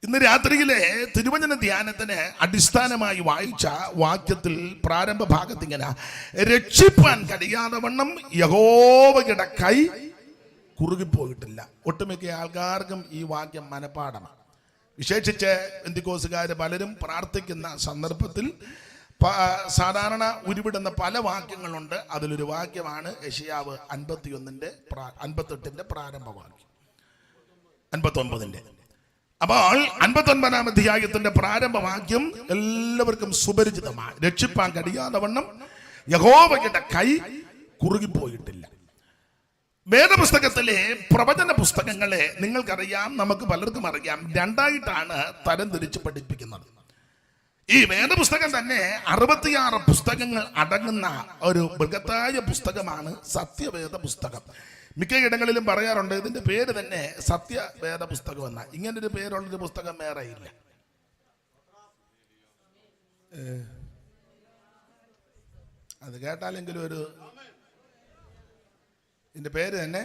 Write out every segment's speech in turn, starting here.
ഇന്ന് രാത്രിയിലെ തിരുവചന ധ്യാനത്തിന് അടിസ്ഥാനമായി വായിച്ച വാക്യത്തിൽ പ്രാരംഭ ഭാഗത്ത് ഇങ്ങനെ, രക്ഷിപ്പാൻ കഴിയാതെ വണ്ണം യഹോവയുടെ കൈ കുറുകിപ്പോയിട്ടില്ല. ഒട്ടുമിക്ക ആൾക്കാർക്കും ഈ വാക്യം മനപ്പാഠമാണ്. വിശേഷിച്ച് പെന്തിക്കോസുകാര് പലരും പ്രാർത്ഥിക്കുന്ന സന്ദർഭത്തിൽ സാധാരണ ഉരുവിടുന്ന പല വാക്യങ്ങളുണ്ട്. അതിലൊരു വാക്യമാണ് യെശയ്യാവ് 58 പ്രാരംഭ വാക്യം, 59. അപ്പോൾ 59-ാം അധ്യായത്തിന്റെ പ്രാരംഭ വാക്യം എല്ലാവർക്കും സുപരിചിതമാണ്. രക്ഷിപ്പാൻ കഴിയാതെ വണ്ണം യഹോവയുടെ കൈ കുറുകിപ്പോയിട്ടില്ല. വേദപുസ്തകത്തിലെ പ്രവചന പുസ്തകങ്ങളെ നിങ്ങൾക്കറിയാം, നമുക്ക് പലർക്കും അറിയാം, രണ്ടായിട്ടാണ് തരംതിരിച്ച് പഠിപ്പിക്കുന്നത്. ഈ വേദപുസ്തകം തന്നെ 66 പുസ്തകങ്ങൾ അടങ്ങുന്ന ഒരു ബൃഹത്തായ പുസ്തകമാണ് സത്യവേദ പുസ്തകം. മിക്ക ഇടങ്ങളിലും പറയാറുണ്ട് ഇതിന്റെ പേര് തന്നെ സത്യവേദ പുസ്തകം എന്ന. ഇങ്ങനൊരു പേരുള്ളൊരു പുസ്തകം വേറെ ഇല്ല. അത് കേട്ടാലെങ്കിലും ഒരു ഇതിന്റെ പേര് തന്നെ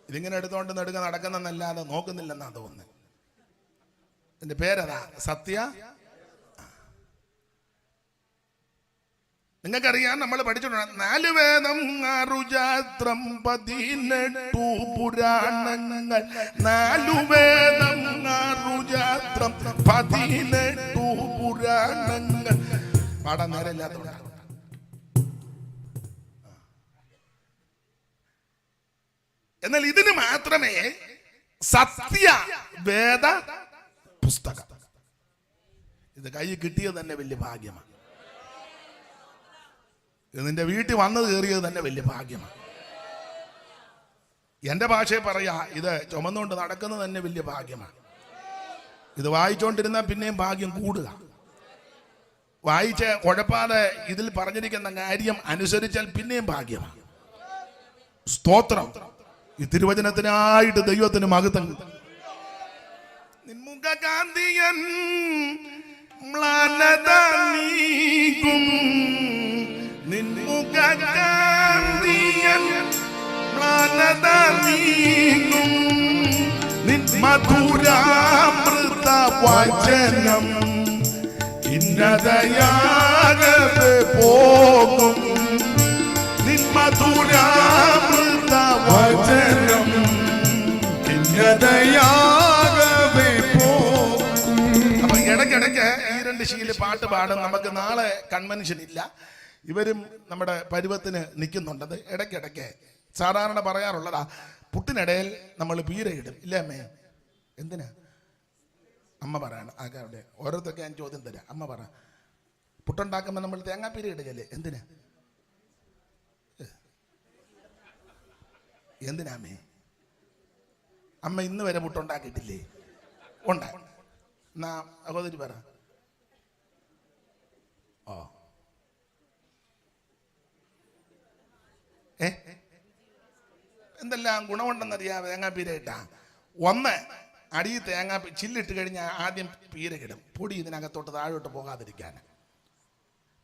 ഇതിങ്ങനെ എടുത്തോണ്ട് നെടുക നടക്കുന്നല്ലാതെ നോക്കുന്നില്ലെന്നാ തോന്നുന്നത്. ഇതിന്റെ പേരതാ സത്യ. നിങ്ങൾക്കറിയാം, നമ്മൾ പഠിച്ചിട്ടുണ്ട് 4 വേദം 6 ശാസ്ത്രം 18 പുരാണങ്ങൾ. 4 വേദം 6 ശാസ്ത്രം 18 പുരാണങ്ങൾ. പാടാൻ നേരമില്ലാത്തതുകൊണ്ടാണ്. എന്നാൽ ഇതിന് മാത്രമേ സത്യവേദ പുസ്തകം. ഇത് കൈ കിട്ടിയത് തന്നെ വലിയ ഭാഗ്യമാണ്. നിന്റെ വീട്ടിൽ വന്നത് കയറിയത് തന്നെ വലിയ ഭാഗ്യമാണ്. എന്റെ ഭാഷയെ പറയാ, ഇത് ചുമന്നുകൊണ്ട് നടക്കുന്നത് തന്നെ വലിയ ഭാഗ്യമാണ്. ഇത് വായിച്ചോണ്ടിരുന്നാൽ പിന്നെയും ഭാഗ്യം കൂടുക. വായിച്ച് കുഴപ്പാതെ ഇതിൽ പറഞ്ഞിരിക്കുന്ന കാര്യം അനുസരിച്ചാൽ പിന്നെയും ഭാഗ്യമാണ്. സ്തോത്രം. ഈ തിരുവചനത്തിനായിട്ട് ദൈവത്തിന് മഹത്വം. നിൻമുഖകാന്തിയൻ മ്ലാനത നീക്കും, നിൻമുഖകാന്തിയൻ മ്ലാനത നീക്കും, നിൻ മധുരാമൃത വചനം ഇന്നതയാകെ പോകും, നിൻ മധുരാമൃത വചനം ഇന്നതയാകെ പോകും. അപ്പൊ ഇടയ്ക്കിടയ്ക്ക് ഈ 2 ശീല പാട്ട് പാടും. നമുക്ക് നാളെ കൺവെൻഷൻ ഇല്ല. ഇവരും നമ്മുടെ പരുവത്തിന് നിൽക്കുന്നുണ്ടത്. ഇടയ്ക്കിടയ്ക്ക് സാധാരണ പറയാറുള്ളതാ, പുട്ടിനിടയിൽ നമ്മൾ പീരയിടും. ഇല്ലേ അമ്മേ? എന്തിനാ അമ്മ പറയാണ്? ആകാരുടെ ഓരോരുത്തർക്ക് ഞാൻ ചോദ്യം തരാം. അമ്മ പറ, പുട്ടുണ്ടാക്കുമ്പോൾ നമ്മൾ തേങ്ങാപ്പീര ഇടുകയല്ലേ? എന്തിനാ? എന്തിനാമ്മേ? അമ്മ ഇന്ന് വരെ പുട്ടുണ്ടാക്കിയിട്ടില്ലേ? ഉണ്ടാ എന്നാ സഹോദരി പറ. ഓ എന്തെല്ലാം ഗുണമുണ്ടെന്നറിയാം തേങ്ങാപ്പീര ഇട്ടാ. ഒന്ന്, അടിയിൽ ചില്ലിട്ട് കഴിഞ്ഞാൽ ആദ്യം പീര ഇടും, പൊടി ഇതിനകത്തോട്ട് താഴോട്ട് പോകാതിരിക്കാൻ.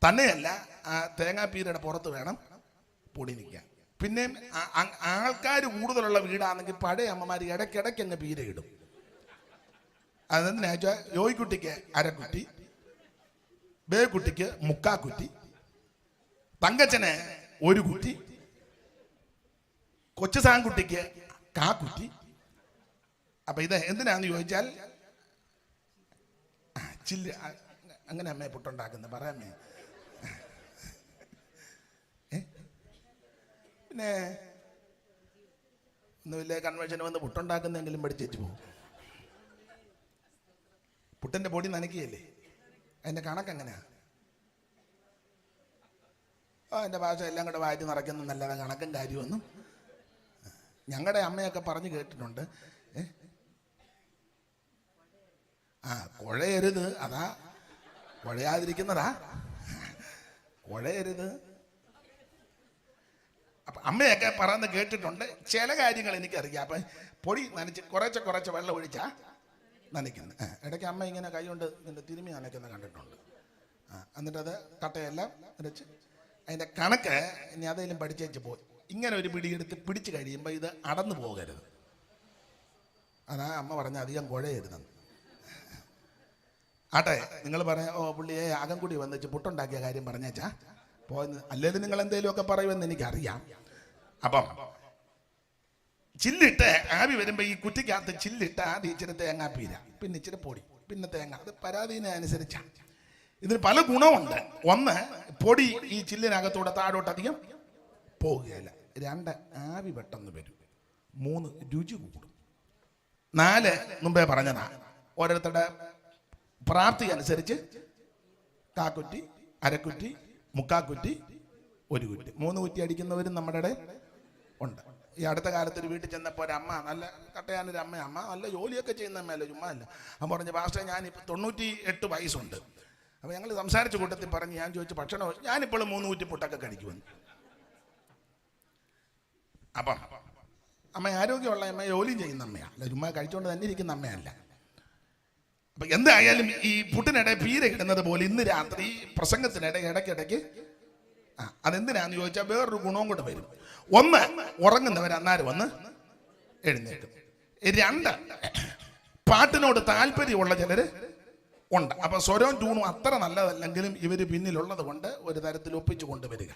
തന്നെയല്ല, ആ തേങ്ങാപ്പീരയുടെ പുറത്ത് വേണം പൊടി നിൽക്കാൻ. പിന്നെ ആൾക്കാർ കൂടുതലുള്ള വീടാണെങ്കിൽ പഴയ അമ്മമാർ ഇടയ്ക്കിടയ്ക്ക് അങ്ങ് പീര ഇടും. അതെന്തിനാ വെച്ചാൽ യോയിക്കുട്ടിക്ക് അരക്കുറ്റി, ബേക്കുട്ടിക്ക് 3/4 കുറ്റി, തങ്കച്ചന് 1 കുറ്റി, കൊച്ചു സാൻകുട്ടിക്ക് 1/4 കുറ്റി. അപ്പൊ ഇത് എന്തിനാന്ന് ചോദിച്ചാൽ ചില്ല്. അങ്ങനെ അമ്മയെ പുട്ടുണ്ടാക്കുന്നത് പറയാമേ? പിന്നെ ഒന്നുമില്ലേ, കൺവെൻഷന് വന്ന് പുട്ടുണ്ടാക്കുന്നെങ്കിലും പഠിച്ചേച്ചു പോകും. പുട്ടിന്റെ പൊടി നനയ്ക്കുകയല്ലേ? അതിന്റെ കണക്കെങ്ങനെയാ? എൻ്റെ ഭാഷ എല്ലാം കൂടെ വാറ്റി നിറയ്ക്കുന്ന നല്ലതാണ്. കണക്കും കാര്യമൊന്നും ഞങ്ങളുടെ അമ്മയൊക്കെ പറഞ്ഞു കേട്ടിട്ടുണ്ട്. കുഴയരുത്, അതാ കുഴയാതിരിക്കുന്നതാ, കുഴയരുത്. അപ്പൊ അമ്മയൊക്കെ പറയുന്നത് കേട്ടിട്ടുണ്ട്. ചില കാര്യങ്ങൾ എനിക്കറിയാം. അപ്പൊ പൊടി നനച്ച് കുറച്ച് വെള്ളം ഒഴിച്ചാ നനയ്ക്കുന്നത്. ഇടയ്ക്ക് അമ്മ ഇങ്ങനെ കൈ കൊണ്ട് ഇതിൻ്റെ തിരുമ്മി നനയ്ക്കുന്നത് കണ്ടിട്ടുണ്ട്. എന്നിട്ടത് കട്ടയെല്ലാം നനച്ച് അതിൻ്റെ കണക്ക് ഇനി അതെല്ലാം പഠിച്ചേച്ച് പോയി. ഇങ്ങനെ ഒരു പിടിയെടുത്ത് പിടിച്ച് കഴിയുമ്പോൾ ഇത് അടന്നു പോകരുത്. അതാ അമ്മ പറഞ്ഞ അധികം കുഴയരുതെന്ന്. ആട്ടെ, നിങ്ങൾ പറയാം, ഓ പുള്ളിയെ അകംകൂടി വന്നിച്ച് പുട്ടുണ്ടാക്കിയ കാര്യം പറഞ്ഞേച്ചാ പോയെന്ന്. അല്ലെങ്കിൽ നിങ്ങൾ എന്തെങ്കിലുമൊക്കെ പറയുമെന്ന് എനിക്കറിയാം. അപ്പം ചില്ലിട്ട് ആവി വരുമ്പോൾ ഈ കുറ്റിക്കകത്ത് ചില്ലിട്ട് ആദ്യം ഇച്ചിരി തേങ്ങാപ്പീര, പിന്നെ ഇച്ചിരി പൊടി, പിന്നെ തേങ്ങ. അത് പരാതിനെ അനുസരിച്ചാണ്. ഇതിന് പല ഗുണമുണ്ട്. ഒന്ന്, പൊടി ഈ ചില്ലിനകത്തൂടെ താഴോട്ടധികം പോവുകയില്ല. 2, ആവി പെട്ടെന്ന് വരും. 3, രുചി കൂടും. 4, മുമ്പേ പറഞ്ഞതാ, ഓരോരുത്തരുടെ പ്രാപ്തി അനുസരിച്ച് കാക്കുറ്റി, അരക്കുറ്റി, മുക്കാക്കുറ്റി, 1 കുറ്റി, 3 കുറ്റി അടിക്കുന്നവരും നമ്മുടെ ഇടയിൽ ഉണ്ട്. ഈ അടുത്ത കാലത്ത് ഒരു വീട്ടിൽ ചെന്നപ്പോൾ ഒരു അമ്മ, നല്ല കട്ടയാനൊരു അമ്മ നല്ല ജോലിയൊക്കെ ചെയ്യുന്ന അമ്മയല്ല, ചുമ്മാ അല്ല. അമ്മ പറഞ്ഞു, പാസ്റ്റർ ഞാനിപ്പോൾ 98 വയസ്സുണ്ട്. അപ്പോൾ ഞങ്ങൾ സംസാരിച്ച കൂട്ടത്തിൽ പറഞ്ഞ് ഞാൻ ചോദിച്ചു, ഭക്ഷണം ഞാനിപ്പോൾ 3 കുറ്റി പുട്ടൊക്കെ കഴിക്കുമെന്ന്. അപ്പം അമ്മ ആരോഗ്യമുള്ള അമ്മ, ജോലിയും ചെയ്യുന്ന അമ്മയാണ്, അല്ല ചുമ്മാ കഴിച്ചുകൊണ്ട് തന്നെ ഇരിക്കുന്ന അമ്മയല്ല. അപ്പം എന്തായാലും ഈ പുട്ടിനിടെ പീര കിട്ടുന്നത് പോലെ ഇന്ന് രാത്രി പ്രസംഗത്തിനിടെ ഇടയ്ക്കിടയ്ക്ക് അതെന്തിനാന്ന് ചോദിച്ചാൽ വേറൊരു ഗുണവും കൂടെ വരും. 1, ഉറങ്ങുന്നവർ അന്നേരം വന്ന് എഴുന്നേൽക്കും. 2, പാട്ടിനോട് താല്പര്യമുള്ള ചിലര് ഉണ്ട്. അപ്പൊ സ്വരവും ട്യൂണും അത്ര നല്ലതല്ലെങ്കിലും ഇവര് പിന്നിലുള്ളത് കൊണ്ട് ഒരു തരത്തിൽ ഒപ്പിച്ചു കൊണ്ടുവരിക.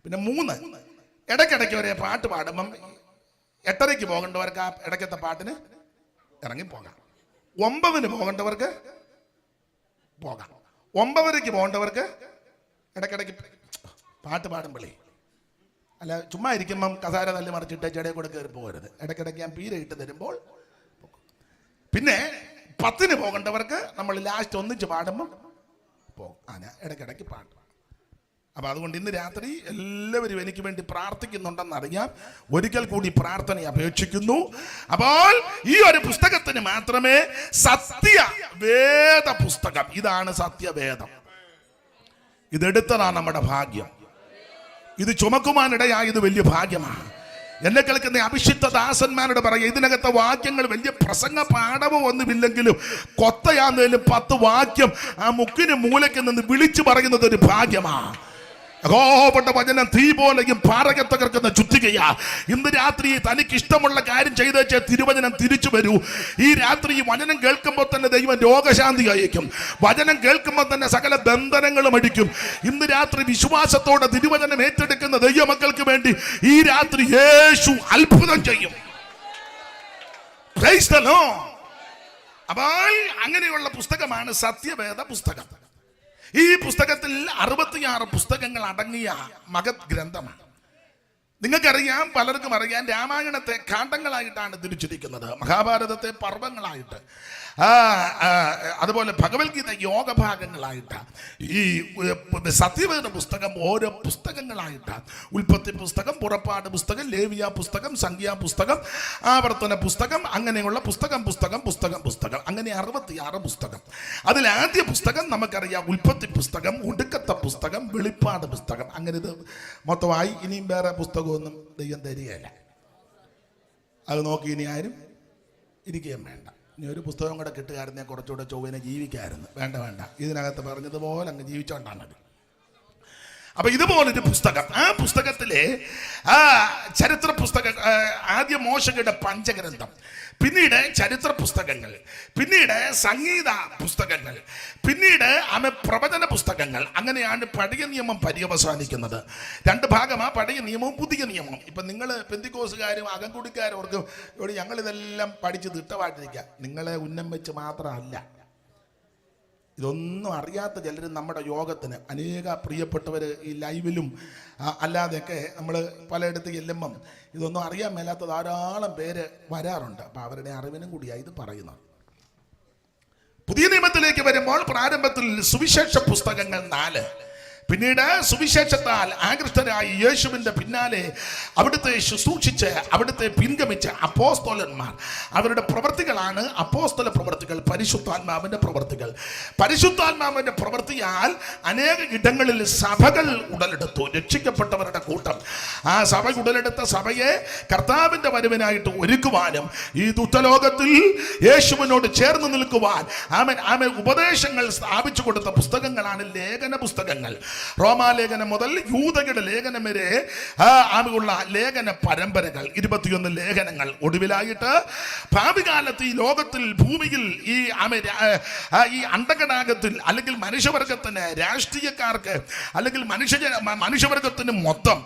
പിന്നെ 3, ഇടയ്ക്കിടയ്ക്ക് ഒരേ പാട്ട് പാടുമ്പം 8:30 പോകേണ്ടവർക്ക് ആ ഇടയ്ക്കത്തെ പാട്ടിന് ഇറങ്ങിപ്പോകാം. 9 പോകേണ്ടവർക്ക് പോകാം. 9:30 പോകേണ്ടവർക്ക് ഇടയ്ക്കിടയ്ക്ക് പാട്ട് പാടുമ്പോഴേ, അല്ല ചുമ്മാ ഇരിക്കുമ്പം കസാര തല്ലി മറിച്ചിട്ട് ചെടയെ കൂടെ കയറി പോകരുത്. ഇടയ്ക്കിടയ്ക്ക് ഞാൻ പീര ഇട്ട് തരുമ്പോൾ. പിന്നെ 10 പോകേണ്ടവർക്ക് നമ്മൾ ലാസ്റ്റ് ഒന്നിച്ച് പാടുമ്പം പോകും. ഞാൻ ഇടയ്ക്കിടയ്ക്ക് പാടും. അപ്പം അതുകൊണ്ട് ഇന്ന് രാത്രി എല്ലാവരും എനിക്ക് വേണ്ടി പ്രാർത്ഥിക്കുന്നുണ്ടെന്നറിയാം. ഒരിക്കൽ കൂടി പ്രാർത്ഥന അപേക്ഷിക്കുന്നു. അപ്പോൾ ഈ ഒരു പുസ്തകത്തിന് മാത്രമേ സത്യവേദ പുസ്തകം, ഇതാണ് സത്യവേദം. ഇതെടുത്തതാണ് നമ്മുടെ ഭാഗ്യം. ഇത് ചുമക്കുവാനിടയായത് വലിയ ഭാഗ്യമാണ്. എന്നെ കേൾക്കുന്ന അഭിഷിക്ത ദാസന്മാരോട് പറയുക, ഇതിനകത്തെ വാക്യങ്ങൾ വലിയ പ്രസംഗ പാഠമോ ഒന്നുമില്ലെങ്കിലും കൊത്തയാന്നേലും 10 വാക്യം ആ മുക്കിന് മൂലയ്ക്ക് നിന്ന് വിളിച്ചു പറയുന്നത് ഒരു ഭാഗ്യമാണ്. യഹോവയുടെ വചനം തീ പോലെയും പാറയെ തകർക്കുന്ന ചുറ്റികയാ. ഇന്ന് രാത്രി തനിക്ക് ഇഷ്ടമുള്ള കാര്യം ചെയ്തേച്ച് തിരുവചനം തിരിച്ചു വരൂ. ഈ രാത്രി ഈ വചനം കേൾക്കുമ്പോൾ തന്നെ ദൈവം രോഗശാന്തി അയക്കും. വചനം കേൾക്കുമ്പോൾ തന്നെ സകല ബന്ധനങ്ങളും അടിക്കും. ഇന്ന് രാത്രി വിശ്വാസത്തോടെ തിരുവചനം ഏറ്റെടുക്കുന്ന ദൈവമക്കൾക്ക് വേണ്ടി ഈ രാത്രി യേശു അത്ഭുതം ചെയ്യും. Price the Lord. അപ്പോൾ അങ്ങനെയുള്ള പുസ്തകമാണ് സത്യവേദ പുസ്തകം. ഈ പുസ്തകത്തിൽ 66 പുസ്തകങ്ങൾ അടങ്ങിയ മഹത് ഗ്രന്ഥമാണ്. നിങ്ങൾക്കറിയാം, പലർക്കും അറിയാം, രാമായണത്തെ ഖണ്ഡങ്ങളായിട്ടാണ് തിരിച്ചിരിക്കുന്നത്, മഹാഭാരതത്തെ പർവ്വങ്ങളായിട്ട്, അതുപോലെ ഭഗവത്ഗീത യോഗഭാഗങ്ങളായിട്ട്, ഈ സത്യവേദ പുസ്തകം ഓരോ പുസ്തകങ്ങളായിട്ട്, ഉൽപ്പത്തി പുസ്തകം, പുറപ്പാട് പുസ്തകം, ലേവ്യ പുസ്തകം, സംഖ്യാ പുസ്തകം, ആവർത്തന പുസ്തകം, അങ്ങനെയുള്ള പുസ്തകം അങ്ങനെ 66 പുസ്തകം. അതിൽ ആദ്യ പുസ്തകം നമുക്കറിയാം ഉൽപ്പത്തി പുസ്തകം, ഒടുക്കത്തെ പുസ്തകം വെളിപ്പാട് പുസ്തകം. അങ്ങനെ ഇത് മൊത്തമായി ഇനിയും വേറെ പുസ്തകമൊന്നും ദൈവം തരികയില്ല. അത് നോക്കി ഇനി ആരും ഇരിക്കുകയും വേണ്ട. ഇനി ഒരു പുസ്തകം കൂടെ കിട്ടുകാരനെ കുറച്ചുകൂടെ ചൊവ്വനെ ജീവിക്കായിരുന്നു. വേണ്ട, ഇതിനകത്ത് പറഞ്ഞതുപോലെ അങ്ങ് ജീവിച്ചോണ്ടാണ് മതി. അപ്പൊ ഇതുപോലൊരു പുസ്തകം, ആ പുസ്തകത്തിലെ ചരിത്ര പുസ്തകം, ആദ്യം മോശയുടെ പഞ്ചഗ്രന്ഥം, പിന്നീട് ചരിത്ര പുസ്തകങ്ങൾ, പിന്നീട് സംഗീത പുസ്തകങ്ങൾ, പിന്നീട് പ്രവചന പുസ്തകങ്ങൾ. അങ്ങനെയാണ് പഴയ നിയമം പര്യവസാനിക്കുന്നത്. 2 ഭാഗമാണ്, പഴയ നിയമവും പുതിയ നിയമവും. ഇപ്പം നിങ്ങൾ പെന്തിക്കോസുകാരും അകംകുടിക്കാരും ഓർക്കും, ഇവിടെ ഞങ്ങളിതെല്ലാം പഠിച്ച് തിട്ടമായിട്ടിരിക്കുക. നിങ്ങളെ ഉന്നം വെച്ച് മാത്രമല്ല, ഇതൊന്നും അറിയാത്ത ചിലരും നമ്മുടെ യോഗത്തിന്, അനേക പ്രിയപ്പെട്ടവർ ഈ ലൈവിലും അല്ലാതെയൊക്കെ നമ്മൾ പലയിടത്ത് ചെല്ലുമ്പം ഇതൊന്നും അറിയാൻ മേലാത്ത ധാരാളം പേര് വരാറുണ്ട്. അപ്പം അവരുടെ അറിവിനും കൂടിയാണ് ഇത് പറയുന്നത്. പുതിയ നിയമത്തിലേക്ക് വരുമ്പോൾ പ്രാരംഭത്തിൽ സുവിശേഷ പുസ്തകങ്ങൾ 4, പിന്നീട് സുവിശേഷത്താൽ ആകൃഷ്ടരായി യേശുവിൻ്റെ പിന്നാലെ അവിടുത്തെ ശുശ്രൂഷിച്ച് അവിടുത്തെ പിൻഗമിച്ച അപ്പോസ്തലന്മാർ, അവരുടെ പ്രവൃത്തികളാണ് അപ്പോസ്തല പ്രവൃത്തികൾ, പരിശുദ്ധാത്മാവിൻ്റെ പ്രവൃത്തികൾ. പരിശുദ്ധാത്മാവിൻ്റെ പ്രവൃത്തിയാൽ അനേക ഇടങ്ങളിൽ സഭകൾ ഉടലെടുത്തു, രക്ഷിക്കപ്പെട്ടവരുടെ കൂട്ടം. ആ സഭ ഉടലെടുത്ത സഭയെ കർത്താവിൻ്റെ വരവിനായിട്ട് ഒരുക്കുവാനും ഈ ദുഷ്ടലോകത്തിൽ യേശുവിനോട് ചേർന്ന് നിൽക്കുവാൻ ആമേൻ ഉപദേശങ്ങൾ സ്ഥാപിച്ചു കൊടുത്ത പുസ്തകങ്ങളാണ് ലേഖന പുസ്തകങ്ങൾ. റോമാലേഖനം മുതൽ യൂദയുടെ ലേഖനം വരെ ഉള്ള ലേഖന പരമ്പരകൾ 21 ലേഖനങ്ങൾ. ഒടുവിലായിട്ട് ഭാവികാലത്ത് ഈ ലോകത്തിൽ, ഭൂമിയിൽ, ഈ അണ്ടകടാകത്തിൽ അല്ലെങ്കിൽ മനുഷ്യവർഗത്തിന്, രാഷ്ട്രീയക്കാർക്ക് അല്ലെങ്കിൽ മനുഷ്യവർഗത്തിന് മൊത്തം,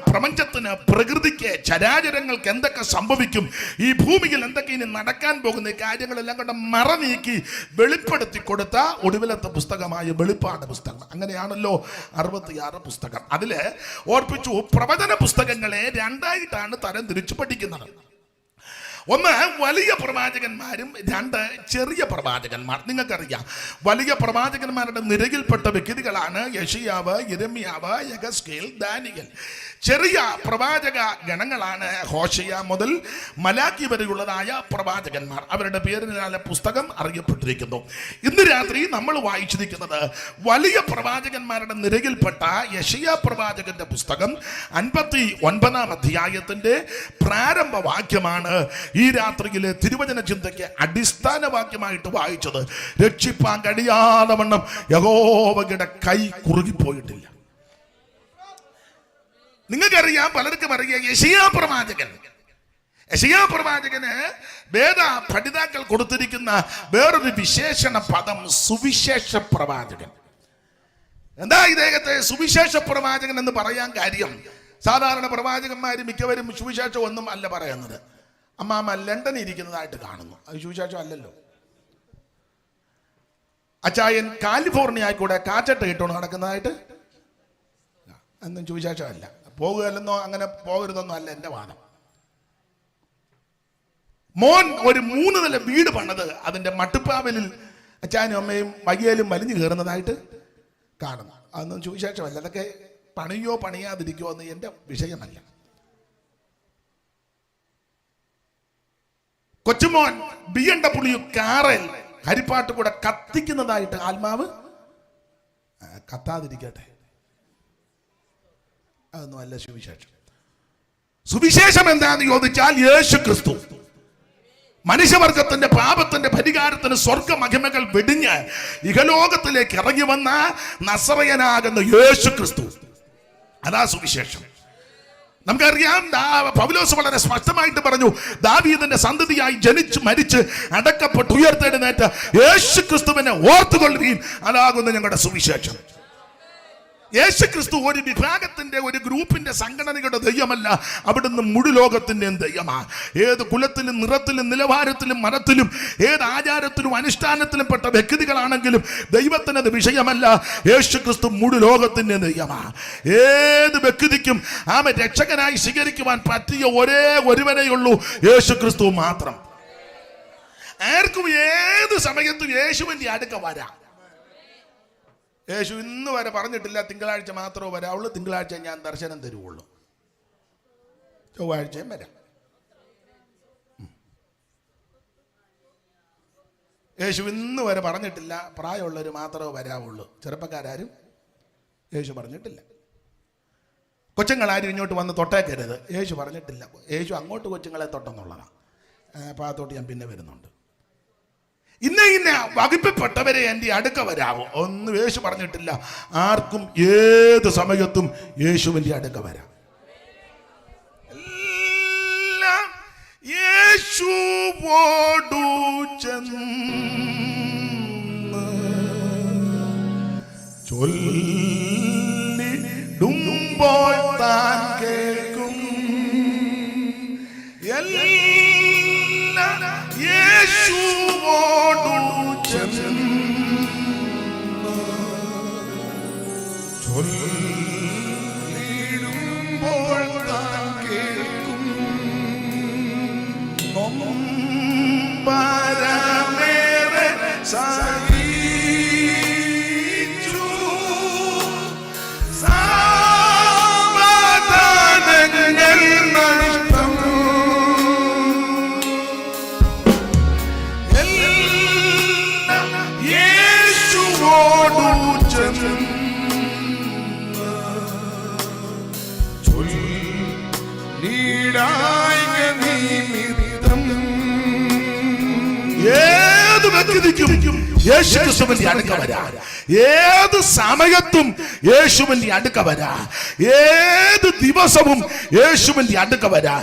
പ്രപഞ്ചത്തിന്, പ്രകൃതിക്ക്, ചരാചരങ്ങൾക്ക് എന്തൊക്കെ സംഭവിക്കും, ഈ ഭൂമിയിൽ എന്തൊക്കെ ഇനി നടക്കാൻ പോകുന്ന കാര്യങ്ങളെല്ലാം കൊണ്ട് മറനീക്കി വെളിപ്പെടുത്തി കൊടുത്ത ഒടുവിലത്തെ പുസ്തകമായ വെളിപ്പാട് പുസ്തകം. അങ്ങനെയാണല്ലോ 66 പുസ്തകം. അതില് ഓർപ്പിച്ചു, പ്രവചന പുസ്തകങ്ങളെ രണ്ടായിട്ടാണ് തരം തിരിച്ചു പഠിക്കുന്നത്. ഒന്ന് വലിയ പ്രവാചകന്മാരും, രണ്ട് ചെറിയ പ്രവാചകന്മാർ. നിങ്ങൾക്കറിയാം, വലിയ പ്രവാചകന്മാരുടെ നിരയിൽപ്പെട്ട വ്യക്തികളാണ് യെശയ്യാവ്, യിരെമ്യാവ്, യെഹെസ്കേൽ, ദാനിയേൽ. ചെറിയ പ്രവാചക ഗണങ്ങളാണ് ഹോശയ്യ മുതൽ മലാക്കി വരെയുള്ളതായ പ്രവാചകന്മാർ. അവരുടെ പേരിനാലെ പുസ്തകം അറിയപ്പെട്ടിരിക്കുന്നു. ഇന്ന് രാത്രി നമ്മൾ വായിച്ചിരിക്കുന്നത് വലിയ പ്രവാചകന്മാരുടെ നിരയിൽപ്പെട്ട യെശയ്യാ പ്രവാചകന്റെ പുസ്തകം 59-ാം അധ്യായത്തിന്റെ പ്രാരംഭ വാക്യമാണ് ഈ രാത്രിയിലെ തിരുവചന ചിന്തയ്ക്ക് അടിസ്ഥാന വാക്യമായിട്ട് വായിച്ചത്. രക്ഷിപ്പാൻ കഴിയാതെ വണ്ണം യഹോവയുടെ കൈ കുറുകിപ്പോയിട്ടില്ല. നിങ്ങൾക്കറിയാം, പലർക്കും അറിയാം, യെശയ്യാ പ്രവാചകന് വേദ പഠിതാക്കൾ കൊടുത്തിരിക്കുന്ന വേറൊരു വിശേഷണ പദം സുവിശേഷ പ്രവാചകൻ. എന്താ ഇദ്ദേഹത്തെ സുവിശേഷ പ്രവാചകൻ എന്ന് പറയാൻ കാര്യം? സാധാരണ പ്രവാചകന്മാർ മിക്കവരും സുവിശേഷം ഒന്നും അല്ല പറയുന്നത്. അമ്മാമ്മ ലണ്ടനിൽ ഇരിക്കുന്നതായിട്ട് കാണുന്നു, അത് സുവിശേഷം അല്ലല്ലോ. അച്ചായൻ കാലിഫോർണിയയിൽ കൂടെ കാറ്റട്ട് ഇട്ടോണ്ട് നടക്കുന്നതായിട്ട് എന്നും സുവിശേഷമല്ല. പോകുകയല്ലെന്നോ അങ്ങനെ പോകരുതെന്നോ അല്ല എൻ്റെ വാദം. മോൻ ഒരു 3 നില വീട് പണിത് അതിന്റെ മട്ടുപ്പാവലിൽ അച്ചാനും അമ്മയും വയ്യാലും വലിഞ്ഞു കയറുന്നതായിട്ട് കാണുന്നു. അതൊന്നും സുവിശേഷമല്ല. അതൊക്കെ പണിയോ പണിയാതിരിക്കോ എന്ന് എൻ്റെ വിഷയമല്ല. കൊച്ചുമോൻ BMW കാറിൽ ഹരിപ്പാട്ട് കൂടെ കത്തിക്കുന്നതായിട്ട് ആത്മാവ് കത്താതിരിക്കട്ടെ, അതൊന്നും അല്ല സുവിശേഷം. സുവിശേഷം എന്താന്ന് ചോദിച്ചാൽ യേശു ക്രിസ്തു മനുഷ്യവർഗത്തിന്റെ പാപത്തിന്റെ പരിഹാരത്തിന് സ്വർഗ മഹിമകൾ വെടിഞ്ഞ് ഇഹലോകത്തിലേക്ക് ഇറങ്ങി വന്ന നസറയനാകുന്ന യേശു ക്രിസ്തു, അതാ സുവിശേഷം. നമുക്കറിയാം, പൗലോസ് വളരെ സ്പഷ്ടമായിട്ട് പറഞ്ഞു, ദാവീദിന്റെ സന്തതിയായി ജനിച്ച് മരിച്ച് അടക്കപ്പെട്ട് ഉയർത്തെഴുന്നേറ്റ യേശു ക്രിസ്തുവിനെ ഓർത്തുകൊള്ളുകയും അതാകുന്ന ഞങ്ങളുടെ സുവിശേഷം. യേശു ക്രിസ്തു ഒരു വിഭാഗത്തിന്റെ, ഒരു ഗ്രൂപ്പിന്റെ, സംഘടനയുടെ ദൈവമല്ല, അവിടുന്ന് മുഴുലോകത്തിന്റെയും ദൈവമാണ്. ഏത് കുലത്തിലും നിറത്തിലും നിലവാരത്തിലും മതത്തിലും ഏത് ആചാരത്തിലും അനുഷ്ഠാനത്തിലും പെട്ട വ്യക്തികളാണെങ്കിലും ദൈവത്തിനത് വിഷയമല്ല. യേശു ക്രിസ്തു മുഴുലോകത്തിന്റെ ദൈവമാണ്. ഏത് വ്യക്തിക്കും രക്ഷകനായി സ്വീകരിക്കുവാൻ പറ്റിയ ഒരേ ഒരുവനെയുള്ളൂ യേശു ക്രിസ്തു മാത്രം. ആർക്കും ഏത് സമയത്തും യേശുവിന്റെ അടുക്ക വരാം. യേശു ഇന്ന് വരെ പറഞ്ഞിട്ടില്ല തിങ്കളാഴ്ച മാത്രമേ വരാവുള്ളൂ, തിങ്കളാഴ്ച ഞാൻ ദർശനം തരുവുള്ളൂ, ചൊവ്വാഴ്ചയും വരാം. യേശു ഇന്ന് വരെ പറഞ്ഞിട്ടില്ല പ്രായമുള്ളവർ മാത്രമേ വരാവുള്ളൂ, ചെറുപ്പക്കാരും യേശു പറഞ്ഞിട്ടില്ല. കൊച്ചുങ്ങളാരും ഇങ്ങോട്ട് വന്ന് തൊട്ടേക്കരുത്, യേശു പറഞ്ഞിട്ടില്ല. യേശു അങ്ങോട്ട് കൊച്ചുങ്ങളെ തൊട്ടെന്നുള്ളതാണ്. അപ്പോൾ അതോട്ട് ഞാൻ പിന്നെ വരുന്നുണ്ട്. ഇന്ന വകുപ്പിൽപ്പെട്ടവരെ എൻ്റെ അടുക്ക വരാവോ ഒന്നും യേശു പറഞ്ഞിട്ടില്ല. ആർക്കും ഏത് സമയത്തും യേശുവിൻ്റെ അടുക്ക വരാം. എല്ലാം യേശുവോടു ചെന്ന് ചൊല്ലിടുമ്പോൾ താൻ കേൾക്കും. എല്ലാം യേശുവോടു ചെന്ന് ചൊല്ലിടുമ്പോൾ താൻ കേൾക്കും. പരമേറെ സഹിച്ചു സമാധാനങ്ങൾ നഷ്ടം. എല്ലാം യേശുവോടു ചെന്ന് ചൊല്ലിടായ നിമിത്തം. ഏത് വ്യക്തിക്കും യേശു ക്രിസ്തുവിന്റെ അടുക്ക വരാ. ഏത് സമയത്തും യേശുവിന്റെ അടുക്ക വരാ. ഏത് ദിവസവും യേശുവിന്റെ അടുക്ക വരാ.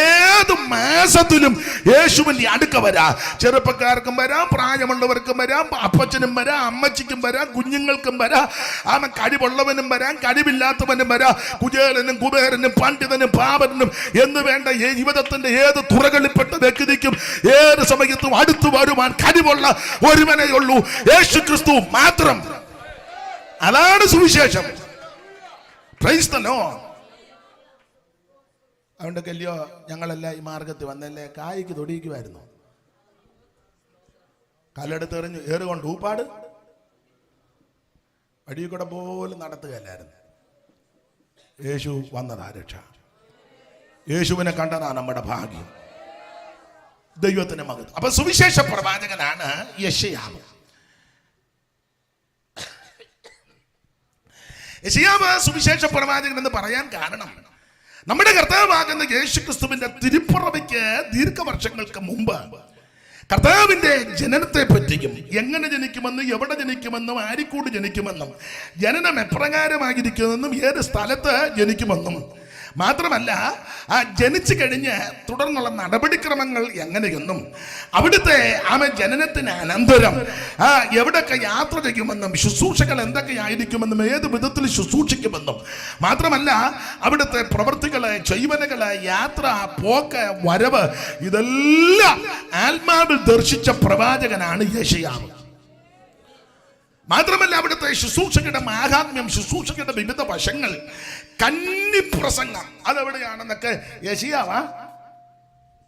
ഏത് മാസത്തിലും യേശുവിന്റെ അടുക്ക വരാ. ചെറുപ്പക്കാർക്കും വരാം, പ്രായമുള്ളവർക്കും വരാം, അപ്പച്ചനും വരാം, അമ്മച്ചിക്കും വരാം, കുഞ്ഞുങ്ങൾക്കും വരാം. അവൻ കഴിവുള്ളവനും വരാം, കഴിവില്ലാത്തവനും വരാം, കുചേലനും കുബേരനും പണ്ഡിതനും പാവനും എന്ന് വേണ്ട ജീവിതത്തിന്റെ ഏത് തുറകളിൽപ്പെട്ട വ്യക്തിക്കും ഏത് സമയത്തും അടുത്തു വരുവാൻ കഴിവുള്ള ഒരുവനേ ഉള്ളൂ, യേശു ക്രിസ്തു മാത്രം. അതാണ് സുവിശേഷം. Price the Lord. അതുകൊണ്ടൊക്കെ അല്ലയോ ഞങ്ങളെല്ലാം ഈ മാർഗത്തിൽ വന്നല്ലേ കായ്ക്ക് തൊടിയിക്കുമായിരുന്നു. കല്ലെടുത്തെറിഞ്ഞു ഏറുകൊണ്ട് ഊപ്പാട് വഴിയിൽ കൂടെ പോലും നടത്തുകയല്ലായിരുന്നു. യേശു വന്നതാ രക്ഷ. യേശുവിനെ കണ്ടതാ നമ്മുടെ ഭാഗ്യം. ദൈവത്തിന്റെ മകൻ. അപ്പൊ സുവിശേഷ പ്രവാചകനാണ് യെശയ്യാവ്. യെശയ്യാവ് സുവിശേഷ പ്രവാചകൻ എന്ന് പറയാൻ കാരണം നമ്മുടെ കർത്താവാകുന്ന യേശു ക്രിസ്തുവിന്റെ തിരുപ്പിറവിക്ക് ദീർഘവർഷങ്ങൾക്ക് മുമ്പ് കർത്താവിന്റെ ജനനത്തെ പറ്റിയും എങ്ങനെ ജനിക്കുമെന്നും എവിടെ ജനിക്കുമെന്നും ആരിക്കൂട് ജനിക്കുമെന്നും ജനനം എപ്രകാരമായിരിക്കുമെന്നും ഏത് സ്ഥലത്ത് ജനിക്കുമെന്നും മാത്രമല്ല ജനിച്ചു കഴിഞ്ഞ് തുടർന്നുള്ള നടപടിക്രമങ്ങൾ എങ്ങനെയെന്നും അവിടുത്തെ ജനനത്തിന് അനന്തരം എവിടെയൊക്കെ യാത്ര ചെയ്യുമെന്നും ശുശ്രൂഷകൾ എന്തൊക്കെയായിരിക്കുമെന്നും ഏത് വിധത്തിൽ ശുശ്രൂഷിക്കുമെന്നും മാത്രമല്ല അവിടുത്തെ പ്രവൃത്തികള്, ചെയ്വനകള്, യാത്ര, പോക്ക്, വരവ് ഇതെല്ലാം ആത്മാവിൽ ദർശിച്ച പ്രവാചകനാണ് യെശയ്യാവ്. മാത്രമല്ല അവിടുത്തെ ശുശ്രൂഷകളുടെ മാഹാത്മ്യം, ശുശ്രൂഷകളുടെ വിവിധ വശങ്ങൾ, കന്നിപ്രസംഗം അതെവിടെയാണെന്നൊക്കെ യെശയ്യാവ്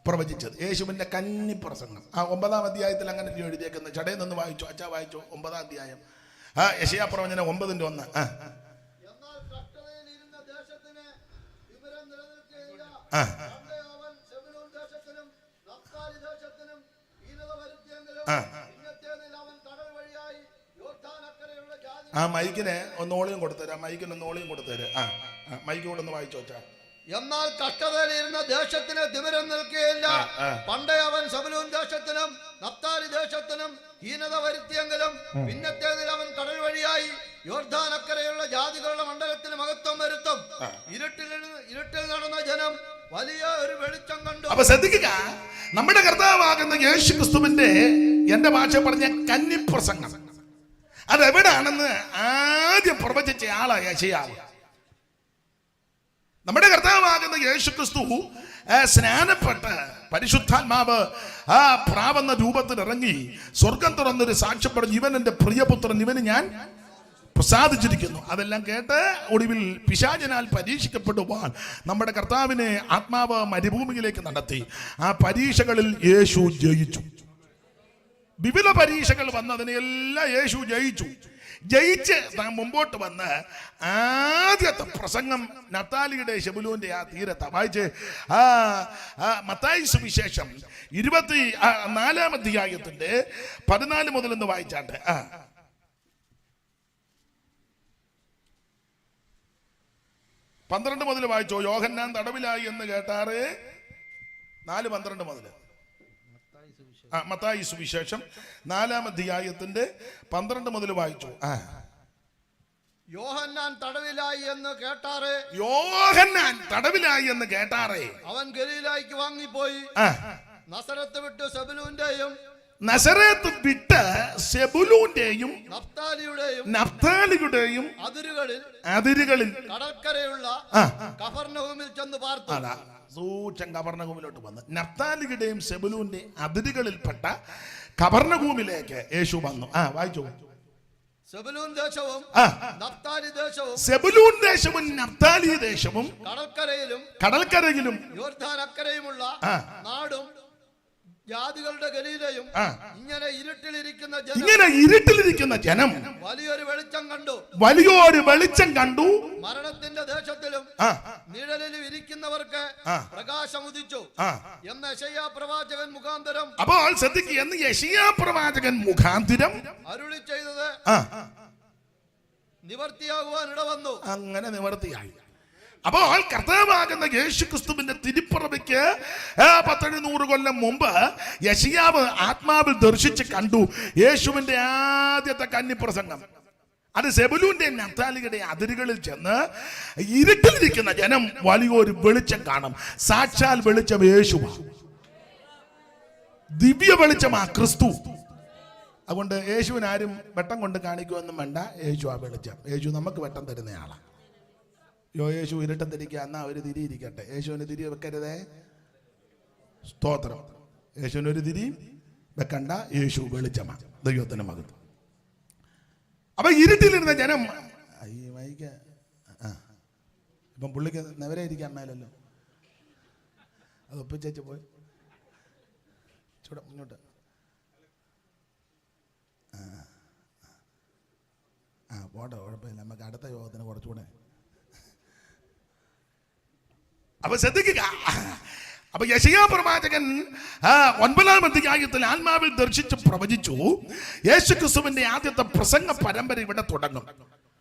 പ്രവചിച്ചത്. യേശുവിന്റെ കന്നിപ്രസംഗം 9-ാം അധ്യായത്തിൽ അങ്ങനെ എഴുതിയേക്കുന്നത്. ചടയിൽ നിന്ന് വായിച്ചു, അച്ഛാ വായിച്ചു 9-ാം അധ്യായം യെശയ്യാ പ്രവചനം 9:1. മൈക്കിനെ ഒന്ന് ഓളിയും കൊടുത്തരാ. മൈക്കിന് ഒന്ന് ഓളിയും കൊടുത്തരാ. മൈക്ക് കൂടെ ഒന്ന് വായിച്ചോ. എന്നാൽ കഷ്ടതയിലിരുന്ന ദേശത്തിന് തിമിരം നിൽക്കുകയില്ല. പണ്ടേ അവൻ സെബൂലൂൻ ദേശത്തിനും നഫ്താലി ദേശത്തിനും ഹീനത വരുത്തിയെങ്കിലും പിന്നത്തേതിൽ അവൻ കടൽ വഴിയായി യോർദാൻ അക്കരെയുള്ള ജാതികളുടെ മണ്ഡലത്തിന് മഹത്വം വരുത്തും. ഇരുട്ടിൽ നടന്ന ജനം വലിയ ഒരു വെളിച്ചം കണ്ടു. അപ്പൊ ശ്രദ്ധിക്കുക, നമ്മുടെ കർത്താവാകുന്ന യേശു ക്രിസ്തുവിന്റെ എന്റെ ഭാഷ പറഞ്ഞ കന്നിപ്രസംഗം അതെവിടാണെന്ന് ആദ്യം പ്രവചിച്ച ആളായ യെശയ്യാവ്. നമ്മുടെ കർത്താവാകുന്ന യേശു ക്രിസ്തു സ്നാനപ്പെട്ട് പരിശുദ്ധാത്മാവ് പ്രാവെന്ന രൂപത്തിൽ ഇറങ്ങി സ്വർഗം തുറന്നൊരു സാക്ഷ്യം പറഞ്ഞു, ഇവൻ എന്റെ പ്രിയപുത്രൻ, ഇവന് ഞാൻ പ്രസാദിച്ചിരിക്കുന്നു. അതെല്ലാം കേട്ട് ഒടുവിൽ പിശാചനാൽ പരീക്ഷിക്കപ്പെടുവാൻ നമ്മുടെ കർത്താവിനെ ആത്മാവ് മരുഭൂമിയിലേക്ക് നടത്തി. ആ പരീക്ഷകളിൽ യേശു ജയിച്ചു. വിവിധ പരീക്ഷകൾ വന്നതിനെല്ലാം യേശു ജയിച്ച് മുമ്പോട്ട് വന്ന് ആദ്യത്തെ പ്രസംഗം നഫ്താലിയുടെ സെബൂലൂന്റെ ആ തീരത്ത വായിച്ച് മത്തായി സുവിശേഷം 24-ാം അധ്യായത്തിന്റെ 14 മുതൽ ഒന്ന് വായിച്ചാണ്ട്. 12 മുതൽ വായിച്ചോ. യോഹന്നാൻ തടവിലായി എന്ന് കേട്ടാറ് 4:12 മുതൽ. മത്തായി സുവിശേഷം 4-ാം അധ്യായത്തിന്റെ 12 മുതൽ വായിച്ചു. യോഹന്നാൻ തടവിലായി എന്ന് കേട്ടാറേ അവൻ ഗലീലായ്ക്ക് വാങ്ങിപ്പോയി. നസറത്ത് വിട്ട് സെബൂലൂന്റെയും നഫ്താലിയുടെയും അതിരുകളിൽ കടൽക്കരയുള്ള കഫർനഹൂമിൽ ചെന്ന് പാർത്തു. സൂക്ഷം കഫർനഹൂമിലോട്ട് വന്ന് നഫ്താലിയുടെയും സെബൂലൂന്റെ അതിരുകളിൽപ്പെട്ട കഫർനഹൂമിലേക്ക് യേശു വന്നു. വായിച്ചു. സെബൂലൂൻ ദേശവും നഫ്താലി ദേശവും കടൽക്കരയിലും യോർദാൻ അക്കരയുമുള്ള നാടും ജാതികളുടെ ഗലീലയും ഇങ്ങനെ ഇരുട്ടിലിരിക്കുന്ന ജനം വലിയൊരു വെളിച്ചം കണ്ടു. മരണത്തിന്റെ ദേശത്തിലും നിഴലിലും ഇരിക്കുന്നവർക്ക് പ്രകാശം ഉദിച്ചു എന്ന് യെശയ്യാ പ്രവാചകൻ മുഖാന്തരം. അപ്പോൾ ശ്രദ്ധിക്കുക, എന്ന് യെശയ്യാ പ്രവാചകൻ മുഖാന്തരം അരുളി ചെയ്തത് നിവർത്തിയാകുവാൻ ഇടവന്നു. അങ്ങനെ നിവർത്തിയായി. അപ്പോൾ കർത്താവാകുന്ന യേശു ക്രിസ്തുവിന്റെ തിരുപ്പിറവിക്ക് 1700 കൊല്ലം മുമ്പ് യെശയ്യാവ് ആത്മാവിൽ ദർശിച്ച് കണ്ടു യേശുവിന്റെ ആദ്യത്തെ കന്നിപ്രസംഗം. അത് സെബുലൂന്റെ നഫ്താലിയുടെ അതിരുകളിൽ ചെന്ന് ഇരുട്ടിലിരിക്കുന്ന ജനം വലിയൊരു വെളിച്ചം കാണും. സാക്ഷാൽ വെളിച്ചം യേശു, ദിവ്യ വെളിച്ചമാ ക്രിസ്തു. അതുകൊണ്ട് യേശുവിന് ആരും വെട്ടം കൊണ്ട് കാണിക്കുമെന്നും വേണ്ട. യേശു ആ വെളിച്ചം. യേശു നമുക്ക് വെട്ടം തരുന്നയാളാണ്. യേശു ഇരുട്ടം തിരിക്കുക, എന്നാ ഒരു തിരി ഇരിക്കട്ടെ. യേശുവിന് തിരി വെക്കരുതേ. സ്തോത്രം. യേശുവിന് ഒരു തിരി വെക്കണ്ട. യേശു വെളിച്ചമാണ്, ദൈവത്തിന്റെ മകൻ. അപ്പൊ ഇരുട്ടിലിരുന്ന ജനം ഇപ്പം പുള്ളിക്ക് നെവരെ ഇരിക്കാൻ മേലല്ലോ, അത് ഒപ്പിച്ചേച്ച് പോയി ചൂടെ മുന്നോട്ട്. പോട്ടെ, കുഴപ്പമില്ല, നമുക്ക് അടുത്ത യോഗത്തിന് കുറച്ചുകൂടെ. അപ്പൊ ശ്രദ്ധിക്കുക. അപ്പൊ യെശയ്യാ പ്രവാചകൻ 9-ാം അധ്യായത്തിൽ ആത്മാവിൽ ദർശിച്ച് പ്രവചിച്ചു യേശു ക്രിസ്തുവിന്റെ ആദ്യത്തെ പ്രസംഗ പരമ്പര ഇവിടെ തുടങ്ങും.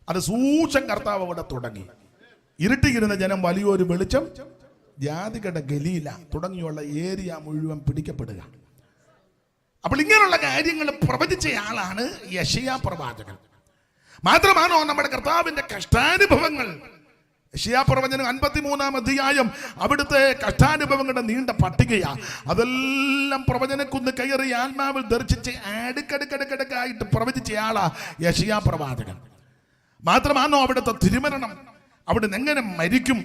അത് സൂക്ഷം കർത്താവ് ഇവിടെ തുടങ്ങി. ഇരുട്ടിയിരുന്ന ജനം വലിയൊരു വെളിച്ചം, ജാതികളുടെ ഗലീല തുടങ്ങിയുള്ള ഏരിയ മുഴുവൻ പിടിക്കപ്പെടുക. അപ്പോൾ ഇങ്ങനെയുള്ള കാര്യങ്ങൾ പ്രവചിച്ചയാളാണ് യെശയ്യാ പ്രവാചകൻ. മാത്രമാണോ നമ്മുടെ കർത്താവിന്റെ കഷ്ടാനുഭവങ്ങൾ. യെശയ്യാ പ്രവചനം 53-ാം അധ്യായം അവിടുത്തെ കഷ്ടാനുഭവങ്ങളുടെ നീണ്ട പട്ടികയാ. അതെല്ലാം പ്രവചനക്കുന്ന് കയറി ആത്മാവിൽ ദർശിച്ച് അടുക്കടുക്കടുക്കടുക്കായിട്ട് പ്രവചിച്ചയാളാ യെശയ്യാ പ്രവാചകൻ. മാത്രമാണോ അവിടുത്തെ തിരുമരണം, അവിടുന്ന് എങ്ങനെ മരിക്കും,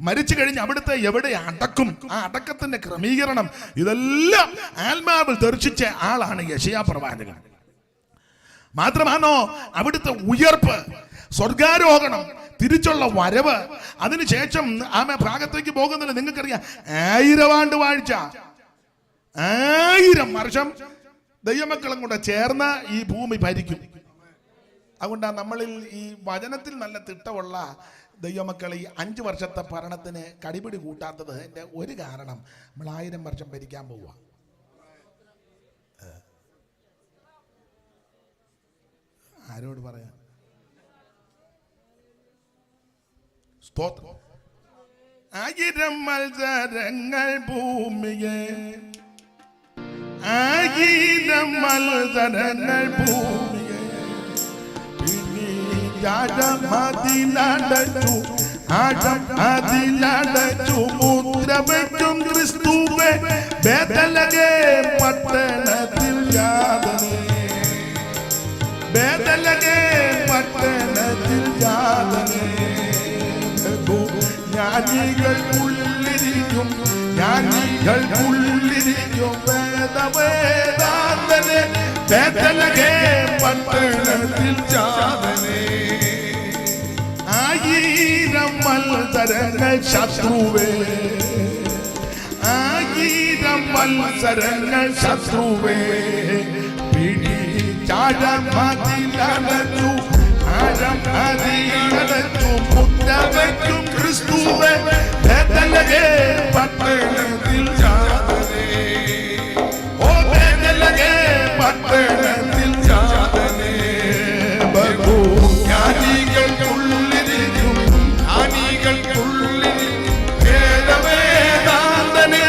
മരിച്ചു കഴിഞ്ഞ് അവിടുത്തെ എവിടെ അടക്കും, ആ അടക്കത്തിന്റെ ക്രമീകരണം, ഇതെല്ലാം ആത്മാവിൽ ദർശിച്ച ആളാണ് യെശയ്യാ പ്രവാചകൻ. മാത്രമാണോ അവിടുത്തെ ഉയർപ്പ്, സ്വർഗാരോഹണം, തിരിച്ചുള്ള വരവ്, അതിനുശേഷം ആമേ ഭാഗത്തേക്ക് പോകുന്നില്ല. നിങ്ങൾക്കറിയാം 1000 ആണ്ട് വാഴ്ച, 1000 വർഷം ദൈവമക്കളും കൂടെ ചേർന്ന് ഈ ഭൂമി ഭരിക്കും. അതുകൊണ്ടാണ് നമ്മളിൽ ഈ വചനത്തിൽ നല്ല തിട്ടമുള്ള ദൈവമക്കൾ ഈ 5 വർഷത്തെ ഭരണത്തിന് കടിപിടി കൂട്ടാത്തത്. എൻ്റെ ഒരു കാരണം, നമ്മൾ 1000 വർഷം ഭരിക്കാൻ പോവുക. ആരോട് പറയാം? സ്തോത്രം. 1000 മത്സരങ്ങൾ ഭൂമിയെ, 1000 മത്സരങ്ങൾ ഭൂമിയെ അതിലടച്ചു, അതിലടച്ചു മുദ്ര വയ്ക്കും ക്രിസ്തുവേ ബേഥലഹേം പട്ടണത്തിൽ യാതനേ, ബേഥലഹേം പട്ടണത്തിൽ യാതനേ. ജ്ഞാനികൾക്കുള്ളിരിക്കും, ജ്ഞാനികൾക്കുള്ളിരിക്കും വേദവേദാന്തനെ ബേഥലഹേം പട്ടണത്തിൽ യാതനേ. 1000 മത്സരങ്ങൾ ശത്രുവേ, 1000 മത്സരങ്ങൾ ശത്രുവേ പിടിച്ചാഴമതിലടച്ചു, ആഴമതിലടച്ചു മുദ്ര വയ്ക്കും ക്രിസ്തുവേ ബേഥലഹേം പട്ടണത്തിൽ യാതനേ. ഓ ബേഥലഹേം പട്ടണത്തിൽ യാതനേ. ബഹുജ്ഞാനികൾക്കുള്ളിരിക്കും, ജ്ഞാനികൾക്കുള്ളിരിക്കും വേദവേദാന്തനേ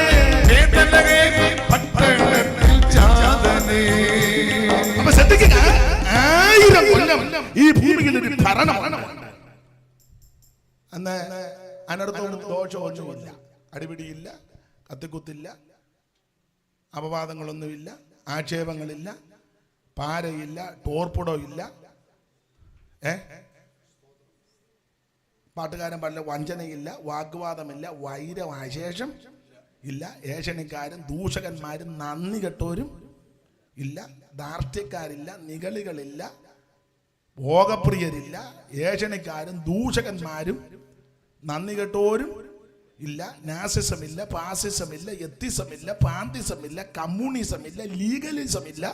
ബേഥലഹേം പട്ടണത്തിൽ യാതനേ. അപ്പൊ ശ്രദ്ധിക്കുക, 1000 കൊല്ലം ഈ ഭൂമിയിൽ ഒരു ഭരണമാണ്. അന്ന് അനർത്ഥവും ദോഷമൊന്നുമില്ല, അടിപിടിയില്ല, കത്തിക്കുത്തില്ല, അപവാദങ്ങളൊന്നുമില്ല, ആക്ഷേപങ്ങളില്ല, പാരയില്ല, ടോർപ്പിടോ ഇല്ല, പാട്ടുകാരൻ പറഞ്ഞ വഞ്ചനയില്ല, വാഗ്വാദമില്ല, വൈരവാശേഷം ഇല്ല, ഏഷണിക്കാരും ദൂഷകന്മാരും നന്ദി കെട്ടോരും ഇല്ല, ധാർഷ്ട്യക്കാരില്ല, നിഗളികളില്ല, ഭോഗപ്രിയരില്ല, ഏഷണിക്കാരും ദൂഷകന്മാരും നന്ദി കെട്ടോരും ഇല്ല, നാസിസമില്ല, പാസിസമില്ല, എത്തിസമില്ല, പാന്തിസമില്ല, കമ്മ്യൂണിസമില്ല, ലീഗലിസമില്ല,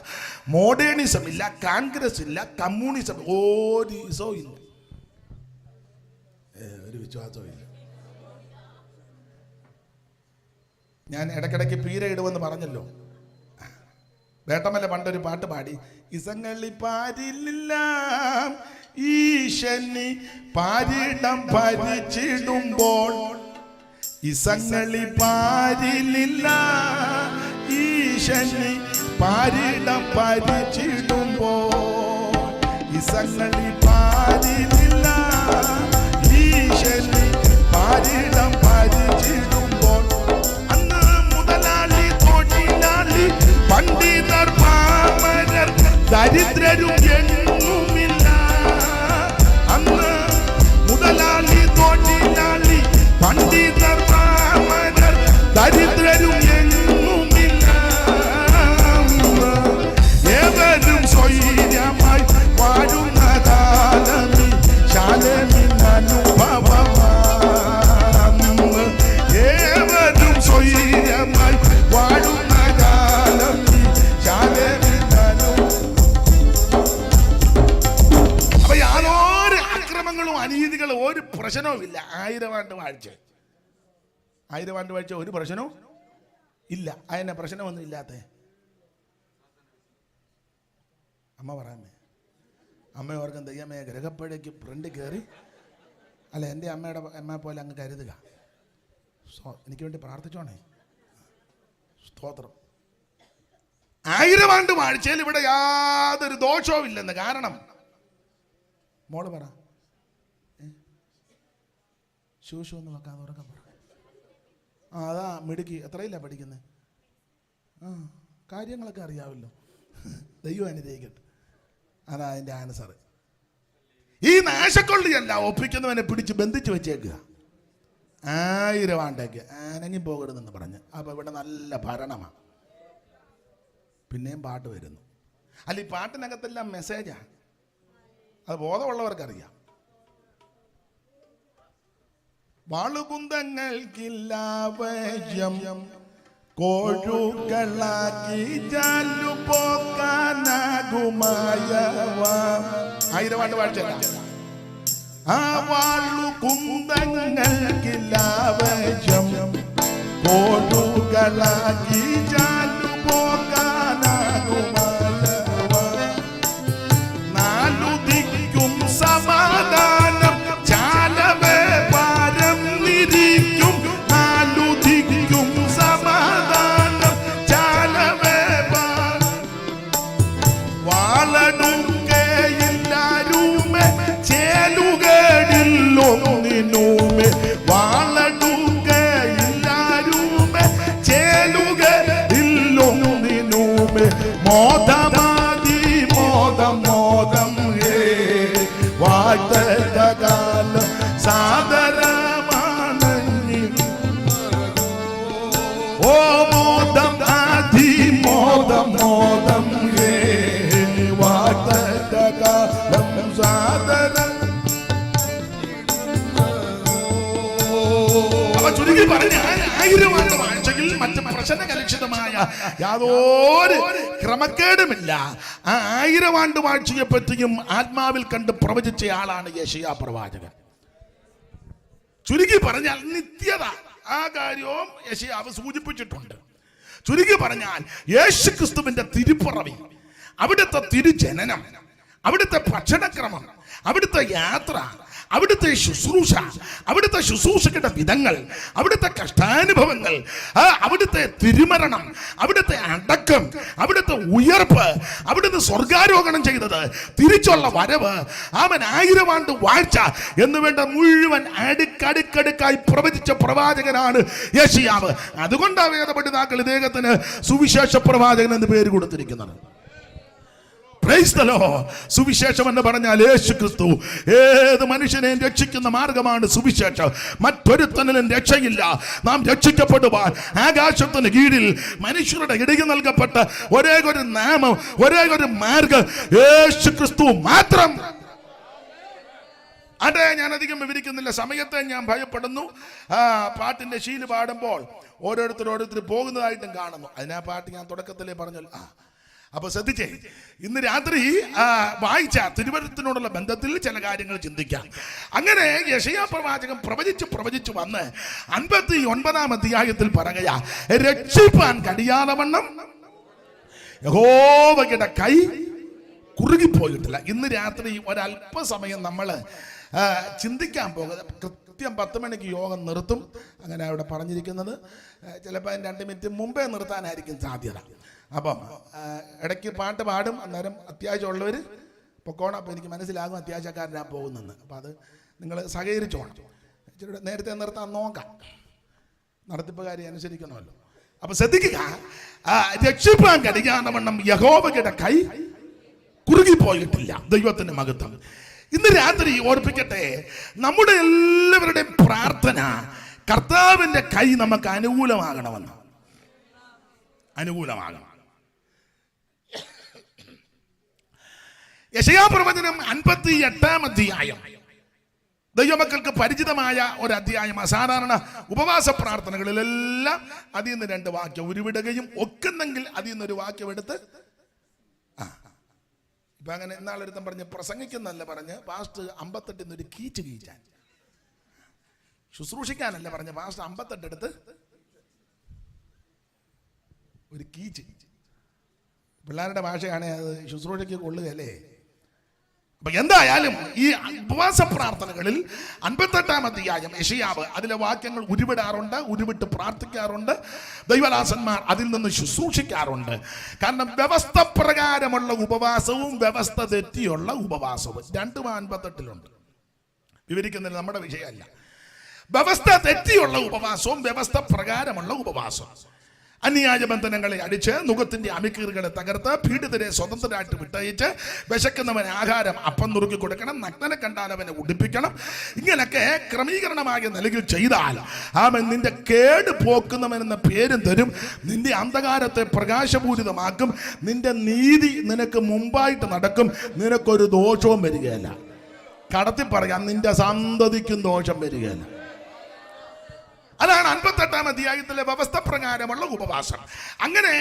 മോഡേണിസമില്ല, കോൺഗ്രസ് ഇല്ല, കമ്മ്യൂണിസം ഒരു ഇസവും ഇല്ല, ഒരു വിശ്വാസവും ഇല്ല. ഞാൻ ഇടയ്ക്കിടയ്ക്ക് പീര ഇടുമെന്ന് പറഞ്ഞല്ലോ. വേട്ടമല്ല പണ്ടൊരു പാട്ട് പാടി, ഇസങ്ങളി പാരിലെല്ലാം ഈശനി പാരിടം ഭരിച്ചിടുമ്പോൾ, ഇസങ്ങളി പാരിലില്ല ഈശനി പാരിടം ഭരിച്ചിടുമ്പോൾ, ഇസങ്ങളി പാരിലില്ല ഈശനി പാരിടം ഭരിച്ചിടുമ്പോൾ, അന്ന് മുതലാളി തൊഴിലാളി പണ്ഡിതർ പാമരർ ദരിദ്രരും എങ്ങുമില്ല. അന്ന് മുതലാളി തൊഴിലാളി പണ്ഡിതർ പാമരർ ദരിദ്രരും എങ്ങുമില്ല. ഏവരും സ്വൈര്യമായി വാഴുന്ന കാലമി ശാലമിൻ അനുഭവമാണ്. ഏവരും സ്വൈര്യമായി വാഴുന്ന കാലമി ശാലമിൻ അപ്പൊ യാതൊരു അക്രമങ്ങളും അനീതികളും ഒരു പ്രശ്നവും ഇല്ല. 1000 ആണ്ട് വാഴ്ച, 1000 ആണ്ട് വാഴ്ച ഒരു പ്രശ്നവും ഇല്ല. അതിനെ പ്രശ്നമൊന്നും ഇല്ലാത്ത അമ്മ പറയാമേ. അമ്മ ഓർക്കും ദയ്യമ്മയെ ഗ്രഹപ്പഴയ്ക്ക് ഫ്രണ്ട് കയറി, അല്ല എൻ്റെ അമ്മയുടെ അമ്മയെ പോലെ അങ്ങ് കരുതുക. എനിക്ക് വേണ്ടി പ്രാർത്ഥിച്ചോണേ. സ്തോത്രം. 1000 ആണ്ട് വാഴ്ചയിൽ ഇവിടെ യാതൊരു ദോഷവും ഇല്ലെന്ന്. കാരണം മോള് പറ, ശൂശു ഒന്ന് വെക്കാതെ ഉറക്കം പറ. അതാ മിടുക്കി. എത്രയില്ല പഠിക്കുന്നത്? കാര്യങ്ങളൊക്കെ അറിയാമല്ലോ. ദൈവം അനുഗ്രഹിക്കട്ടെ. അതാ അതിൻ്റെ ആൻസർ. ഈ നാശക്കൊള്ളിയല്ല ഒപ്പിക്കുന്നവനെ പിടിച്ച് ബന്ധിച്ച് വെച്ചേക്കുക. 1000 ആണ്ടേക്ക് അനങ്ങി പോകരുതെന്ന് പറഞ്ഞ്. അപ്പോൾ ഇവിടെ നല്ല ഭരണമാണ്. പിന്നെയും പാട്ട് വരുന്നു. അല്ല, ഈ പാട്ടിനകത്തെല്ലാം മെസ്സേജാണ്. അത് ബോധമുള്ളവർക്കറിയാം. വാളുകുന്തങ്ങൾക്കില്ലാവയം കോഴുകളാക്കി ജാലു പോക്കാനാകുമായവ. 1000 ആണ്ട് വാഴ്ച. ആ വാളുകുന്തങ്ങൾക്കില്ലാവയം കോഴുകളാക്കി ജാലു പോക്കാനാകുമായവ. 4 ദിക്കും സമാധാനം ചാലവേ പാരം നിരിക്കും. 4 ദിക്കും സമാധാനം ചാലവേ വാളടുക്കയില്ലാരുമേ ചേലുകടില്ലൊന്നിനുമേ. വാളടുക്കയില്ലാരുമേ ചേലുകടില്ലൊന്നിനുമേ. മോദമാതി മോദം മോദം ഹേ വാഴ്ത്തകാലം സാദരമാണ്. ഓ മോദം ആദി മോദം മോദം ഹേ വാഴ്ത്തകാലം സാദരം. അവ ചുരുക്കി പറഞ്ഞ 1000 ആണ്ട് വാഴ്ചയിൽ മറ്റ് പ്രശ്നകലുഷിതമായ യാതൊരു ക്രമക്കേടുമില്ല. ആ 1000 ആണ്ട് വാഴ്ചയെ പറ്റിയും ആത്മാവിൽ കണ്ട് പ്രവചിച്ച ആളാണ് യെശയ്യാ പ്രവാചകൻ. ചുരുക്കി പറഞ്ഞാൽ നിത്യത, ആ കാര്യവും യെശയ്യാവ് സൂചിപ്പിച്ചിട്ടുണ്ട്. ചുരുക്കി പറഞ്ഞാൽ യേശുക്രിസ്തുവിന്റെ തിരുപ്പിറവി, അവിടുത്തെ തിരുജനനം, അവിടുത്തെ ഭക്ഷണക്രമം, അവിടുത്തെ യാത്ര, അവിടുത്തെ ശുശ്രൂഷ, അവിടുത്തെ ശുശ്രൂഷയുടെ വിധങ്ങൾ, അവിടുത്തെ കഷ്ടാനുഭവങ്ങൾ, അവിടുത്തെ തിരുമരണം, അവിടുത്തെ അടക്കം, അവിടുത്തെ ഉയർപ്പ്, അവിടുന്ന് സ്വർഗാരോഹണം ചെയ്തത്, തിരിച്ചുള്ള വരവ്, അവൻ 1000 ആണ്ട് വാഴ്ച എന്ന് വേണ്ട മുഴുവൻ അടുക്കടുക്കടുക്കായി പ്രവചിച്ച പ്രവാചകനാണ് യെശയ്യാവ്. അതുകൊണ്ടാണ് വേദപണ്ഡിതാക്കൾ ഇദ്ദേഹത്തിന് സുവിശേഷ പ്രവാചകൻ എന്ന് പേര് കൊടുത്തിരിക്കുന്നത്. സുവിശേഷം എന്ന് പറഞ്ഞാൽ യേശുക്രിസ്തു ഏത് മനുഷ്യനെയും രക്ഷിക്കുന്ന മാർഗമാണ് സുവിശേഷം. മറ്റൊരുത്തനും രക്ഷയില്ല. നാം രക്ഷിക്കപ്പെടുവാൻ ആകാശത്തിന് കീഴിൽ മനുഷ്യരുടെ ഇടയിൽ നൽകപ്പെട്ട ഒരേ ഒരു നാമം, ഒരേ ഒരു മാർഗം യേശുക്രിസ്തു മാത്രം. അതെ, ഞാൻ അധികം വിവരിക്കുന്നില്ല, സമയത്തെ ഞാൻ ഭയപ്പെടുന്നു. പാട്ടിന്റെ ശീല് പാടുമ്പോൾ ഓരോരുത്തർ പോകുന്നതായിട്ടും കാണുന്നു. അതിനാ പാട്ട് ഞാൻ തുടക്കത്തിലേ പറഞ്ഞല്ലോ. അപ്പൊ ശ്രദ്ധിച്ചേ, ഇന്ന് രാത്രി വായിച്ച തിരുവചനത്തിനോടുള്ള ബന്ധത്തിൽ ചില കാര്യങ്ങൾ ചിന്തിക്കാം. അങ്ങനെ യെശയ്യാ പ്രവാചകൻ പ്രവചിച്ചു വന്ന് 59-ാം അധ്യായത്തിൽ പറയുക, രക്ഷിപ്പാൻ കഴിയാതെ വണ്ണം യഹോവയുടെ കൈ കുറുകിപ്പോയിട്ടില്ല. ഇന്ന് രാത്രി ഒരല്പസമയം നമ്മൾ ചിന്തിക്കാൻ പോകുന്നത്, കൃത്യം 10 മണിക്ക് യോഗം നിർത്തും, അങ്ങനെ അവിടെ പറഞ്ഞിരിക്കുന്നത്. ചിലപ്പോൾ 2 മിനിറ്റ് മുമ്പേ നിർത്താനായിരിക്കും സാധ്യത. അപ്പം ഇടയ്ക്ക് പാട്ട് പാടും, അന്നേരം അത്യാവശ്യമുള്ളവർ പൊക്കോണം. അപ്പോൾ എനിക്ക് മനസ്സിലാകും അത്യാവശ്യക്കാരനാണ് പോകുന്നെന്ന്. അപ്പോൾ അത് നിങ്ങൾ സഹകരിച്ചോണം. ഇച്ചിരി നേരത്തെ നിർത്താൻ നോക്കാം, നടത്തിപ്പുകാരെ അനുസരിക്കണമല്ലോ. അപ്പോൾ ശ്രദ്ധിക്കുക, രക്ഷിപ്പാൻ കഴിയാത്തവണ്ണം യഹോവയുടെ കൈ കുറുകിപ്പോയിട്ടില്ല. ദൈവത്തിന്റെ മഹത്വം. ഇന്ന് രാത്രി ഓർപ്പിക്കട്ടെ, നമ്മുടെ എല്ലാവരുടെയും പ്രാർത്ഥന കർത്താവിന്റെ കൈ നമുക്ക് അനുകൂലമാകണമെന്ന്. അനുകൂലമാകണം. യെശയ്യാ പ്രവചനം 58-ാം അധ്യായം ദൈവമക്കൾക്ക് പരിചിതമായ ഒരു അധ്യായമാണ്. സാധാരണ ഉപവാസ പ്രാർത്ഥനകളിലെല്ലാം അതിൽ നിന്ന് 2 വാക്യം ഉരുവിടുകയും ഒക്കുന്നെങ്കിൽ അതിൽ നിന്നൊരു വാക്യം എടുത്ത് ഇപ്പൊ അങ്ങനെ ഇന്നാളൊരുത്തം പറഞ്ഞ് പ്രസംഗിക്കുന്നല്ല പറഞ്ഞ് പാസ്റ്റ് 58 ഒരു കീച്ച് കീച്ചാൻ, ശുശ്രൂഷിക്കാനല്ല പറഞ്ഞ പാസ്റ്റ് 58 എടുത്ത് ഒരു കീച്ച്. പിള്ളേരുടെ ഭാഷയാണ് അത്, ശുശ്രൂഷയ്ക്ക് കൊള്ളുകയല്ലേ. അപ്പൊ എന്തായാലും ഈ ഉപവാസ പ്രാർത്ഥനകളിൽ 58-ാം അധ്യായം യെശയ്യാവ് അതിലെ വാക്യങ്ങൾ ഉരുവിടാറുണ്ട്, ഉരുവിട്ട് പ്രാർത്ഥിക്കാറുണ്ട്. ദൈവദാസന്മാർ അതിൽ നിന്ന് ശുശ്രൂഷിക്കാറുണ്ട്. കാരണം വ്യവസ്ഥ പ്രകാരമുള്ള ഉപവാസവും വ്യവസ്ഥ തെറ്റിയുള്ള ഉപവാസവും 58-ലുണ്ട്. വിവരിക്കുന്നതിന് നമ്മുടെ വിഷയമല്ല. വ്യവസ്ഥ തെറ്റിയുള്ള ഉപവാസവും വ്യവസ്ഥ പ്രകാരമുള്ള ഉപവാസവും. അന്യായ ബന്ധനങ്ങളെ അടിച്ച്, നുഖത്തിന്റെ അമിക്കീറുകളെ തകർത്ത്, പീഡിതരെ സ്വതന്ത്രരായിട്ട് വിട്ടയച്ച്, വിശക്കുന്നവന് ആഹാരം അപ്പം നുറുക്കി കൊടുക്കണം, നഗ്നനെ കണ്ടാൽ അവനെ ഉടുപ്പിക്കണം. ഇങ്ങനൊക്കെ ക്രമീകരണമായ നിലയിൽ ചെയ്താൽ അവൻ നിന്റെ കേട് പോക്കുന്നവനെന്ന പേരും തരും, നിന്റെ അന്ധകാരത്തെ പ്രകാശപൂരിതമാക്കും, നിന്റെ നീതി നിനക്ക് മുമ്പായിട്ട് നടക്കും, നിനക്കൊരു ദോഷവും വരികയല്ല. കടത്തി പറയാം, നിന്റെ സന്തതിക്കും ദോഷം വരികയല്ല. അതാണ് 58-ാം അധ്യായത്തിലെ വ്യവസ്ഥ പ്രകാരമുള്ള ഉപവാസം. അങ്ങനെ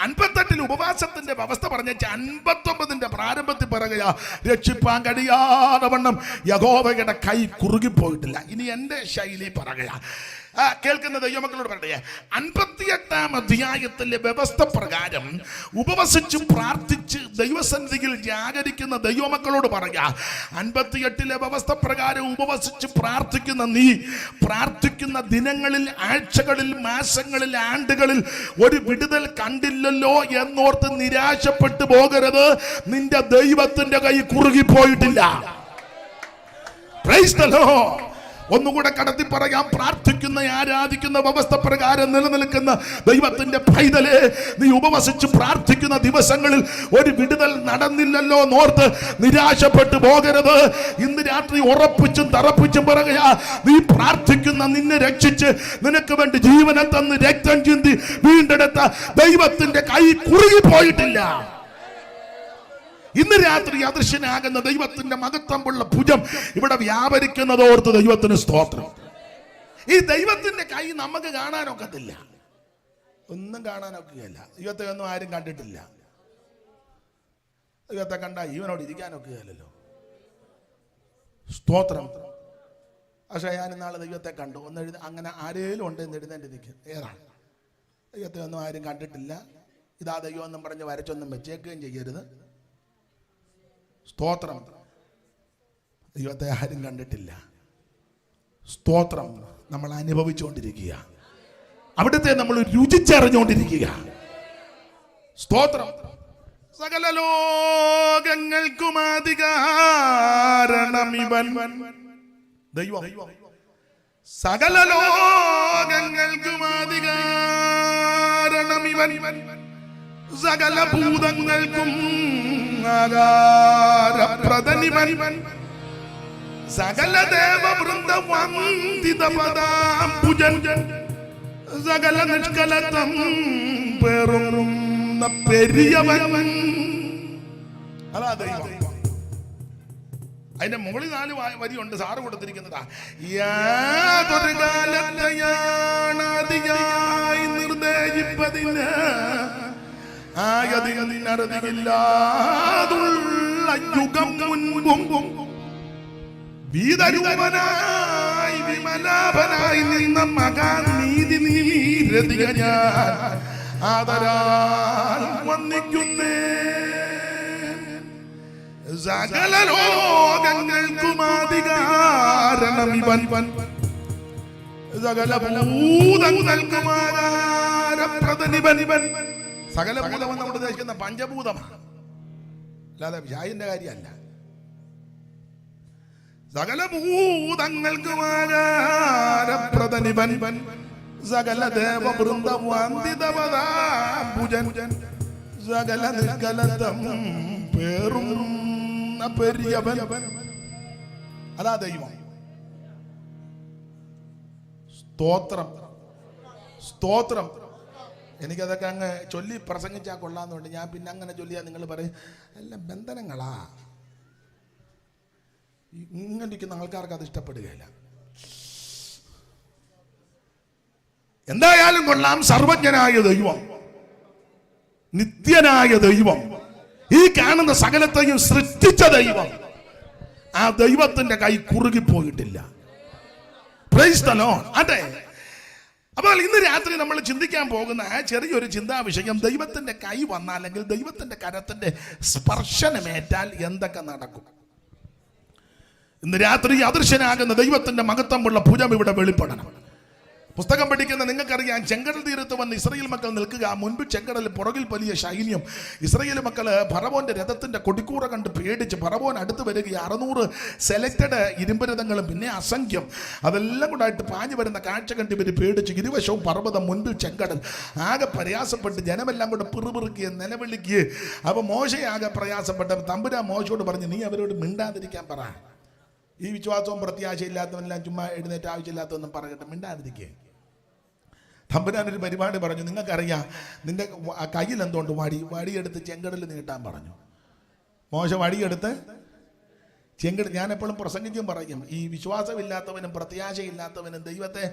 58-ൽ ഉപവാസത്തിന്റെ വ്യവസ്ഥ പറഞ്ഞ 59-ന്റെ പ്രാരംഭത്തിൽ പറയുക, രക്ഷിപ്പാൻ കഴിയാതെ വണ്ണം യഹോവയുടെ കൈ കുറുകിപ്പോയിട്ടില്ല. ഇനി എന്റെ ശൈലി പറയുക, കേൾക്കുന്ന ദൈവമക്കളോട് പറയേ, 58-ാം അധ്യായത്തിലെ വ്യവസ്ഥ പ്രകാരം ഉപവസിച്ച് പ്രാർത്ഥിച്ച് ദൈവസന്നിധിയിൽ ജാഗരിക്കുന്ന ദൈവമക്കളോട് പറയുക, 58-ലെ വ്യവസ്ഥ പ്രകാരം ഉപവസിച്ച് പ്രാർത്ഥിക്കുന്ന നീ പ്രാർത്ഥിക്കുന്ന ദിനങ്ങളിൽ, ആഴ്ചകളിൽ, മാസങ്ങളിൽ, ആണ്ടുകളിൽ ഒരു വിടുതൽ കണ്ടില്ലല്ലോ എന്നോർത്ത് നിരാശപ്പെട്ടു പോകരുത്. നിന്റെ ദൈവത്തിന്റെ കൈ കുറുകിപ്പോയിട്ടില്ല. Price the Lord. ഒന്നുകൂടെ കടത്തി പറയാം, പ്രാർത്ഥിക്കുന്ന, ആരാധിക്കുന്ന, വ്യവസ്ഥ പ്രകാരം നിലനിൽക്കുന്ന ദൈവത്തിന്റെ പൈതലേ, നീ ഉപവസിച്ച് പ്രാർത്ഥിക്കുന്ന ദിവസങ്ങളിൽ ഒരു വിടുതൽ നടന്നില്ലല്ലോ എന്നോർത്ത് നിരാശപ്പെട്ടു പോകരുത്. ഇന്ന് രാത്രി ഉറപ്പിച്ചും തറപ്പിച്ചും പറയുക, നീ പ്രാർത്ഥിക്കുന്ന, നിന്നെ രക്ഷിച്ച് നിനക്ക് വേണ്ടി ജീവനെ തന്ന് രക്തം ചിന്തി വീണ്ടെടുത്ത ദൈവത്തിന്റെ കൈ കുറുകിപ്പോയിട്ടില്ല. ഇന്ന് രാത്രി അദൃശ്യനാകുന്ന ദൈവത്തിന്റെ മഹത്വമുള്ള ഭുജം ഇവിടെ വ്യാപരിക്കുന്നതോർത്ത് ദൈവത്തിന് സ്തോത്രം. ഈ ദൈവത്തിന്റെ കൈ നമുക്ക് കാണാനൊക്കത്തില്ല, ഒന്നും കാണാനൊക്കുകയല്ല. ദൈവത്തെ ഒന്നും ആരും കണ്ടിട്ടില്ല. ദൈവത്തെ കണ്ടാൽ ഇവനോട് ഇരിക്കാനൊക്കുകയല്ലോ. സ്തോത്രം. പക്ഷേ ഞാൻ ഇന്നാളെ ദൈവത്തെ കണ്ടു, ഒന്ന് അങ്ങനെ ആരേലും ഉണ്ടെന്ന് എഴുന്നേറ്റ് നിൽക്കും. ഏതാണ്? ദൈവത്തെ ഒന്നും ആരും കണ്ടിട്ടില്ല, ഇതാ ദൈവം എന്നും പറഞ്ഞ് വരച്ചൊന്നും വെച്ചേക്കുകയും ചെയ്യരുത്. സ്തോത്രം. ദൈവത്തെ ആരും കണ്ടിട്ടില്ല. സ്തോത്രം. നമ്മൾ അനുഭവിച്ചുകൊണ്ടിരിക്കുക, അവിടുത്തെ നമ്മൾ രുചിച്ചറിഞ്ഞുകൊണ്ടിരിക്കുക. സ്തോത്രം. സകല ലോകങ്ങൾക്കും അധികാരണമിവൻ. ദൈവം സകല ലോകങ്ങൾക്കും അധികാരണമിവൻ, സകല ഭൂതങ്ങൾക്കും ആകാരപ്രദനിവൻ, സകല ദേവവൃന്ദ വന്ദിത പദാംബുജൻ, സകല നിഷ്കലത്വം പേറുന്ന പെരിയവൻ. അതാ ദൈവം. അതിന്റെ മുകളിൽ 4 വരിയുണ്ട്, സാറ് കൊടുത്തിരിക്കുന്നതാ. യാതൊരു കാലത്തെയാണതിയായി നിർദ്ദേശിപ്പതിന് ആയതിനറിയില്ലാതുള്ള യുഗം മുൻപും വീതരൂപനായി വിമലാഭനായി നിന്ന മഹാനീതി നീരതിക ഞാൻ ആദരാൽ വന്ദിക്കുന്നേ. സകല ലോകങ്ങൾക്കും അധികാരണമിവൻ, സകല ഭൂതങ്ങൾക്കും ആകാരപ്രദനിവൻ. സകല ഭൂതം നമ്മൾ ഉദ്ദേശിക്കുന്ന പഞ്ചഭൂതമാണ്, അല്ലാതെ വ്യായന്റെ കാര്യമല്ല. സകല ഭൂതങ്ങൾക്കും ആകാരപ്രദനിവൻ, സകല ദേവവൃന്ദവന്ദിതപദാംബുജൻ, സകല നിൽക്കലതം പേറും പെരിയവൻ. അതാ ദൈവം. സ്തോത്രം, സ്തോത്രം. എനിക്കതൊക്കെ അങ്ങ് ചൊല്ലി പ്രസംഗിച്ചാൽ കൊള്ളാന്നുണ്ട്. ഞാൻ പിന്നെ അങ്ങനെ ചൊല്ലിയാൽ നിങ്ങൾ പറയും അല്ല ബന്ധനങ്ങളാ. ഇങ്ങനെ ഇരിക്കുന്ന ആൾക്കാർക്ക് അത് ഇഷ്ടപ്പെടുകയില്ല. എന്തായാലും കൊള്ളാം. സർവജ്ഞനായ ദൈവം, നിത്യനായ ദൈവം, ഈ കാണുന്ന സകലത്തെയും സൃഷ്ടിച്ച ദൈവം, ആ ദൈവത്തിന്റെ കൈ കുറുകിപ്പോയിട്ടില്ല. Price the Lord. അതെ. അപ്പോൾ ഇന്ന് രാത്രി നമ്മൾ ചിന്തിക്കാൻ പോകുന്ന ചെറിയൊരു ചിന്താ വിഷയം, ദൈവത്തിന്റെ കൈ വന്നാൽ അല്ലെങ്കിൽ ദൈവത്തിന്റെ കരത്തിന്റെ സ്പർശനമേറ്റാൽ എന്തൊക്കെ നടക്കും. ഇന്ന് രാത്രി അദൃശ്യനാകുന്ന ദൈവത്തിന്റെ മഹത്വമുള്ള ഭുജം ഇവിടെ വെളിപ്പെടണം. പുസ്തകം പഠിക്കുന്ന നിങ്ങൾക്കറിയാം, ചെങ്കടൽ തീരത്ത് വന്ന് ഇസ്രായേൽ മക്കൾ നിൽക്കുക. മുൻപ് ചെങ്കടൽ, പുറകിൽ വലിയ സൈന്യം. ഇസ്രായേൽ മക്കള് ഫറവോന്റെ രഥത്തിന്റെ കൊടിക്കൂറ കണ്ട് പേടിച്ച് ഫറവോൻ അടുത്ത് വരിക. 600 സെലക്റ്റഡ് ഇരുമ്പ് രഥങ്ങളും പിന്നെ അസംഖ്യം, അതെല്ലാം കൂടായിട്ട് പാഞ്ഞു വരുന്ന കാഴ്ച കണ്ട് ഇവർ പേടിച്ച്. ഇരുവശവും പർവ്വതം, മുൻപിൽ ചെങ്കടൽ. ആകെ പ്രയാസപ്പെട്ട് ജനമെല്ലാം കൂടെ പിറുപിറുക്കുക, നിലവിളിക്കുക. അപ്പൊ മോശയാകെ പ്രയാസപ്പെട്ട തമ്പുരാൻ മോശയോട് പറഞ്ഞു, നീ അവരോട് മിണ്ടാതിരിക്കാൻ പറ. ഈ വിശ്വാസവും പ്രത്യാശയില്ലാത്തവനെല്ലാം ചുമ്മാ എഴുന്നേറ്റ് ആവശ്യമില്ലാത്തതൊന്നും പറയട്ടെ, മിണ്ടാതിരിക്കുക. തമ്പുരാനൊരു പരിപാടി പറഞ്ഞു. നിങ്ങൾക്കറിയാം, നിന്റെ കയ്യിൽ എന്തുകൊണ്ട് വടിയെടുത്ത് ചെങ്കടൽ നീട്ടാൻ പറഞ്ഞു. മോശ വടിയെടുത്ത് ചെങ്കടൽ. ഞാൻ എപ്പോഴും പ്രസംഗിച്ചും പറയും, ഈ വിശ്വാസമില്ലാത്തവനും പ്രത്യാശയില്ലാത്തവനും ദൈവത്തെ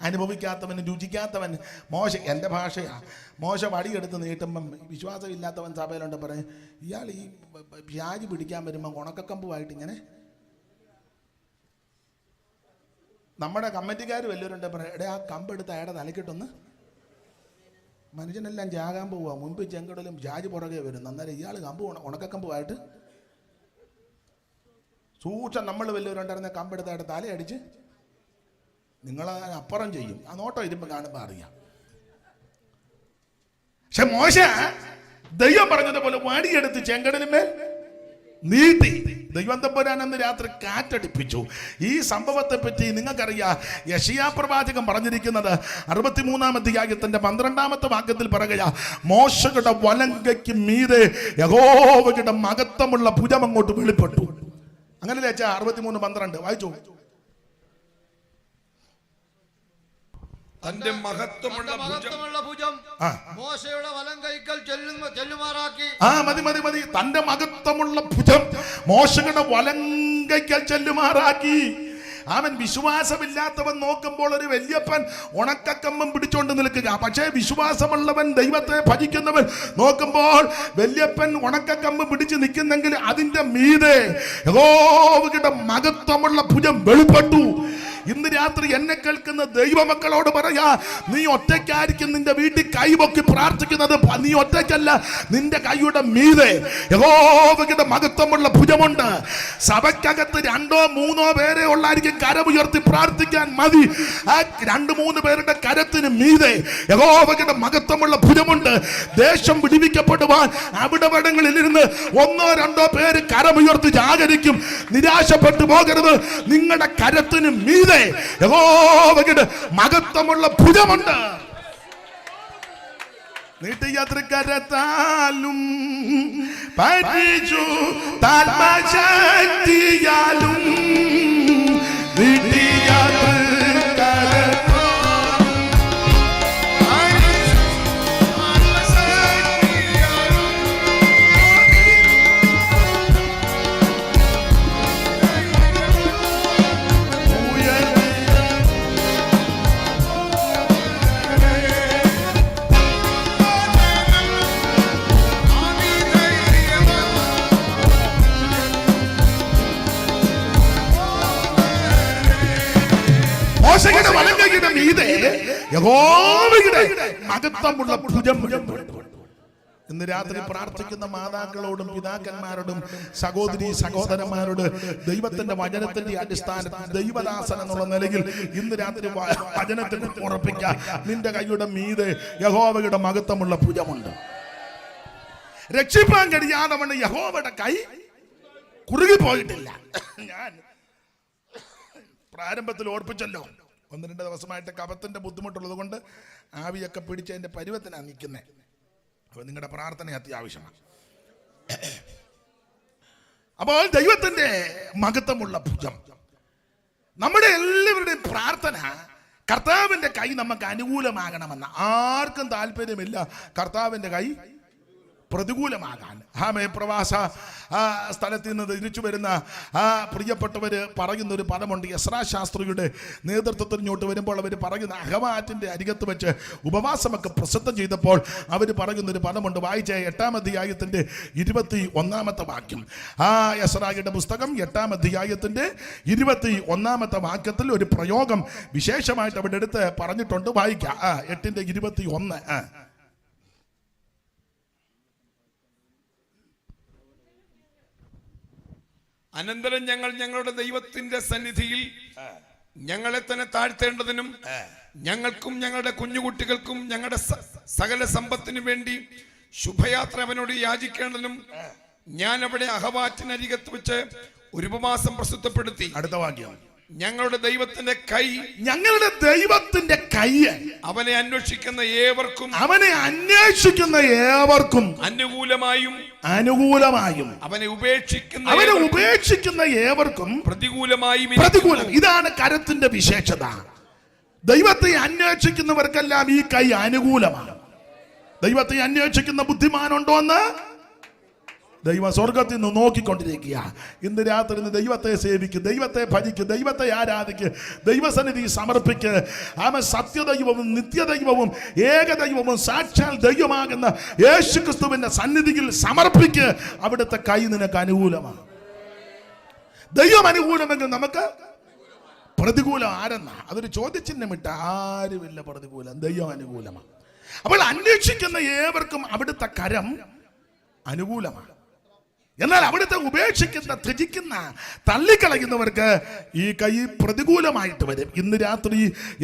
അനുഭവിക്കാത്തവനും രുചിക്കാത്തവൻ മോശ, എൻ്റെ ഭാഷയാണ്, മോശ വടിയെടുത്ത് നീട്ടുമ്പം വിശ്വാസമില്ലാത്തവൻ സഭയിലുണ്ട് പറയും, ഇയാൾ ഈ വ്യാജ് പിടിക്കാൻ വരുമ്പം ഉണക്കക്കമ്പുമായിട്ട് ഇങ്ങനെ. നമ്മുടെ കമ്മിറ്റിക്കാർ വല്ലവരുണ്ട് പറയാം, എടേ ആ കമ്പെടുത്ത് അയാളുടെ തലക്കിട്ടൊന്ന്. മനുഷ്യനെല്ലാം ജാകാൻ പോവുക, മുൻപ് ചെങ്കടലും ജാജ് പുറകെ വരും. അന്നേരം ഇയാൾ ഉണക്കക്കമ്പുമായിട്ട് സൂക്ഷം. നമ്മൾ വല്ലവരുണ്ടായിരുന്ന കമ്പെടുത്ത് അയാളുടെ തലയടിച്ച് നിങ്ങൾ അപ്പുറം ചെയ്യും. ആ നോട്ടം ഇരുമ്പ് കാണുമ്പോൾ അറിയാം. പക്ഷെ മോശ ദൈവം പറഞ്ഞതുപോലെ വടിയെടുത്ത് ചെങ്കടലിന്മേൽ നീട്ടി. ദൈവം തമ്പുരാൻ അന്ന് രാത്രി കാറ്റടിപ്പിച്ചു. ഈ സംഭവത്തെ പറ്റി നിങ്ങൾക്കറിയാം, യെശയ്യാ പ്രവാചകൻ പറഞ്ഞിരിക്കുന്നത് 63-ാം അധ്യായത്തിന്റെ 12-ാമത്തെ വാക്യത്തിൽ പറയുക, മോശയുടെ വലങ്കയ്ക്ക് മീതെ യഹോവയുടെ മഹത്വമുള്ള ഭുജം അങ്ങോട്ട് വെളിപ്പെട്ടു. അങ്ങനെ 63:12 വായിച്ചു. തന്റെ മഹത്വമുള്ള ഭുജം മോശയുടെ വലങ്കൈക്കൽ ചെല്ലുമാറാക്കി. മതി. തന്റെ മഹത്വമുള്ള ഭുജം മോശയുടെ വലങ്കൈക്കൽ ചെല്ലുമാറാക്കി. അവൻ വിശ്വാസമില്ലാത്തവൻ നോക്കുമ്പോൾ ഒരു വല്യപ്പൻ ഉണക്കക്കമ്പം പിടിച്ചോണ്ട് നിൽക്കുക. പക്ഷേ വിശ്വാസമുള്ളവൻ, ദൈവത്തെ ഭജിക്കുന്നവൻ നോക്കുമ്പോൾ വല്യപ്പൻ ഉണക്കക്കമ്പ് പിടിച്ച് നിൽക്കുന്നെങ്കിൽ അതിന്റെ മീതെ യഹോവയുടെ മഹത്വമുള്ള ഭുജം വെളിപ്പെട്ടു. ഇന്ന് രാത്രി എന്നെ കേൾക്കുന്ന ദൈവമക്കളോട് പറയാ, നീ ഒറ്റയ്ക്കായിരിക്കും നിന്റെ വീട്ടിൽ കൈപൊക്കി പ്രാർത്ഥിക്കുന്നത്. നീ ഒറ്റയ്ക്കല്ല, നിന്റെ കൈയുടെ മീതെ യഹോവയുടെ മഹത്വമുള്ള ഭുജമുണ്ട്. സഭയ്ക്കകത്ത് 2-3 പേരെ ഉള്ളായിരിക്കും കരമുയർത്തി പ്രാർത്ഥിക്കാൻ മതി. ആ 2-3 പേരുടെ കരത്തിന് മീതെ യഹോവയുടെ മഹത്വമുള്ള ഭുജമുണ്ട്. ദേശം വിടിവിക്കപ്പെടുവാൻ അവിടെ വടങ്ങളിലിരുന്ന് 1-2 പേര് കരമുയർത്തി ജാഗരിക്കും. നിരാശപ്പെട്ടു പോകരുത്. നിങ്ങളുടെ കരത്തിന് മീതെ യഹോവയുടെ മഹത്വമുള്ള ഭുജമുണ്ട്. നീട്ടിയാത്രക്കരത്താലും പരിചു താൽമശക്തിയാലും മീതെ യഹോവയുടെ മഹത്വമുള്ള ഭുജം വെളിപ്പെട്ടു. ഇന്ന് രാത്രി പ്രാർത്ഥിക്കുന്ന മാതാക്കളോടും പിതാക്കന്മാരോടും സഹോദരി സഹോദരന്മാരോട് ദൈവത്തിന്റെ വചനത്തിന്റെ അടിസ്ഥാനത്തിൽ ദൈവദാസൻ എന്നുള്ള നിലയിൽ ഇന്ന് രാത്രി വചനത്തിന് ഉറപ്പിക്കാൻ നിന്റെ കൈയുടെ മീതെ യഹോവയുടെ മഹത്വമുള്ള ഭുജമുണ്ട്. രക്ഷിപ്പാൻ കഴിയാതെ വണ്ണം യഹോവയുടെ കൈ കുറുകി പോയിട്ടില്ല. ഞാൻ പ്രാരംഭത്തിൽ ഓർപ്പിച്ചല്ലോ, 1-2 ദിവസമായിട്ട് കഫത്തിന്റെ ബുദ്ധിമുട്ടുള്ളത് കൊണ്ട് ആവിയൊക്കെ പിടിച്ച് അതിന്റെ പരുവത്തിനാണ് നിൽക്കുന്നത്. അപ്പൊ നിങ്ങളുടെ പ്രാർത്ഥന അത്യാവശ്യമാണ്. അപ്പോൾ ദൈവത്തിന്റെ മഹത്വമുള്ള ഭുജം, നമ്മുടെ എല്ലാവരുടെയും പ്രാർത്ഥന കർത്താവിന്റെ കൈ നമുക്ക് അനുകൂലമാകണമെന്ന്. ആർക്കും താല്പര്യമില്ല കർത്താവിന്റെ കൈ പ്രതികൂലമാകാൻ. പ്രവാസ സ്ഥലത്ത് നിന്ന് തിരിച്ചു വരുന്ന പ്രിയപ്പെട്ടവർ പറയുന്ന ഒരു പദമുണ്ട്. എസ്രാ ശാസ്ത്രിയുടെ നേതൃത്വത്തിൽ ഇങ്ങോട്ട് വരുമ്പോൾ അവർ പറയുന്ന അഹവാറ്റിന്റെ അരികത്ത് വെച്ച് ഉപവാസമൊക്കെ പ്രസിദ്ധം ചെയ്തപ്പോൾ അവർ പറയുന്നൊരു പദമുണ്ട്. വായിച്ച 8-ാം അധ്യായത്തിന്റെ 21-ാമത്തെ വാക്യം. എസ്രായുടെ പുസ്തകം 8-ാം അധ്യായത്തിന്റെ 21-ാമത്തെ വാക്യത്തിൽ ഒരു പ്രയോഗം വിശേഷമായിട്ട് അവിടെ എടുത്ത് പറഞ്ഞിട്ടുണ്ട്. വായിക്കാം. 8:21. അനന്തരം ഞങ്ങൾ ഞങ്ങളുടെ ദൈവത്തിന്റെ സന്നിധിയിൽ ഞങ്ങളെ തന്നെ താഴ്ത്തേണ്ടതിനും ഞങ്ങൾക്കും ഞങ്ങളുടെ കുഞ്ഞുകുട്ടികൾക്കും ഞങ്ങളുടെ സകല സമ്പത്തിനു വേണ്ടി ശുഭയാത്ര അവനോട് യാചിക്കേണ്ടതിനും ഞാൻ അവിടെ അഹവാറ്റിനരികത്ത് വെച്ച് ഒരു ഉപവാസം പ്രസിദ്ധപ്പെടുത്തി. അടുത്ത വാക്യം. ഞങ്ങളുടെ ദൈവത്തിന്റെ കൈ അവനെ അന്വേഷിക്കുന്ന ഏവർക്കും അനുകൂലമായും അവനെ ഉപേക്ഷിക്കുന്ന ഏവർക്കും പ്രതികൂലമായും. ഇതാണ് കരത്തിന്റെ വിശേഷത. ദൈവത്തെ അന്വേഷിക്കുന്നവർക്കെല്ലാം ഈ കൈ അനുകൂലമാണ്. ദൈവത്തെ അന്വേഷിക്കുന്ന ബുദ്ധിമാനുണ്ടോ എന്ന് ദൈവം സ്വർഗത്തിൽ നിന്ന് നോക്കിക്കൊണ്ടിരിക്കുക. ഇന്ന് രാത്രി ദൈവത്തെ സേവിക്ക്, ദൈവത്തെ ഭജിക്ക്, ദൈവത്തെ ആരാധിക്ക്, ദൈവസന്നിധി സമർപ്പിക്ക്. സത്യദൈവവും നിത്യദൈവവും ഏകദൈവവും സാക്ഷാൽ ദൈവമാകുന്ന യേശുക്രിസ്തുവിന്റെ സന്നിധിയിൽ സമർപ്പിക്ക്. അവിടുത്തെ കൈ നിനക്ക് അനുകൂലമാണ്. ദൈവം അനുകൂലമെങ്കിൽ നമുക്ക് പ്രതികൂലം ആരെന്നാ? അതൊരു ചോദ്യചിഹ്നമിട്ട ആരുമില്ല. പ്രതികൂലം ദൈവം അനുകൂലമാണ്. അപ്പോൾ അന്വേഷിക്കുന്ന ഏവർക്കും അവിടുത്തെ കരം അനുകൂലമാണ്. എന്നാൽ അവിടുത്തെ ഉപേക്ഷിക്കുന്ന, ത്യജിക്കുന്ന, തള്ളിക്കളയുന്നവർക്ക് ഈ കൈ പ്രതികൂലമായിട്ട് വരും. ഇന്ന് രാത്രി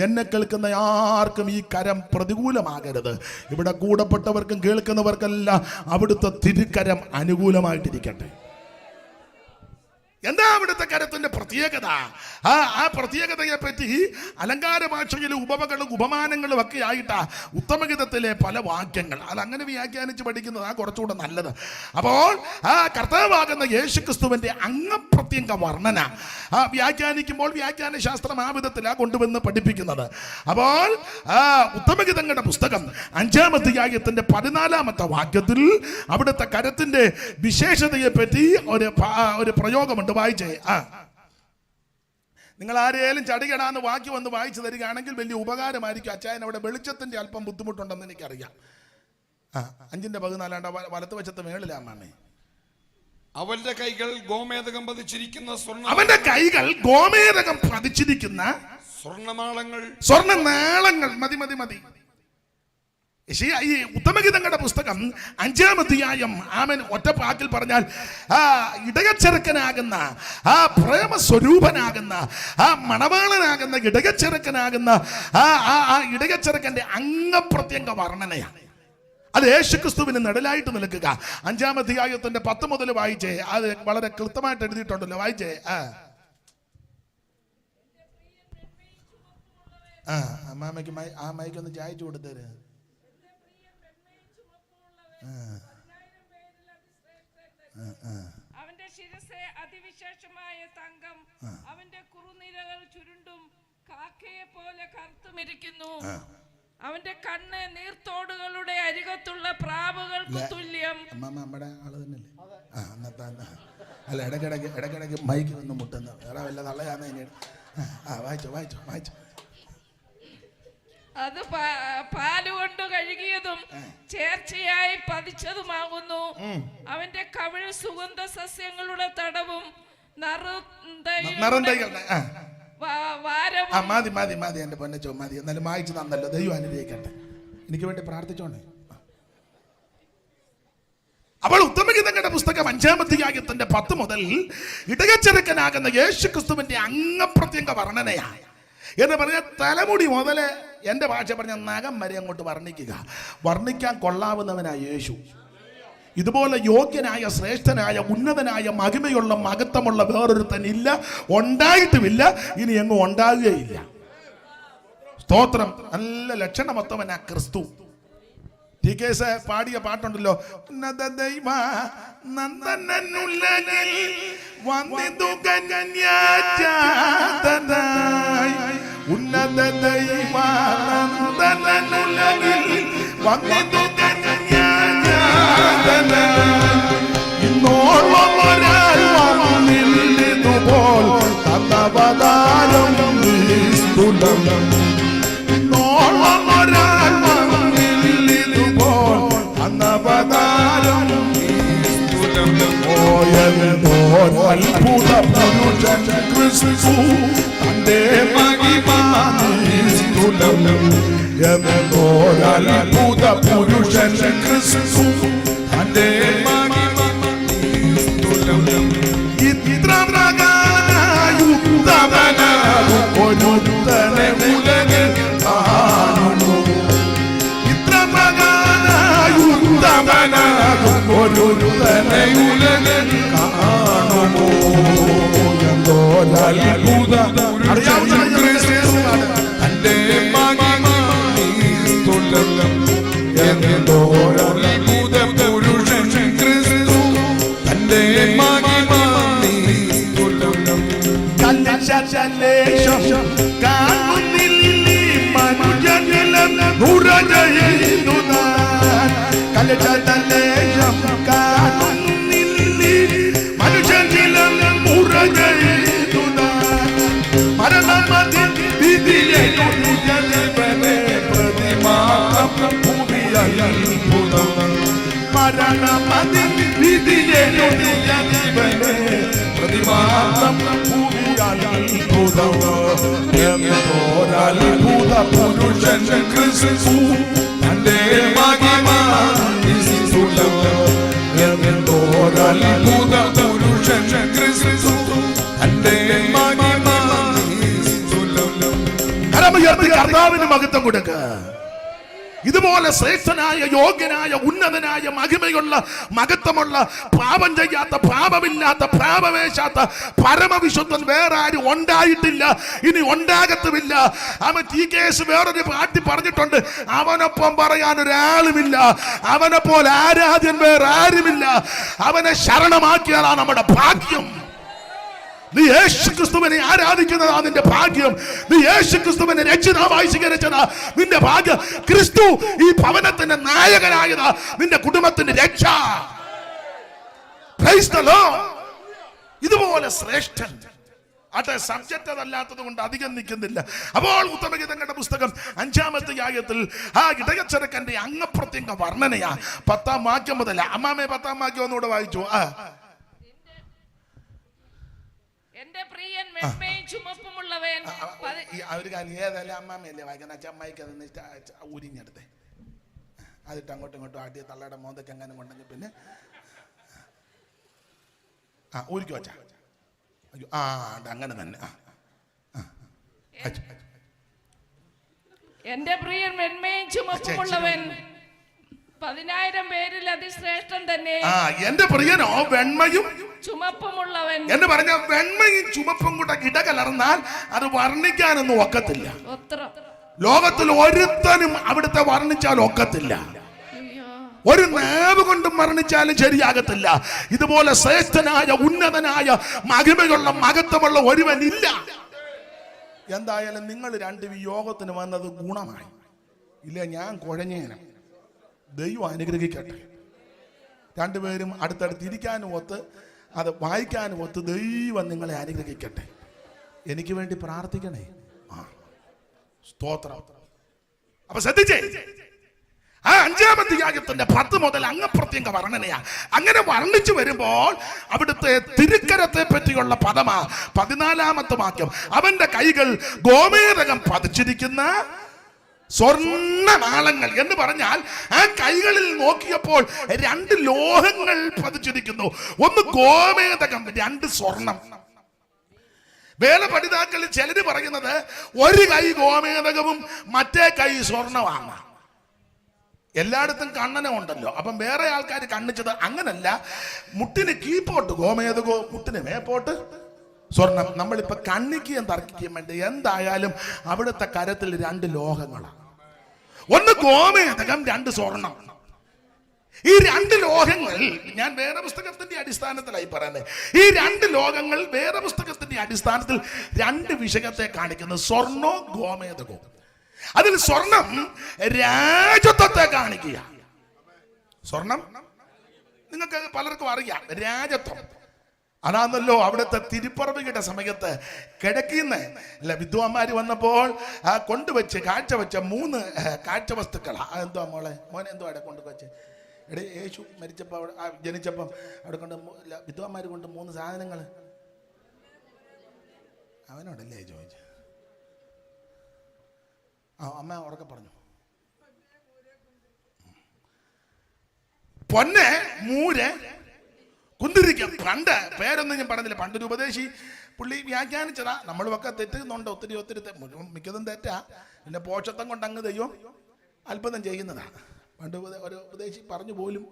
എന്നെ കേൾക്കുന്ന ആർക്കും ഈ കരം പ്രതികൂലമാകരുത്. ഇവിടെ കൂടപ്പെട്ടവർക്കും കേൾക്കുന്നവർക്കെല്ലാം അവിടുത്തെ തിരുക്കരം അനുകൂലമായിട്ടിരിക്കട്ടെ. എന്താ അവിടുത്തെ കരത്തിന്റെ പ്രത്യേകത? ആ പ്രത്യേകതയെ പറ്റി അലങ്കാര ഭാഷയിലെ ഉപമകളും ഉപമാനങ്ങളും ഒക്കെ ആയിട്ടാ ഉത്തമഗീതത്തിലെ പല വാക്യങ്ങൾ. അതങ്ങനെ വ്യാഖ്യാനിച്ച് പഠിക്കുന്നതാണ് കുറച്ചുകൂടെ നല്ലത്. അപ്പോൾ കർത്താവാകുന്ന യേശുക്രിസ്തുവിന്റെ അംഗപ്രത്യംഗ വർണ്ണന വ്യാഖ്യാനിക്കുമ്പോൾ വ്യാഖ്യാന ശാസ്ത്രം ആ വിധത്തിലാണ് കൊണ്ടുവന്ന് പഠിപ്പിക്കുന്നത്. അപ്പോൾ ഉത്തമഗീതങ്ങളുടെ പുസ്തകം 5-ാം അധ്യായത്തിന്റെ 14-ാമത്തെ വാക്യത്തിൽ അവിടുത്തെ കരത്തിന്റെ വിശേഷതയെ പറ്റി ഒരു പ്രയോഗമുണ്ട്. വായിച്ചേ. നിങ്ങൾ ആരെയും ചടികടാന്ന് വാക്യം വന്ന് വായിച്ചു തരികയാണെങ്കിൽ വലിയ ഉപകാരമായിരിക്കും. അച്ചായൻ അവിടെ വെളിച്ചത്തിന്റെ അല്പം ബുദ്ധിമുട്ടുണ്ടെന്ന് എനിക്കറിയാം. 5:14 വലത്ത് വശത്ത് മേളിലാമേ. അവന്റെ കൈകൾ ഗോമേതകം പതിച്ചിരിക്കുന്ന സ്വർണ്ണനാളങ്ങൾ. മതി. ഈ ഉത്തമഗീതങ്ങളുടെ പുസ്തകം 5-ാം അധ്യായം ഒറ്റപ്പാക്കിൽ പറഞ്ഞാൽ ഇടയച്ചെറുക്കനാകുന്ന, പ്രേമസ്വരൂപനാകുന്ന, മണവാളനാകുന്ന ഇടയച്ചെറുക്കനാകുന്ന ഇടയച്ചെറുക്കന്റെ അംഗപ്രത്യംഗ വർണ്ണനയാണ്. അത് യേശുക്രിസ്തുവിന് നിഴലായിട്ട് നിൽക്കുക. 5-ാം അധ്യായത്തിന്റെ 10 മുതൽ വായിച്ചേ. അത് വളരെ കൃത്യമായിട്ട് എഴുതിയിട്ടുണ്ടല്ലോ. വായിച്ചേ. അമ്മാമ്മയ്ക്ക് ആ മൈക്കൊന്ന് ചായച്ചു കൊടുത്തേര്. അവന്റെ ശിരസ്സെ അതിവിശേഷമായ തങ്കം, അവന്റെ കുറുനിരകൾ ചുരുണ്ടും കാക്കയെ പോലെ കറുത്തുമിരിക്കുന്നു. അവന്റെ കണ്ണ് നീർത്തോടുകളുടെ അരികത്തുള്ള പ്രാവുകൾക്ക് തുല്യം. നമ്മുടെ ആള് തന്നെയല്ലേ? അല്ല, ഇടയ്ക്കിടയ്ക്ക് മൈക്ക് നിന്ന് മുട്ടുന്ന വേറെ വല്ല തള്ളയാന്ന്. വായിച്ചോ. അത് പാലുകൊണ്ട് കഴുകിയതും ചേർച്ചയായി പതിച്ചതുമാകുന്നു. അവന്റെ കവിൾ സുഗന്ധ സസ്യങ്ങളുടെ തടവും വാരവും മതി മതി മതി എന്റെ പൊന്നച്ചോ മതി. എന്നാലും വായിച്ചു തന്നല്ലോ, ദൈവം അനുഗ്രഹിക്കട്ടെ. എനിക്ക് വേണ്ടി പ്രാർത്ഥിച്ചോണേ. അവൾ ഉത്തമഗീതങ്ങളുടെ പുസ്തകം 5-ാം അധ്യായത്തിന്റെ 10 മുതൽ ഇടയച്ചെറുക്കനാകുന്ന യേശുക്രിസ്തുവിന്റെ അംഗപ്രത്യംഗ വർണ്ണനയാണ് എന്ന് പറഞ്ഞാൽ തലമുടി മുതല് എന്റെ ഭാഷ പറഞ്ഞ നഖം വരെ അങ്ങോട്ട് വർണ്ണിക്കുക. വർണ്ണിക്കാൻ കൊള്ളാവുന്നവനായ യേശു. ഇതുപോലെ യോഗ്യനായ, ശ്രേഷ്ഠനായ, ഉന്നതനായ, മഹിമയുള്ള, മഹത്വമുള്ള വേറൊരുത്തൻ ഇല്ല, ഉണ്ടായിട്ടുമില്ല, ഇനി എങ്ങും ഉണ്ടാകുകയില്ല. സ്തോത്രം. നല്ല ലക്ഷണമൊത്തവനാ ക്രിസ്തു. TKS പാടിയ പാട്ടുണ്ടല്ലോ, ഉന്നത ദൈവ നന്ദനുലകിൽ വന്നിതു കന്യാജാതനായി. ഉന്നത ദൈവ നന്ദനുലകിൽ വന്നിതു കന്യാജാതനായി. ഇന്നോളം ഒരാൾ വന്നില്ലിതുപോൽ തന്നവതാരം നിസ്തുലം. ഇന്നോളം ഒരാൾ അന്നവതാരം അത്ഭുത പുരുഷൻ ക്രിസ്തു തന്റെ മഹിമാനിസ്തുലം. അത്ഭുത പുരുഷൻ ക്രിസ്തു തന്റെ മഹിമാനിസ്തുലം. ഇത്ര പ്രകാരയുക്തവനാകും ഒരുത്തനെ ഉലകിൽ കാണുന്നു. ഇത്ര പ്രകാരയുക്തവനാകും ഒരുത്തനെ ഉലകിൽ കാണുമോ. എന്തോ അത്ഭുത പുരുഷൻ ക്രിസ്തു തന്റെ മഹിമാനിസ്തുലം. എന്തോ അത്ഭുത പുരുഷൻ ക്രിസ്തു തന്റെ മഹിമാനിസ്തുലം. കല്ലശലേഷം കാണുന്നില്ലി മനുജനിലം നുരജയുനാൻ. കല്ലശലേഷം കാണുന്നില്ലി മനുജനിലം നുരജയുനാൻ. മരണമതിൽ വിധിയെഴുതി ജനവനെ പ്രതിമാത്രം ഭൂമിയത്ഭുതം. മരണമതിൽ വിധിയെഴുതി ജനവനെ പ്രതിമാത്രം ഭൂമിയത്ഭുതം. അത്ഭുത പുരുഷൻ ക്രിസ്തു തന്റെ മഹിമാനിസ്തുലം. അത്ഭുത പുരുഷൻ ക്രിസ്തു തന്റെ മഹിമാനിസ്തുലം. കരമുയർത്തി കർത്താവിന് മഹത്വം കൊടുക്കുക. ഇതുപോലെ ശ്രേഷ്ഠനായ, യോഗ്യനായ, ഉന്നതനായ, മഹിമയുള്ള, മഹത്വമുള്ള, പാപം ചെയ്യാത്ത, പാപമില്ലാത്ത, പാപവേശാത്ത പരമവിശുദ്ധൻ വേറെ ആരും ഉണ്ടായിട്ടില്ല, ഇനി ഉണ്ടാകത്തുമില്ല. അവൻ TKS വേറൊരു പാട്ടി പറഞ്ഞിട്ടുണ്ട്, അവനൊപ്പം പറയാൻ ഒരാളുമില്ല, അവനെപ്പോലെ ആരാധ്യൻ വേറെ ആരുമില്ല. അവനെ ശരണമാക്കിയാലാണ് നമ്മുടെ ഭാഗ്യം. നീ യേശുക്രിസ്തുവിനെ ആരാധിക്കുന്നതാ നിന്റെ ഭാഗ്യം. നീ യേശുക്രിസ്തുവിനെ രക്ഷിതാവായി സ്വീകരിച്ചതാ നിന്റെ ഭാഗ്യം. ക്രിസ്തു ഈ ഭവനത്തിന്റെ നായകനായതാ നിന്റെ കുടുംബത്തിന്റെ രക്ഷ. Price the Lord. ഇതുപോലെ ശ്രേഷ്ഠൻ. അത് സബ്ജക്റ്റ് അതല്ലാത്തത് കൊണ്ട് അധികം നിൽക്കുന്നില്ല. അപ്പോൾ ഉത്തമഗീതങ്ങളുടെ പുസ്തകം 5-ാം അധ്യായത്തിൽ ആ ഇടയച്ചെറുക്കന്റെ അംഗപ്രത്യംഗ വർണ്ണനയാ. 10-ാം വാക്യം മുതൽ. അമ്മാമേ 10-ാം വാക്യം ഒന്നുകൂടെ വായിച്ചു. എന്റെ പ്രിയൻ മെന്മയും ചുമപ്പുമുള്ളവൻ. ഒരു കാര്യം, ഏതല്ല അമ്മാമയല്ലേ വായിക്കാൻ, അച്ഛമ്മയ്ക്ക് അത് ഉരിഞ്ഞെടുത്തേ, അതിട്ട് അങ്ങോട്ടും ഇങ്ങോട്ടും ആട്ടിയ തള്ളയുടെ മോന്തൊക്കെ എങ്ങനെ കൊണ്ടെങ്കിൽ പിന്നെ ഊരിക്കോ അച്ഛാ. അയ്യോ അങ്ങനെ തന്നെ. എന്റെ പ്രിയൻ മെന്മയും ചുമപ്പുമുള്ളവൻ, 10,000 പേരിൽ അതിശ്രേഷ്ഠൻ തന്നെ. എന്റെ പ്രിയനോ വെണ്മയും ചുമപ്പുമുള്ളവൻ എന്ന് പറഞ്ഞ വെണ്മയും ചുമപ്പും കൂടെ ഇടകലർന്നാൽ അത് വർണ്ണിക്കാനൊന്നും ഒക്കത്തില്ല. ലോകത്തിൽ ഒരുത്തനും അവിടുത്തെ വർണ്ണിച്ചാൽ ഒക്കത്തില്ല. ഒരു നാവ് കൊണ്ടും വർണ്ണിച്ചാലും ശരിയാകത്തില്ല. ഇതുപോലെ ശ്രേഷ്ഠനായ, ഉന്നതനായ, മഹിമയുള്ള, മഹത്വമുള്ള ഒരുവനില്ല. എന്തായാലും നിങ്ങൾ രണ്ടും ഈ യോഗത്തിന് വന്നത് ഗുണമായി. ഇല്ല ഞാൻ കുഴഞ്ഞേനെ. ദൈവം അനുഗ്രഹിക്കട്ടെ. രണ്ടുപേരും അടുത്തടുത്ത് ഇരിക്കാനും ഒത്ത് അത് വായിക്കാനും ഒത്ത് ദൈവം നിങ്ങളെ അനുഗ്രഹിക്കട്ടെ. എനിക്ക് വേണ്ടി പ്രാർത്ഥിക്കണേ. സ്തോത്രം. അപ്പൊ ശ്രദ്ധിച്ചേ, ആ 5-ാം അധ്യായത്തിന്റെ 10 മുതൽ അങ്ങപ്രത്യേക വർണ്ണനയാ. അങ്ങനെ വർണ്ണിച്ചു വരുമ്പോൾ അവിടുത്തെ തിരുക്കരത്തെ പറ്റിയുള്ള പദമാ 14-ാമത്തെ വാക്യം. അവന്റെ കൈകൾ ഗോമേതകം പതിച്ചിരിക്കുന്ന സ്വർണ്ണനാളങ്ങൾ എന്ന് പറഞ്ഞാൽ ആ കൈകളിൽ നോക്കിയപ്പോൾ 2 ലോഹങ്ങൾ പതിച്ചിരിക്കുന്നു. ഒന്ന് ഗോമേതകം, 2 സ്വർണം. വേദപഠിതാക്കളിൽ ചിലര് പറയുന്നത് ഒരു കൈ ഗോമേതകവും മറ്റേ കൈ സ്വർണമാണ്. എല്ലായിടത്തും കണ്ണനം ഉണ്ടല്ലോ. അപ്പം വേറെ ആൾക്കാർ കണ്ണിച്ചത് അങ്ങനല്ല. മുട്ടിന് കീപ്പോട്ട് ഗോമേതകോ, മുട്ടിന് മേപ്പോട്ട് സ്വർണം. നമ്മളിപ്പോ കണ്ണിക്കുകയും തർക്കിക്കുകയും വേണ്ടി എന്തായാലും അവിടുത്തെ കരത്തിൽ 2 ലോഹങ്ങളാണ്. ഒന്ന് ഗോമേതകം, 2 സ്വർണം. ഈ 2 ലോഹങ്ങൾ ഞാൻ വേദപുസ്തകത്തിന്റെ അടിസ്ഥാനത്തിലായി പറയുന്നത്. ഈ 2 ലോഹങ്ങൾ വേദപുസ്തകത്തിന്റെ അടിസ്ഥാനത്തിൽ 2 വിഷയത്തെ കാണിക്കുന്നു: സ്വർണ്ണോ ഗോമേതകോ. അതിൽ സ്വർണം രാജത്വത്തെ കാണിക്കുക. സ്വർണം നിങ്ങൾക്ക് പലർക്കും അറിയാം, രാജത്വം. അതാണല്ലോ അവിടുത്തെ തിരുപ്പറവിയുടെ സമയത്ത് കിഴക്കിന്ന് അല്ല വിദ്വാന്മാര് വന്നപ്പോൾ കൊണ്ടുവച്ച് കാഴ്ചവെച്ച 3 കാഴ്ച വസ്തുക്കളാ. എന്തോ മോളെ മോനെ എന്തോ അവിടെ കൊണ്ടുവച്ച് എടേ യേശു മരിച്ചപ്പോൾ അവിടെ ജനിച്ചപ്പം അവിടെ കൊണ്ട് വിദ്വാന്മാർ കൊണ്ട് 3 സാധനങ്ങൾ അവനോടല്ലേ ചോദിച്ചു. അമ്മ ഉറക്കെ പറഞ്ഞു. പൊന്ന്, മൂര്, കുന്തിരിക്കം. പണ്ട് പേരൊന്നും ഞാൻ പറഞ്ഞില്ല. പണ്ടൊരു ഉപദേശി പുള്ളി വ്യാഖ്യാനിച്ചതാ. നമ്മളൊക്കെ തെറ്റുന്നുണ്ട്, ഒത്തിരി മിക്കതും തെറ്റാ. പിന്നെ പോഷത്വം കൊണ്ട് അങ്ങ് ദൈവം അത്ഭുതം ചെയ്യുന്നതാണ്. പണ്ട് ഒരു ഉപദേശി പറഞ്ഞു പോലും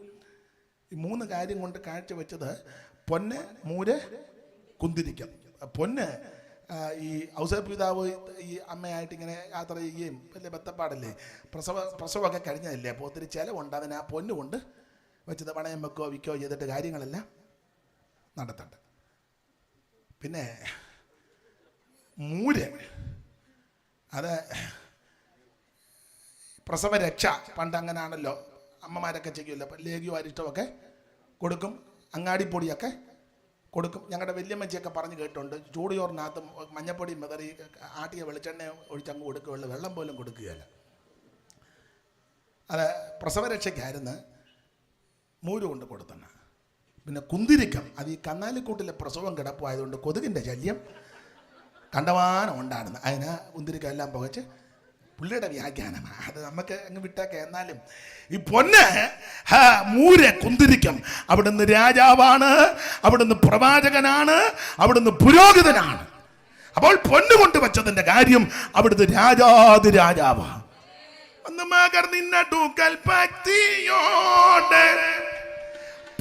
ഈ 3 കാര്യം കൊണ്ട് കാഴ്ച വെച്ചത് പൊന്ന്, മൂര്, കുന്തിരിക്കം. പൊന്ന് ഈ ഔസേപ്പ് പിതാവ് ഈ അമ്മയായിട്ട് ഇങ്ങനെ യാത്ര ചെയ്യുകയും വലിയ ബത്തപ്പാടല്ലേ, പ്രസവമൊക്കെ കഴിഞ്ഞതല്ലേ. അപ്പോൾ ഒത്തിരി ചിലവുണ്ട്. അതിന് ആ പൊന്ന് കൊണ്ട് വെച്ചത് പണയം വെക്കോ വിൽക്കോ ചെയ്തിട്ട് കാര്യങ്ങളെല്ലാം നടത്തട്ടെ. പിന്നെ മൂര്, അത് പ്രസവരക്ഷ. പണ്ട് അങ്ങനെയാണല്ലോ, അമ്മമാരൊക്കെ ചെയ്യുമല്ലോ. അപ്പം ലേഖ്യോ അരിഷ്ടമൊക്കെ കൊടുക്കും, അങ്ങാടിപ്പൊടിയൊക്കെ കൊടുക്കും. ഞങ്ങളുടെ വല്യമ്മച്ചിയൊക്കെ പറഞ്ഞ് കേട്ടുണ്ട്, ചൂടിയോറിനകത്ത് മഞ്ഞപ്പൊടി മെതറി ആട്ടിയ വെളിച്ചെണ്ണ ഒഴിച്ചങ്ങ് കൊടുക്കുകയുള്ളൂ, വെള്ളം പോലും കൊടുക്കുകയല്ല. അത് പ്രസവരക്ഷയ്ക്കായിരുന്നു മൂര് കൊണ്ട് കൊടുത്തണ. പിന്നെ കുന്തിരിക്കം, അത് ഈ കന്നാലിക്കൂട്ടിലെ പ്രസവം കിടപ്പായതുകൊണ്ട് കൊതുകിൻ്റെ ശല്യം കണ്ടമാനം ഉണ്ടായിരുന്നു. അതിന് കുന്തിരിക്കം എല്ലാം പുകച്ച് പുള്ളിയുടെ വ്യാഖ്യാനമാണ്. അത് നമുക്ക് അങ്ങ് വിട്ടേക്കെ. എന്നാലും ഈ പൊന്ന്, മൂര്, കുന്തിരിക്കം, അവിടുന്ന് രാജാവാണ്, അവിടുന്ന് പ്രവാചകനാണ്, അവിടുന്ന് പുരോഹിതനാണ്. അപ്പോൾ പൊന്ന് കൊണ്ട് വെച്ചതിന്റെ കാര്യം അവിടുത്തെ രാജാവാണ്. ഒന്ന് മകർന്നിന്നടുക്കൽ ഭക്തിയോടെ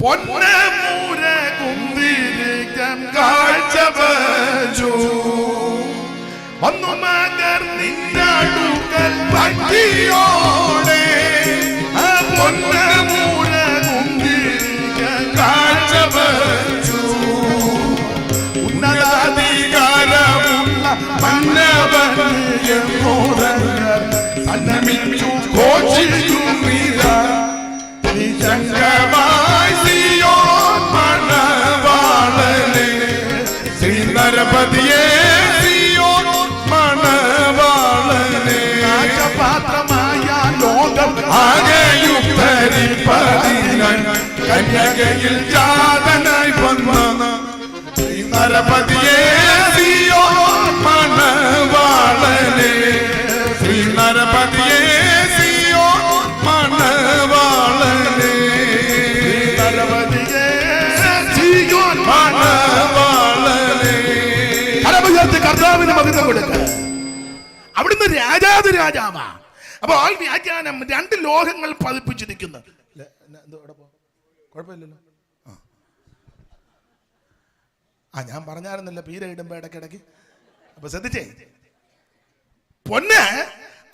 പൊന്ന്, മൂര്, കുന്തിരിക്കം കാഴ്ചവച്ചു. ഒന്നു മകർന്നിന്നടുക്കൽ ഭക്തിയോടെ പൊന്ന്, മൂര്, കുന്തിരിക്കം കാഴ്ചവച്ചു. ഉന്നതാധികാരമുള്ള മന്നവൻ സന്നമിച്ചു ഘോഷിക്കുന്നിതാ നിശങ്കമായി സിയോൻ മണവാളനെ. ശ്രീനരപതിയെ സിയോൻ മണവാളനെ. പാത്രമായ ലോകം ആകെയും ധരിപ്പതിനായി കന്യകയിൽ ജാതനായി വന്ന ശ്രീനരപതിയെ സിയോൻ മണവാളനെ. ശ്രീനരപതിയെ സിയോൻ മണവാളനെ. നരപതിയെ സിയോൻ മണവാളനെ. കരമുയർത്തി കർത്താവിന് മഹിമ കൊടുക്കുക. അവിടുന്ന് രാജാവാ. അപ്പൊ ആ വ്യാഖ്യാനം 2 ലോഹങ്ങൾ പതിപ്പിച്ചിരിക്കുന്നു. കുഴപ്പമില്ലല്ലോ. ഞാൻ പറഞ്ഞായിരുന്നില്ല പീര ഇടുമ്പോ ഇടയ്ക്കിടയ്ക്ക്. അപ്പൊ ശ്രദ്ധിച്ചേ, പൊന്ന്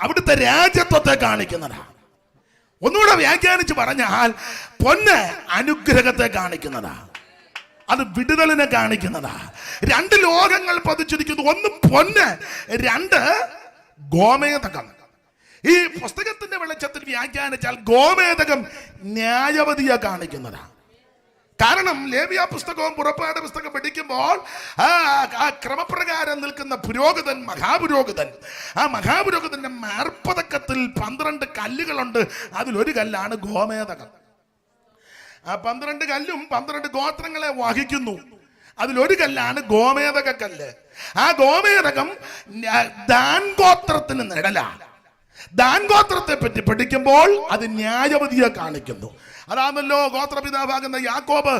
അവിടുത്തെ രാജത്വത്തെ കാണിക്കുന്നതാ. ഒന്നുകൂടെ വ്യാഖ്യാനിച്ച് പറഞ്ഞാൽ പൊന്ന് അനുഗ്രഹത്തെ കാണിക്കുന്നതാ, അത് വിടുതലിനെ കാണിക്കുന്നതാ. 2 ലോകങ്ങൾ പതിച്ചിരിക്കുന്നു. ഒന്ന് പൊന്ന്, 2 ഗോമേതകം. ഈ പുസ്തകത്തിന്റെ വെളിച്ചത്തിൽ വ്യാഖ്യാനിച്ചാൽ ഗോമേതകം ന്യായവതിയെ കാണിക്കുന്നതാ. കാരണം ലേവ്യ പുസ്തകവും പുറപ്പാട് പുസ്തകം പഠിക്കുമ്പോൾ ആ ക്രമപ്രകാരം നിൽക്കുന്ന പുരോഹിതൻ, മഹാപുരോഹിതൻ, ആ മഹാപുരോഹിതന്റെ മാർപ്പതക്കത്തിൽ 12 കല്ലുകളുണ്ട്. അതിലൊരു കല്ലാണ് ഗോമേതകം. ആ 12 കല്ലും 12 ഗോത്രങ്ങളെ വഹിക്കുന്നു. അതിലൊരു കല്ലാണ് ഗോമേതക കല്ല്. ആ ഗോമേതകം ദാൻ ഗോത്രത്തിന് നിഴലാണ്. ദാൻ ഗോത്രത്തെ പറ്റി പഠിക്കുമ്പോൾ അത് ന്യായവതിയെ കാണിക്കുന്നു. അതാണല്ലോ ഗോത്രപിതാവാകുന്ന യാക്കോബ്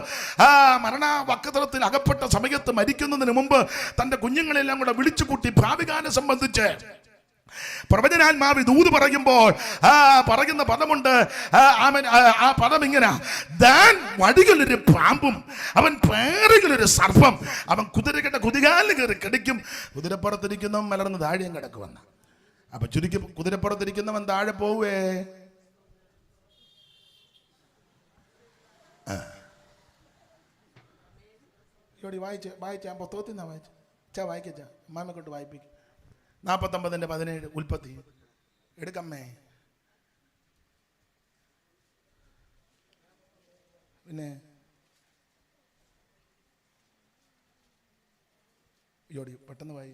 മരണവക്കത്രത്തിൽ അകപ്പെട്ട സമയത്ത് മരിക്കുന്നതിന് മുമ്പ് തന്റെ കുഞ്ഞുങ്ങളെല്ലാം കൂടെ വിളിച്ചുകൂട്ടി ഭാവികാലം സംബന്ധിച്ച് പ്രവചനാത്മാവ് ദൂത് പറയുമ്പോൾ പറയുന്ന പദമുണ്ട്. ആ പദം ഇങ്ങനെ: ദാൻ വടികളൊരു പാമ്പും അവൻ പേറുകളൊരു സർപ്പം, അവൻ കുതിരകളുടെ കുതികാലിൽ കയറി കടിക്കും. കുതിരപ്പുറത്തിരിക്കുന്നവൻ മലർന്ന് താഴെയും കിടക്കുമെന്ന്. അപ്പൊ ചുരുക്കി കുതിരപ്പുറത്തിരിക്കുന്നവൻ താഴെ പോവേ. വായിച്ച പുസ്തകത്തിൽ നിന്നാ വായിച്ച വായിക്ക അമ്മാമ്മ കൊണ്ട് വായിപ്പിക്കും. 49:17 ഉൽപ്പത്തി എടുക്കമ്മേ. പിന്നെ ജോഡി പെട്ടെന്ന് വായി.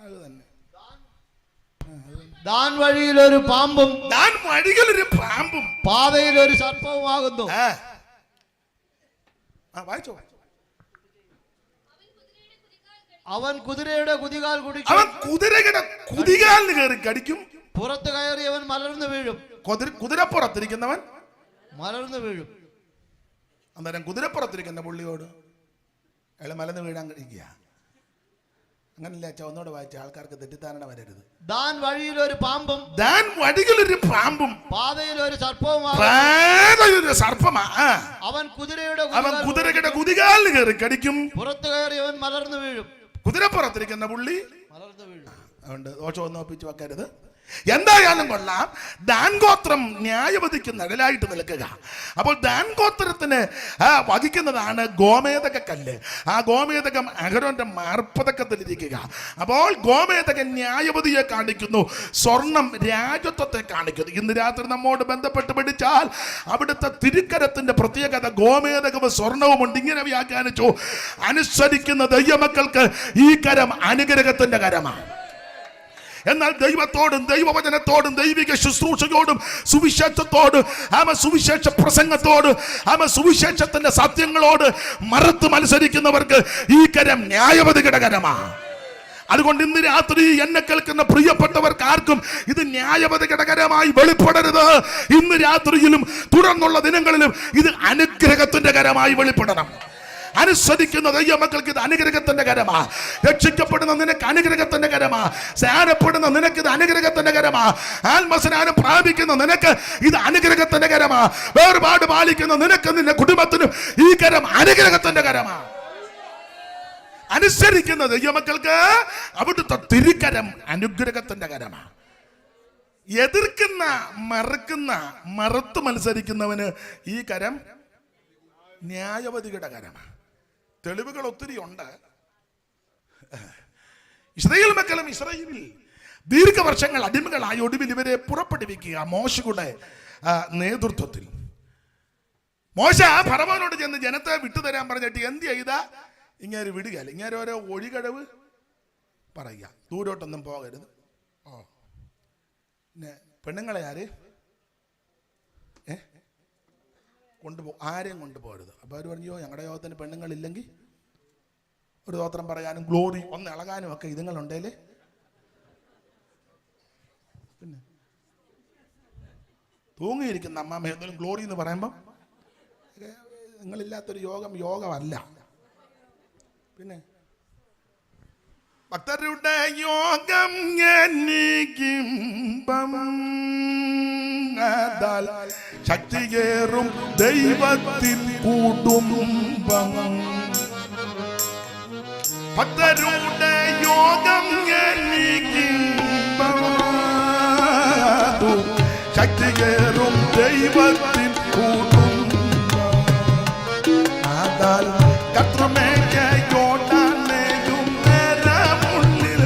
അത് തന്നെ. ദാൻ വഴിയിലൊരു പാമ്പും, ദാൻ വഴിയിലൊരു പാമ്പും പാതയിലൊരു സർപ്പവുമാകുന്നു. വായിച്ചോ. അവൻ കുതിരയുടെ കുതികാൽ കുടിക്കും. അവൻ കുതിരയുടെ കുതികാലിന് കയറി കടിക്കും. പുറത്ത് കയറിയവൻ മലർന്നു വീഴും. കുതിരപ്പുറത്തിരിക്കുന്നവൻ മലർന്നു വീഴും. അന്നേരം കുതിരപ്പുറത്തിരിക്കുന്ന പുള്ളിയോട് അയാൾ മലന്ന് വീഴാൻ കഴിക്കുക. അങ്ങനല്ലേ അച്ഛാ? ഒന്നോട് വായിച്ച ആൾക്കാർക്ക് തെറ്റിദ്ധാരണ വരരുത്. ദാൻ വഴിയിലൊരു പാമ്പും, ദാൻ വഴിയിലൊരു പാമ്പും പാതയിലൊരു സർപ്പവുമാ. അവൻ കുതിരയുടെ കുതികാലിന് കയറി കടിക്കും. പുറത്ത് കയറിയവൻ മലർന്നു വീഴും. കുതിരപ്പുറത്തിരിക്കുന്ന പുള്ളി മലർന്നു വീഴും. അതുകൊണ്ട് ദോഷമൊന്നും ഒപ്പിച്ച് വെക്കരുത്. എന്തായാലും കൊള്ളാം, ദാൻ ഗോത്രം ന്യായവതിക്ക് നിഴലായിട്ട് നിൽക്കുക. അപ്പോൾ ദാൻ ഗോത്രത്തിന് വഹിക്കുന്നതാണ് ഗോമേതക കല്ല്. ആ ഗോമേതകം അഹരോന്റെ മാർപ്പതക്കത്തിലിരിക്കുക. അപ്പോൾ ഗോമേതകം ന്യായവതിയെ കാണിക്കുന്നു, സ്വർണം രാജത്വത്തെ കാണിക്കുന്നു. ഇന്ന് രാത്രി നമ്മോട് ബന്ധപ്പെട്ട് പഠിച്ചാൽ അവിടുത്തെ തിരുക്കരത്തിന്റെ പ്രത്യേകത ഗോമേതകവും സ്വർണവും ഉണ്ട്. ഇങ്ങനെ വ്യാഖ്യാനിച്ചു: അനുസരിക്കുന്ന ദൈവമക്കൾക്ക് ഈ കരം അനുഗ്രഹത്തിന്റെ കരമാണ്. എന്നാൽ ദൈവത്തോടും ദൈവവചനത്തോടും ദൈവിക ശുശ്രൂഷയോടും സുവിശേഷത്തോട് സുവിശേഷ പ്രസംഗത്തോട് സുവിശേഷത്തിന്റെ സത്യങ്ങളോട് മറുത്ത് മത്സരിക്കുന്നവർക്ക് ഈ കരം ന്യായവതിയുടെ കരമാണ്. അതുകൊണ്ട് ഇന്ന് രാത്രി എന്നെ കേൾക്കുന്ന പ്രിയപ്പെട്ടവർക്ക് ആർക്കും ഇത് ന്യായവതിയുടെ കരമായി വെളിപ്പെടരുത്. ഇന്ന് രാത്രിയിലും തുടർന്നുള്ള ദിനങ്ങളിലും ഇത് അനുഗ്രഹത്തിന്റെ കരമായി വെളിപ്പെടണം. അനുസരിക്കുന്ന ദൈവമക്കൾക്ക് ഇത് അനുഗ്രഹത്തിന്റെ കരമാ. രക്ഷിക്കപ്പെടുന്ന നിനക്ക് അനുഗ്രഹത്തിന്റെ കരമാ. സ്നാനപ്പെടുന്ന നിനക്ക് ഇത് അനുഗ്രഹത്തിന്റെ കരമാ. ആത്മസ്നാനം പ്രാപിക്കുന്ന നിനക്ക് ഇത് അനുഗ്രഹത്തിന്റെ കരമാ. വേർപാട് പാലിക്കുന്ന നിനക്ക് നിന്റെ കുടുംബത്തിനും ഈ കരം അനുഗ്രഹത്തിന്റെ കരമാ. അനുസരിക്കുന്ന ദൈവമക്കൾക്ക് അവിടുത്തെ തിരുക്കരം അനുഗ്രഹത്തിന്റെ കരമാ. എതിർക്കുന്ന മറുത്ത് മത്സരിക്കുന്നവന് ഈ കരം ന്യായവതിയുടെ കരമാണ്. തെളിവുകൾ ഒത്തിരി ഉണ്ട്. ഇസ്രായേൽ മക്കളും ഇസ്രായേലിൽ ദീർഘവർഷങ്ങൾ അടിമകളായി ഒടുവിൽ ഇവരെ പുറപ്പെടുവിക്കുക മോശയുടെ നേതൃത്വത്തിൽ. മോശ ഫറവോനോട് ചെന്ന് ജനത്തെ വിട്ടുതരാൻ പറഞ്ഞിട്ട് എന്ത് ചെയ്താ? ഇങ്ങനെ വിടുകയല്ല, ഇങ്ങനെ ഓരോ ഒഴികഴവ് പറയുക, ദൂരോട്ടൊന്നും പോകരുത്. പിന്നെ പെണ്ണുങ്ങളെ ആരെയും കൊണ്ടുപോകരുത്. അപ്പോൾ അവർ പറഞ്ഞു, ഞങ്ങളുടെ യോഗത്തിന് പെണ്ണുങ്ങളില്ലെങ്കിൽ ഒരു ഗോത്രം പറയാനും ഗ്ലോറി ഒന്ന് ഇളകാനും ഒക്കെ ഇതുങ്ങളുണ്ടേലേ. പിന്നെ തൂങ്ങിയിരിക്കുന്ന അമ്മാമ്മ എന്തെങ്കിലും ഗ്ലോറി എന്ന് പറയുമ്പം നിങ്ങളില്ലാത്തൊരു യോഗമല്ല. പിന്നെ ഭക്തരുടെ യോഗം ശക്തിയേറും ദൈവത്തിൻ കുടുംബം. ഭക്തരുടെ യോഗം ശക്തിയേറും ദൈവത്തിൻ കുടുംബം. ആദാൽ കത്രമേയോടാനെയും നേരമുള്ളിൽ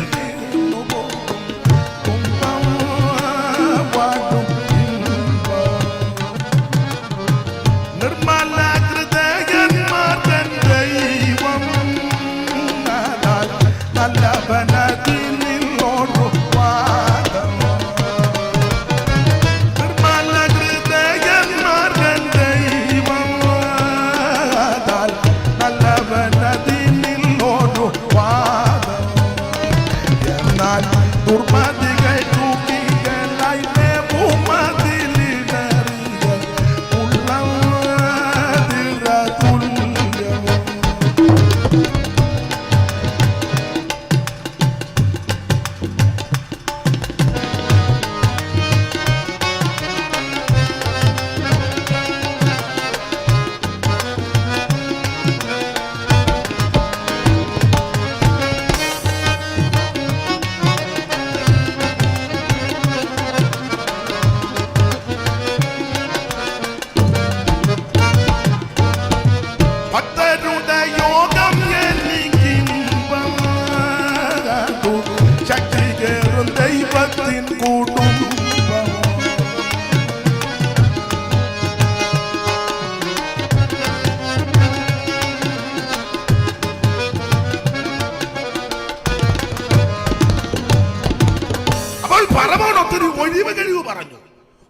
ഒഴിവ് കഴിവ് പറഞ്ഞു.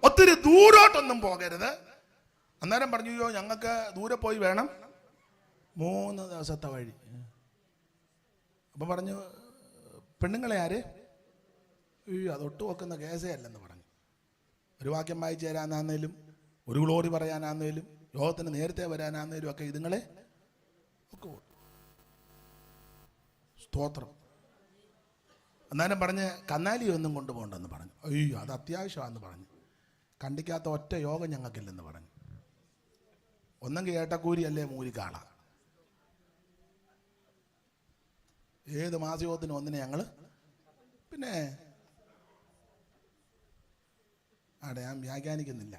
ഒത്തിരി ദൂരോട്ടൊന്നും പോകരുത്. അന്നേരം പറഞ്ഞു, അയ്യോ ഞങ്ങൾക്ക് ദൂരെ പോയി വേണം, 3 ദിവസത്തെ വഴി. അപ്പം പറഞ്ഞു, പെണ്ണുങ്ങളെ ആര്? അയ്യോ അതൊട്ട് വെക്കുന്ന കേസേ അല്ലെന്ന് പറഞ്ഞു. ഒരു വാക്യം വായിച്ചു തരാനാന്നേലും, ഒരു ഗ്ലോറി പറയാനാന്നേലും, യോഗത്തിന് നേരത്തെ വരാനാന്നേലും ഒക്കെ ഇതുങ്ങളെ ഒക്കെ സ്തോത്രം. അന്നേരം പറഞ്ഞ് കന്നാലി ഒന്നും കൊണ്ടുപോകണ്ടെന്ന് പറഞ്ഞു. അയ്യോ അത് അത്യാവശ്യമാണെന്ന് പറഞ്ഞു. കണ്ടിക്കാത്ത ഒറ്റ യോഗം ഞങ്ങൾക്കില്ലെന്ന് പറഞ്ഞു. ഒന്നെങ്കിൽ ഏട്ടക്കൂരി അല്ലേ മൂലിക്കാള. ഏത് മാസയോഗത്തിനും ഒന്നിനെ ഞങ്ങൾ പിന്നെ അവിടെ ഞാൻ വ്യാഖ്യാനിക്കുന്നില്ല.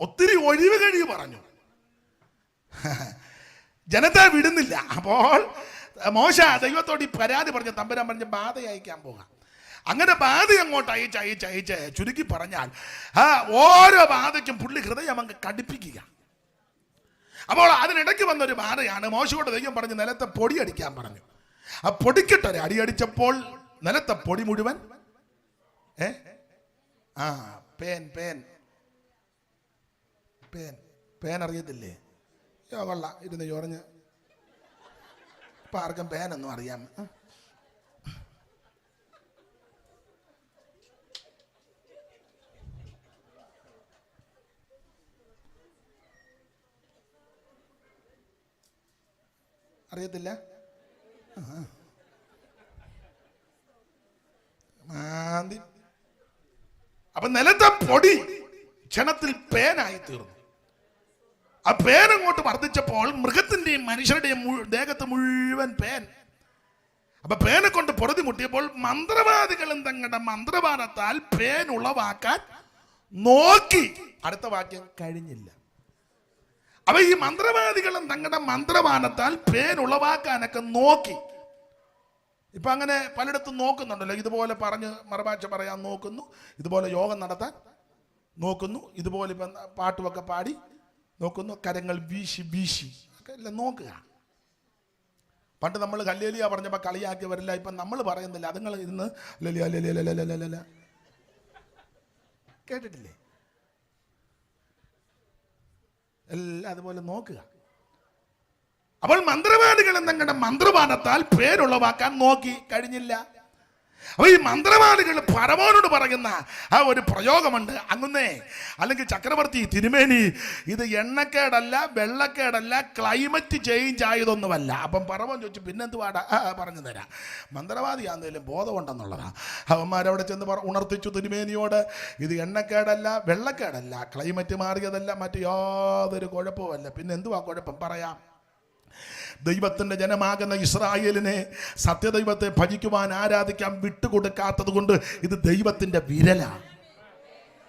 ഒത്തിരി ഒഴിവ് കഴിവ് പറഞ്ഞു, ജനത്തെ വിടുന്നില്ല. അപ്പോൾ മോശ ദൈവത്തോട് ഈ പരാതി പറഞ്ഞ തമ്പുരാൻ പറഞ്ഞ് ബാധ അയക്കാൻ പോകാം. അങ്ങനെ ബാധ അങ്ങോട്ട് അയച്ച് ചുരുക്കി പറഞ്ഞാൽ ഓരോ ബാധയ്ക്കും പുള്ളി ഹൃദയം അങ്ങ് കടുപ്പിക്കുക. അപ്പോൾ അതിനിടയ്ക്ക് വന്നൊരു ബാധയാണ്. മോശയോട് ദൈവം പറഞ്ഞ് നിലത്തെ പൊടി അടിക്കാൻ പറഞ്ഞു. ആ പൊടിക്കിട്ടൊരു അടിയടിച്ചപ്പോൾ നിലത്തെ പൊടി മുഴുവൻ പേൻ അറിയത്തില്ലേ? കൊള്ള ഇരുന്ന് ചോറഞ്ഞ്. ഇപ്പം ആർക്കും പേനൊന്നും അറിയാം. അറിയത്തില്ല? മാന്തി. അപ്പൊ നിലത്തെ പൊടി ക്ഷണത്തിൽ പേനായി തീർന്നു. ആ പേൻ അങ്ങോട്ട് വർദ്ധിച്ചപ്പോൾ മൃഗത്തിന്റെയും മനുഷ്യരുടെയും ദേഹത്ത് മുഴുവൻ പേൻ. അപ്പൊ പേനെ കൊണ്ട് പൊറുതി മുട്ടിയപ്പോൾ മന്ത്രവാദികളും തങ്ങളുടെ മന്ത്രവാദത്താൽ പേൻ ഉളവാക്കാൻ നോക്കി. അടുത്ത വാക്യം കഴിഞ്ഞില്ല. അപ്പൊ ഈ മന്ത്രവാദികളും തങ്ങളുടെ മന്ത്രവാദത്താൽ പേൻ ഉളവാക്കാനൊക്കെ നോക്കി. ഇപ്പൊ അങ്ങനെ പലയിടത്തും നോക്കുന്നുണ്ടല്ലോ. ഇതുപോലെ പറഞ്ഞ് മറുഭാഷ പറയാൻ നോക്കുന്നു, ഇതുപോലെ യോഗം നടത്താൻ നോക്കുന്നു, ഇതുപോലെ ഇപ്പം പാട്ടുമൊക്കെ പാടി നോക്കുന്നു, കരങ്ങൾ വീശി വീശി ഒക്കെ എല്ലാം നോക്കുക. പണ്ട് നമ്മൾ ഹല്ലേലൂയ പറഞ്ഞപ്പോൾ കളിയാക്കിയവരില്ല. ഇപ്പം നമ്മൾ പറയുന്നില്ല, അതുങ്ങൾ ഇരുന്ന് കേട്ടിട്ടില്ലേ? എല്ലാം അതുപോലെ നോക്കുക. അപ്പോൾ മന്ത്രവാദികൾ തങ്ങളുടെ മന്ത്രവാദത്താൽ പേരുളവാക്കാൻ നോക്കി, കഴിഞ്ഞില്ല. അപ്പൊ ഈ മന്ത്രവാദികൾ ഫറവോനോട് പറയുന്ന ആ ഒരു പ്രയോഗമുണ്ട്. അങ്ങുന്നേ അല്ലെങ്കിൽ ചക്രവർത്തി തിരുമേനി, ഇത് എണ്ണക്കേടല്ല, വെള്ളക്കേടല്ല, ക്ലൈമറ്റ് ചേഞ്ച് ആയതൊന്നുമല്ല. അപ്പം ഫറവോൻ ചോദിച്ചു, പിന്നെന്തുവാടാ? പറഞ്ഞു തരാം. മന്ത്രവാദിയാണെങ്കിലും ബോധമുണ്ടെന്നുള്ളതാ. അവന്മാരവിടെ ചെന്ന് ഉണർത്തിച്ചു തിരുമേനിയോട്, ഇത് എണ്ണക്കേടല്ല, വെള്ളക്കേടല്ല, ക്ലൈമറ്റ് മാറിയതല്ല, മറ്റു യാതൊരു കുഴപ്പവുമല്ല. പിന്നെ എന്തുവാ കുഴപ്പം? പറയാം. ദൈവത്തിന്റെ ജനമാകുന്ന ഇസ്രായേലിനെ സത്യദൈവത്തെ ഭജിക്കുവാൻ ആരാധിക്കാൻ വിട്ടുകൊടുക്കാത്തത് കൊണ്ട് ഇത് ദൈവത്തിന്റെ വിരലാണ്.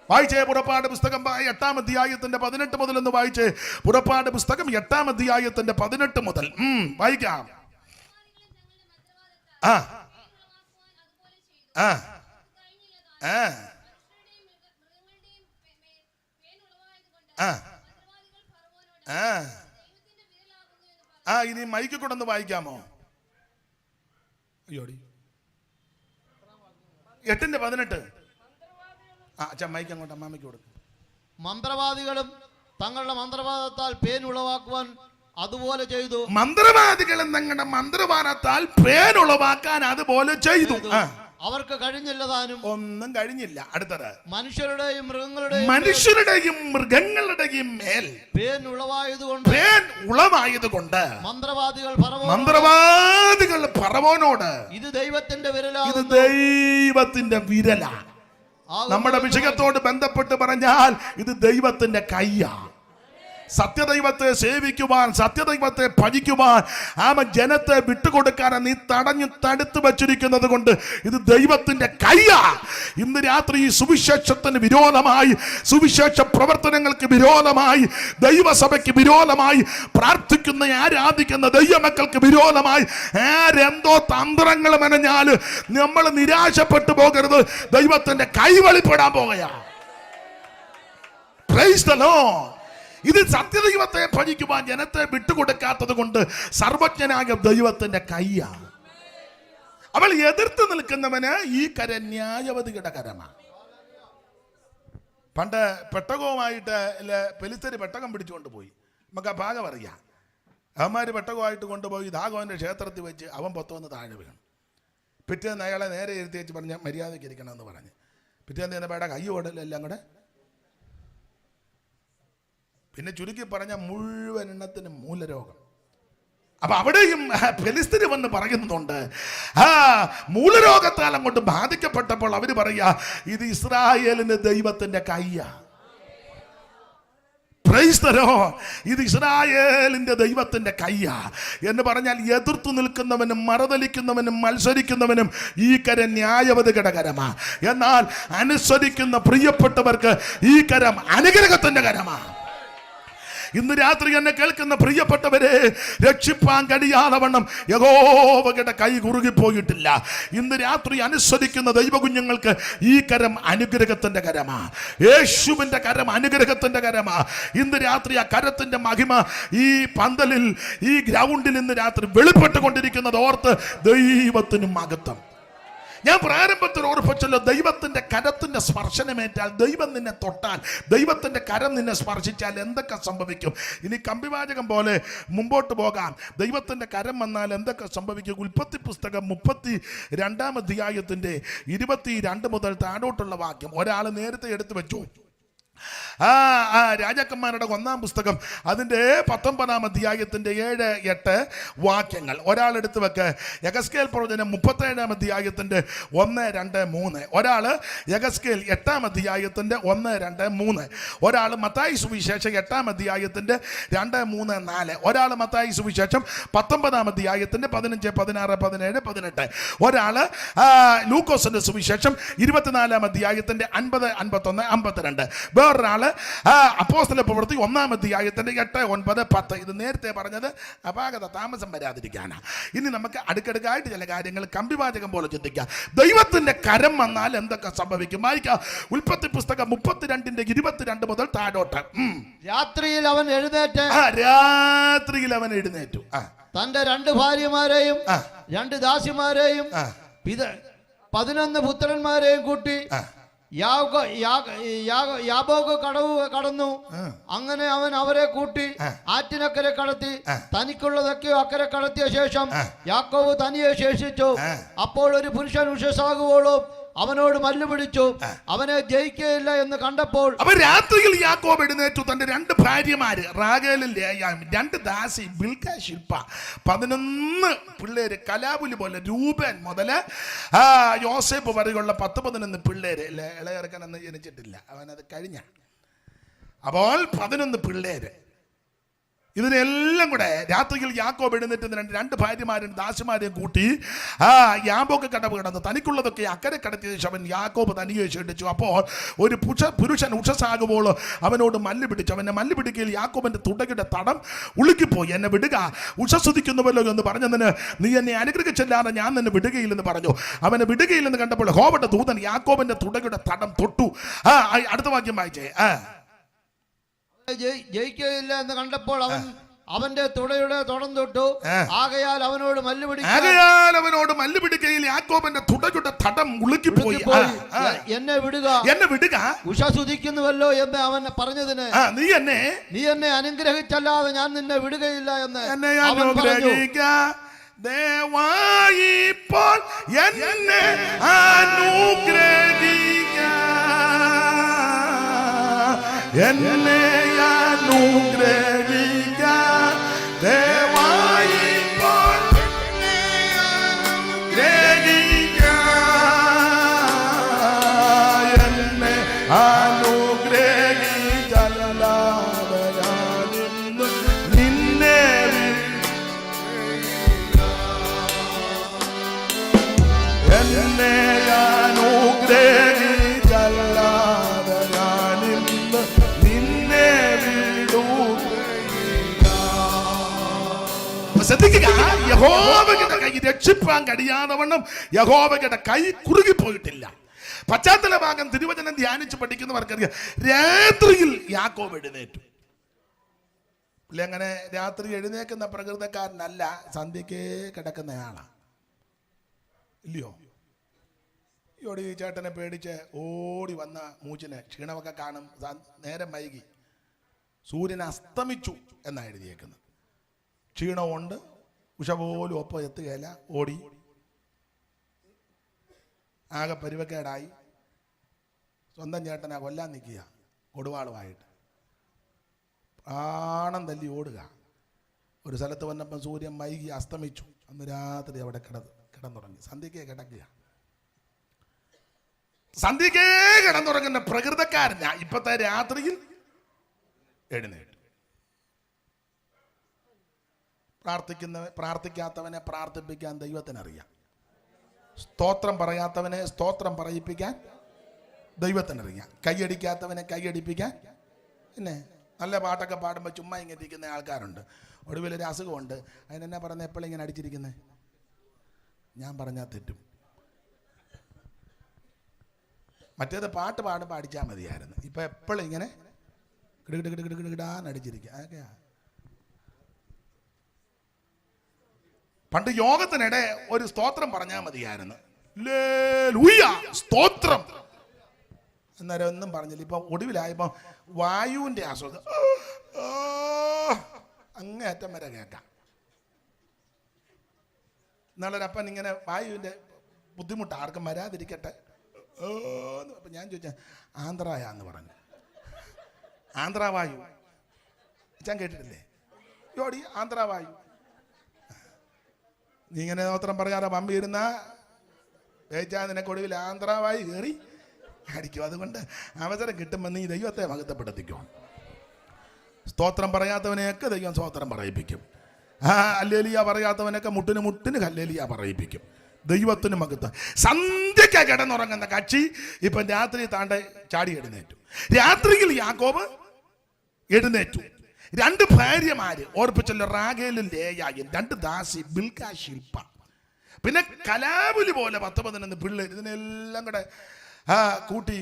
വായിച്ചേ പുറപ്പാട് പുസ്തകം 8-ാം അധ്യായത്തിന്റെ 18 മുതൽ എന്ന് വായിച്ചേ. പുറപ്പാട് പുസ്തകം 8-ാം അധ്യായത്തിന്റെ 18 മുതൽ വായിക്കാം. ആ ആ ആ ഇനി മൈക്ക് കൂടെ ഒന്ന് വായിക്കാമോ? അയ്യോടി 8:18. മൈക്ക് അങ്ങോട്ട് അമ്മാമയ്ക്ക് കൊടുക്കും. മന്ത്രവാദികളും തങ്ങളുടെ മന്ത്രവാദത്താൽ പേൻ ഉളവാക്കുവാൻ അതുപോലെ ചെയ്തു. മന്ത്രവാദികളും തങ്ങളുടെ മന്ത്രവാദത്താൽ പേൻ ഉളവാക്കാൻ അതുപോലെ ചെയ്തു. അവർക്ക് കഴിഞ്ഞില്ല താനും. ഒന്നും കഴിഞ്ഞില്ല. അടുത്തത് മനുഷ്യരുടെയും മൃഗങ്ങളുടെയും മേൽ പേൻ ഉളവായതുകൊണ്ട് മന്ത്രവാദികൾ ഫറവോനോട്, ഇത് ദൈവത്തിന്റെ വിരലാ. നമ്മുടെ വിഷയത്തോട് ബന്ധപ്പെട്ട് പറഞ്ഞാൽ ഇത് ദൈവത്തിന്റെ കയ്യാ. സത്യദൈവത്തെ സേവിക്കുവാൻ, സത്യദൈവത്തെ ഭജിക്കുവാൻ ജനത്തെ വിട്ടുകൊടുക്കാൻ നീ തടുത്തു വച്ചിരിക്കുന്നത് കൊണ്ട് ഇത് ദൈവത്തിന്റെ കയ്യാ. ഇന്ന് രാത്രി ഈ സുവിശേഷത്തിന് വിരോധമായി, സുവിശേഷ പ്രവർത്തനങ്ങൾക്ക് വിരോധമായി, ദൈവസഭയ്ക്ക് വിരോധമായി പ്രാർത്ഥിക്കുന്ന ആരാധിക്കുന്ന ദൈവമക്കൾക്ക് വിരോധമായി ആരെന്തോ തന്ത്രങ്ങൾ മെനഞ്ഞാല് നമ്മൾ നിരാശപ്പെട്ടു പോകരുത്. ദൈവത്തിന്റെ കൈ വെളിപ്പെടാൻ പോകുകയാ. Praise the lord. ഇത് സത്യദൈവത്തെ ഭജിക്കുവാൻ ജനത്തെ വിട്ടുകൊടുക്കാത്തത് കൊണ്ട് സർവജ്ഞനായ ദൈവത്തിന്റെ കയ്യാണ്. അവൾ എതിർത്ത് നിൽക്കുന്നവന് ഈ കര ന്യായവതിയുടെ കരമാണ്. പണ്ട് പെട്ടകവുമായിട്ട് പെലിസ്തര് പെട്ടകം പിടിച്ചുകൊണ്ട് പോയി. നമുക്ക് ആ ഭാഗം അറിയാം. അവന്മാർ പെട്ടകമായിട്ട് കൊണ്ടുപോയി ദാഗോന്റെ ക്ഷേത്രത്തിൽ വെച്ച് അവൻ പൊത്തുവന്ന് താഴെ വീണു. പിറ്റേന്ന് അയാളെ നേരെ ഇരുത്തി വെച്ച് പറഞ്ഞ മര്യാദയ്ക്ക് ഇരിക്കണമെന്ന് പറഞ്ഞ് പിറ്റേന്ന് എന്നപ്പേടെ കൈ ഓടലെല്ലാം കൂടെ. പിന്നെ ചുരുക്കി പറഞ്ഞ മുഴുവൻ എണ്ണത്തിനും മൂലരോഗം. അപ്പൊ അവിടെയും ഫെലിസ്തീന് വന്ന് പറയുന്നുണ്ട്, മൂലരോഗത്താൽ അങ്ങോട്ട് ബാധിക്കപ്പെട്ടപ്പോൾ അവര് പറയാ ഇത് ഇസ്രായേലിന്റെ ദൈവത്തിന്റെ കയ്യാ. ഇത് ഇസ്രായേലിന്റെ ദൈവത്തിന്റെ കയ്യാ എന്ന് പറഞ്ഞാൽ എതിർത്തു നിൽക്കുന്നവനും മറുതലിക്കുന്നവനും മത്സരിക്കുന്നവനും ഈ കരം ന്യായവതികളുടെ കരമാ. എന്നാൽ അനുസരിക്കുന്ന പ്രിയപ്പെട്ടവർക്ക് ഈ കരം അനുഗ്രഹത്തിന്റെ കരമാ. ഇന്ന് രാത്രി എന്നെ കേൾക്കുന്ന പ്രിയപ്പെട്ടവരെ, രക്ഷിപ്പാൻ കഴിയാതെ വണ്ണം യഹോവയുടെ കൈ കുറുകിപ്പോയിട്ടില്ല. ഇന്ന് രാത്രി അനുസരിക്കുന്ന ദൈവകുഞ്ഞുങ്ങൾക്ക് ഈ കരം അനുഗ്രഹത്തിന്റെ കരമാ. യേശുവിന്റെ കരം അനുഗ്രഹത്തിന്റെ കരമാ. ഇന്ന് രാത്രി ആ കരത്തിന്റെ മഹിമ ഈ പന്തലിൽ, ഈ ഗ്രൗണ്ടിൽ ഇന്ന് രാത്രി വെളിപ്പെട്ടുകൊണ്ടിരിക്കുന്നത് ഓർത്ത് ദൈവത്തിനും മഹത്വം. ഞാൻ പ്രാരംഭത്തിൽ ഓർപ്പിച്ചല്ലോ, ദൈവത്തിന്റെ കരത്തിന്റെ സ്പർശനമേറ്റാൽ, ദൈവം നിന്നെ തൊട്ടാൽ, ദൈവത്തിന്റെ കരം നിന്നെ സ്പർശിച്ചാൽ എന്തൊക്കെ സംഭവിക്കും? ഇനി കമ്പിവാചകം പോലെ മുമ്പോട്ട് പോകാം. ദൈവത്തിന്റെ കരം വന്നാൽ എന്തൊക്കെ സംഭവിക്കും? ഉൽപ്പത്തി പുസ്തകം 32-ാം അധ്യായത്തിന്റെ 22 മുതൽ താഴോട്ടുള്ള വാക്യം ഒരാൾ നേരത്തെ എടുത്തു വെച്ചു. രാജാക്കന്മാരുടെ 1-ാം പുസ്തകം അതിൻ്റെ 19-ാം അധ്യായത്തിന്റെ 7-8 വാക്യങ്ങൾ ഒരാൾ എടുത്തു വെക്ക്. യെഹെസ്കേൽ പ്രവചനം 37-ാം അധ്യായത്തിന്റെ 1, 2, 3. ഒരാള് യെഹെസ്കേൽ 8-ാം അധ്യായത്തിന്റെ 1, 2, 3. ഒരാൾ മത്തായി സുവിശേഷം 8-ാം അധ്യായത്തിന്റെ 2, 3, 4. ഒരാൾ മത്തായി സുവിശേഷം 19-ാം അധ്യായത്തിന്റെ 15, 16, 17, 18. ഒരാള് ലൂക്കോസിന്റെ സുവിശേഷം 24-ാം അധ്യായത്തിന്റെ 50, 51, 52. വേറൊരാള് അപ്പോസ്തല പ്രവൃത്തി 1-ാം അധ്യായത്തിന്റെ 8, 9, 10. ഇത് നേരത്തെ പറഞ്ഞത് അപാകത താമസം വരാതിരിക്കാനാ. ഇനി നമുക്ക് അടുക്കടുക്കായിട്ട് ചില കാര്യങ്ങൾ കമ്പിവാചകം പോലെ ചിന്തിക്കാം. ദൈവത്തിന്റെ കരം വന്നാൽ എന്തൊക്കെ സംഭവിക്കും? വായിക്കാം. ഉൽപ്പത്തി പുസ്തകം 32-ന്റെ 22 മുതൽ താഴോട്ട്. രാത്രിയിൽ അവൻ എഴുന്നേറ്റ് തന്റെ 2 ഭാര്യമാരെയും 2 ദാസിമാരെയും 11 പുത്രന്മാരെയും കൂട്ടി യാബോക്ക് കടവ് കടന്നു. അങ്ങനെ അവൻ അവരെ കൂട്ടി ആറ്റിനക്കരെ കടത്തി തനിക്കുള്ളതൊക്കെയോ അക്കരെ കടത്തിയ ശേഷം യാക്കോബ് തനിയെ ശേഷിച്ചു. അപ്പോൾ ഒരു പുരുഷൻ ഉഷസാകുവോളും അവനോട് മല്ലുപിടിച്ചു. അവനെ ജയിക്കുകയില്ല എന്ന് കണ്ടപ്പോൾ അവൻ രാത്രിയിൽ യാക്കോബ് എഴുന്നേറ്റു. തന്റെ 2 ഭാര്യമാര് റാഗേലും ലേയായും 2 ദാസി ബിൽഗ ശില്പ 11 പിള്ളേര് കലാപുലി പോലെ രൂപൻ മുതല് യോസേപ്പ് വരെയുള്ള 10-11 പിള്ളേര്. ഇളയറക്കനൊന്നും ജനിച്ചിട്ടില്ല, അവനത് കഴിഞ്ഞ. അപ്പോൾ 11 പിള്ളേര്. ഇതിനെല്ലാം കൂടെ രാത്രിയിൽ യാക്കോബ് എഴുന്നേറ്റ് 2 ഭാര്യമാരും ദാസിമാരെയും കൂട്ടി യാബോക്ക് കടവ് കിടന്ന് തനിക്കുള്ളതൊക്കെ അക്കരെ കടത്തിയ ശേഷം അവൻ യാക്കോബ് തനിയെ ക്ഷണിച്ചു. അപ്പോൾ ഒരു പുരുഷൻ ഉഷസാകുമ്പോൾ അവനോട് മല്ല് പിടിച്ചു. അവനെ മല്ല് പിടിക്കയിൽ യാക്കോബിന്റെ തുടയുടെ തടം ഉളുക്കിപ്പോയി. എന്നെ വിടുക, ഉഷസ്സുതിക്കുന്നുവല്ലോ എന്ന് പറഞ്ഞതിന് നീ എന്നെ അനുഗ്രഹിച്ചില്ലാതെ ഞാൻ നിന്നെ വിടുകയില്ലെന്ന് പറഞ്ഞു. അവനെ വിടുകയില്ലെന്ന് കണ്ടപ്പോൾ യഹോവയുടെ ദൂതൻ യാക്കോബിന്റെ തുടയുടെ തടം തൊട്ടു. അടുത്ത വാക്യം വായിച്ചേ. ജയിക്കുകയില്ല എന്ന് കണ്ടപ്പോൾ അവൻ അവന്റെ തുടയുടെ തുടം തൊട്ടു. ആകയാൽ അവനോട് മല്ലുപിടിക്കയിൽ യാക്കോബിന്റെ തുടയുടെ തടം ഉളുക്കിപ്പോയി. എന്നെ വിടുക, ഉഷസ്സുതിക്കുന്നുവല്ലോ എന്ന് അവൻ പറഞ്ഞതിന് നീ എന്നെ അനുഗ്രഹിച്ചല്ലാതെ ഞാൻ നിന്നെ വിടുകയില്ല എന്ന് അവൻ പറഞ്ഞു. ദയവായിപ്പോൾ എന്നെ അനുഗ്രഹിക്ക, എന്നെ അനുഗ്രഹിക്ക, ദയവായിപ്പോൾ എന്നെ അനുഗ്രഹിക്ക, എന്നെ അനുഗ്രഹിച്ചല്ലാതെ ഞാനിന്ന് നിന്നെ എന്നെ അനുഗ്രഹിച്ചല്ലാതെ ഞാനിന്ന് നിന്നെ ശ്രദ്ധിക്കുക. യഹോവയുടെ കൈ രക്ഷിപ്പാൻ കഴിയാതെ വണ്ണം യഹോവയുടെ കൈ കുറുകിപ്പോയിട്ടില്ല. പശ്ചാത്തല ഭാഗം തിരുവചനം ധ്യാനിച്ച് പഠിക്കുന്നവർക്കറിയാം. രാത്രിയിൽ യാക്കോബ് എഴുന്നേറ്റു. ഇല്ല, അങ്ങനെ രാത്രി എഴുന്നേക്കുന്ന പ്രകൃതക്കാരനല്ല, സന്ധ്യക്കേ കിടക്കുന്നയാളാ, ഇല്ലയോ? ഈ ചേട്ടനെ പേടിച്ച് ഓടി വന്ന മൂച്ചിന് ക്ഷീണമൊക്കെ കാണും, നേരം വൈകി, സൂര്യൻ അസ്തമിച്ചു എന്നാണ് എഴുതിയേക്കുന്നത്. ക്ഷീണമുണ്ട്, ഉഷ പോലും ഒപ്പം എത്തുകയില്ല, ഓടി ആകെ പരുവക്കേടായി. സ്വന്തം ചേട്ടനെ കൊല്ലാൻ നിൽക്കുക കൊടുവാളുമായിട്ട്, പ്രാണം തല്ലി ഓടുക. ഒരു സ്ഥലത്ത് വന്നപ്പം സൂര്യൻ വൈകി അസ്തമിച്ചു. അന്ന് രാത്രി അവിടെ കിടന്നുറങ്ങി. സന്ധ്യയ്ക്ക് കിടക്കുക. സന്ധ്യയ്ക്കേ കിടന്നുറങ്ങുന്ന പ്രകൃതക്കാരനാ ഇപ്പത്തെ രാത്രിയിൽ എഴുന്നേറ്റു. പ്രാർത്ഥിക്കാത്തവനെ പ്രാർത്ഥിപ്പിക്കാൻ ദൈവത്തിനറിയാം. സ്തോത്രം പറയാത്തവനെ സ്തോത്രം പറയിപ്പിക്കാൻ ദൈവത്തിനറിയാം. കൈയടിക്കാത്തവനെ കൈയടിപ്പിക്കാൻ. പിന്നെ നല്ല പാട്ടൊക്കെ പാടുമ്പോൾ ചുമ്മാ ഇങ്ങനെ ഇരിക്കുന്ന ആൾക്കാരുണ്ട്. ഒടുവിലൊരു അസുഖമുണ്ട്, അതിനെന്നാ പറഞ്ഞ എപ്പോഴും ഇങ്ങനെ അടിച്ചിരിക്കുന്നത്? ഞാൻ പറഞ്ഞാൽ തെറ്റും. മറ്റേത് പാട്ട് പാടുമ്പോൾ അടിച്ചാൽ മതിയായിരുന്നു. ഇപ്പം എപ്പോഴും ഇങ്ങനെ കിടുകിടാൻ അടിച്ചിരിക്കുക. അതൊക്കെയാ. പണ്ട് യോഗത്തിനിടെ ഒരു സ്തോത്രം പറഞ്ഞാൽ മതിയായിരുന്നു. സ്തോത്രം എന്നേരം ഒന്നും പറഞ്ഞില്ല. ഇപ്പം ഒടുവിലായപ്പം വായുവിൻ്റെ അസുഖം അങ്ങേയറ്റം വരെ കേൾക്കാം. നാളൊരപ്പൻ ഇങ്ങനെ വായുവിൻ്റെ ബുദ്ധിമുട്ട് ആർക്കും വരാതിരിക്കട്ടെ. അപ്പം ഞാൻ ചോദിച്ചാൽ ആന്ധ്രായാന്ന് പറഞ്ഞു. ആന്ധ്രാവായു ഞാൻ കേട്ടിട്ടില്ലേ? യോടി ആന്ധ്രാവായു. നീ ഇങ്ങനെ സ്തോത്രം പറയാതെ പമ്പി ഇരുന്ന വേച്ചാൽ നിനക്കൊടുവിൽ ആന്ധ്രാവായു കയറി അടിക്കും. അതുകൊണ്ട് അവസരം കിട്ടുമ്പോൾ നീ ദൈവത്തെ മഹത്വപ്പെടുത്തിക്കും. സ്തോത്രം പറയാത്തവനെയൊക്കെ ദൈവം സ്തോത്രം പറയിപ്പിക്കും. ഹല്ലേലൂയ പറയാത്തവനൊക്കെ മുട്ടിന് ഹല്ലേലൂയ പറയിപ്പിക്കും. ദൈവത്തിന് മഹത്വം. സന്ധ്യയ്ക്ക് കിടന്നുറങ്ങുന്ന കക്ഷി ഇപ്പം രാത്രി താണ്ടെ ചാടി എഴുന്നേറ്റു. രാത്രിയിൽ യാക്കോബ് എഴുന്നേറ്റു. 2 ഭാര്യമാര് ഓർപ്പിച്ചല്ലോ, റാഗേലും ലേയായും, 2 ദാസി ബിൽക്കാ ശില്പ, പിന്നെ കലാപുലി പോലെ 10-11 പിള്ളേർ. ഇതിനെല്ലാം കൂടെ കൂട്ടി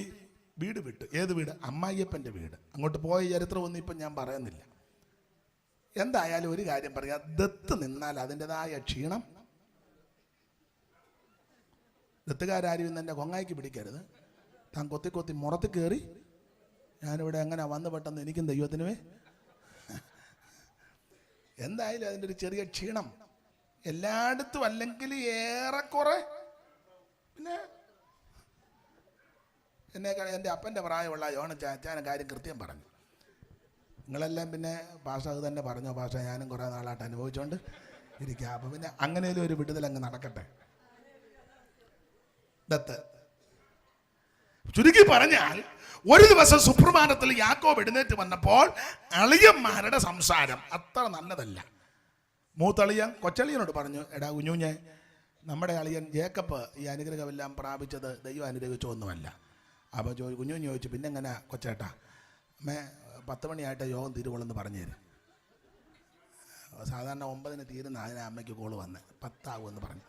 വീട് വിട്ടു. ഏത് വീട്? അമ്മായിയപ്പൻ്റെ വീട്. അങ്ങോട്ട് പോയ ചരിത്രമൊന്നും ഇപ്പം ഞാൻ പറയുന്നില്ല. എന്തായാലും ഒരു കാര്യം പറയാം, ദത്ത് നിന്നാൽ അതിൻ്റെതായ ക്ഷീണം. ദത്തുകാരും ഇന്ന് എൻ്റെ കൊങ്ങായിക്ക് പിടിക്കരുത്. താൻ കൊത്തി മുറത്ത് കയറി ഞാനിവിടെ എങ്ങനെ വന്നു പെട്ടെന്ന് എനിക്കും ദൈവത്തിനുമേ. എന്തായാലും അതിൻ്റെ ഒരു ചെറിയ ക്ഷീണം എല്ലായിടത്തും അല്ലെങ്കിൽ ഏറെക്കുറെ. പിന്നെ എന്നേക്കാൾ എൻ്റെ അപ്പൻ്റെ പ്രായമുള്ള യോണച്ചാൻ കാര്യം കൃത്യം പറഞ്ഞു. നിങ്ങളെല്ലാം പിന്നെ ഭാഷ അത് തന്നെ പറഞ്ഞോ. ഭാഷ ഞാനും കുറേ നാളായിട്ട് അനുഭവിച്ചുകൊണ്ട് ഇരിക്കുക. അപ്പം പിന്നെ അങ്ങനെയും ഒരു വിടുതൽ അങ്ങ് നടക്കട്ടെ. ദത്ത് ചുരുക്കി പറഞ്ഞാൽ, ഒരു ദിവസം സുപ്രഭാതത്തിൽ യാക്കോബ് എഴുന്നേറ്റ് വന്നപ്പോൾ അളിയന്മാരുടെ സംസാരം അത്ര നല്ലതല്ല. മൂത്തളിയൻ കൊച്ചളിയനോട് പറഞ്ഞു, എടാ കുഞ്ഞുഞ്ഞെ, നമ്മുടെ അളിയൻ ജേക്കബ് ഈ അനുഗ്രഹമെല്ലാം പ്രാപിച്ചത് ദൈവം അനുഗ്രഹിച്ചോ ഒന്നുമല്ല. അപ്പോൾ കുഞ്ഞുഞ്ഞ് ചോദിച്ചു, പിന്നെ എങ്ങനെ കൊച്ചേട്ടാ, അമ്മേ 10 മണിയായിട്ട് യോഗം തീരുവോളെന്ന് പറഞ്ഞു തരും. സാധാരണ 9-ന് തീരുന്ന അതിന് അമ്മയ്ക്ക് കോള് വന്ന് 10 ആകുമെന്ന് പറഞ്ഞു.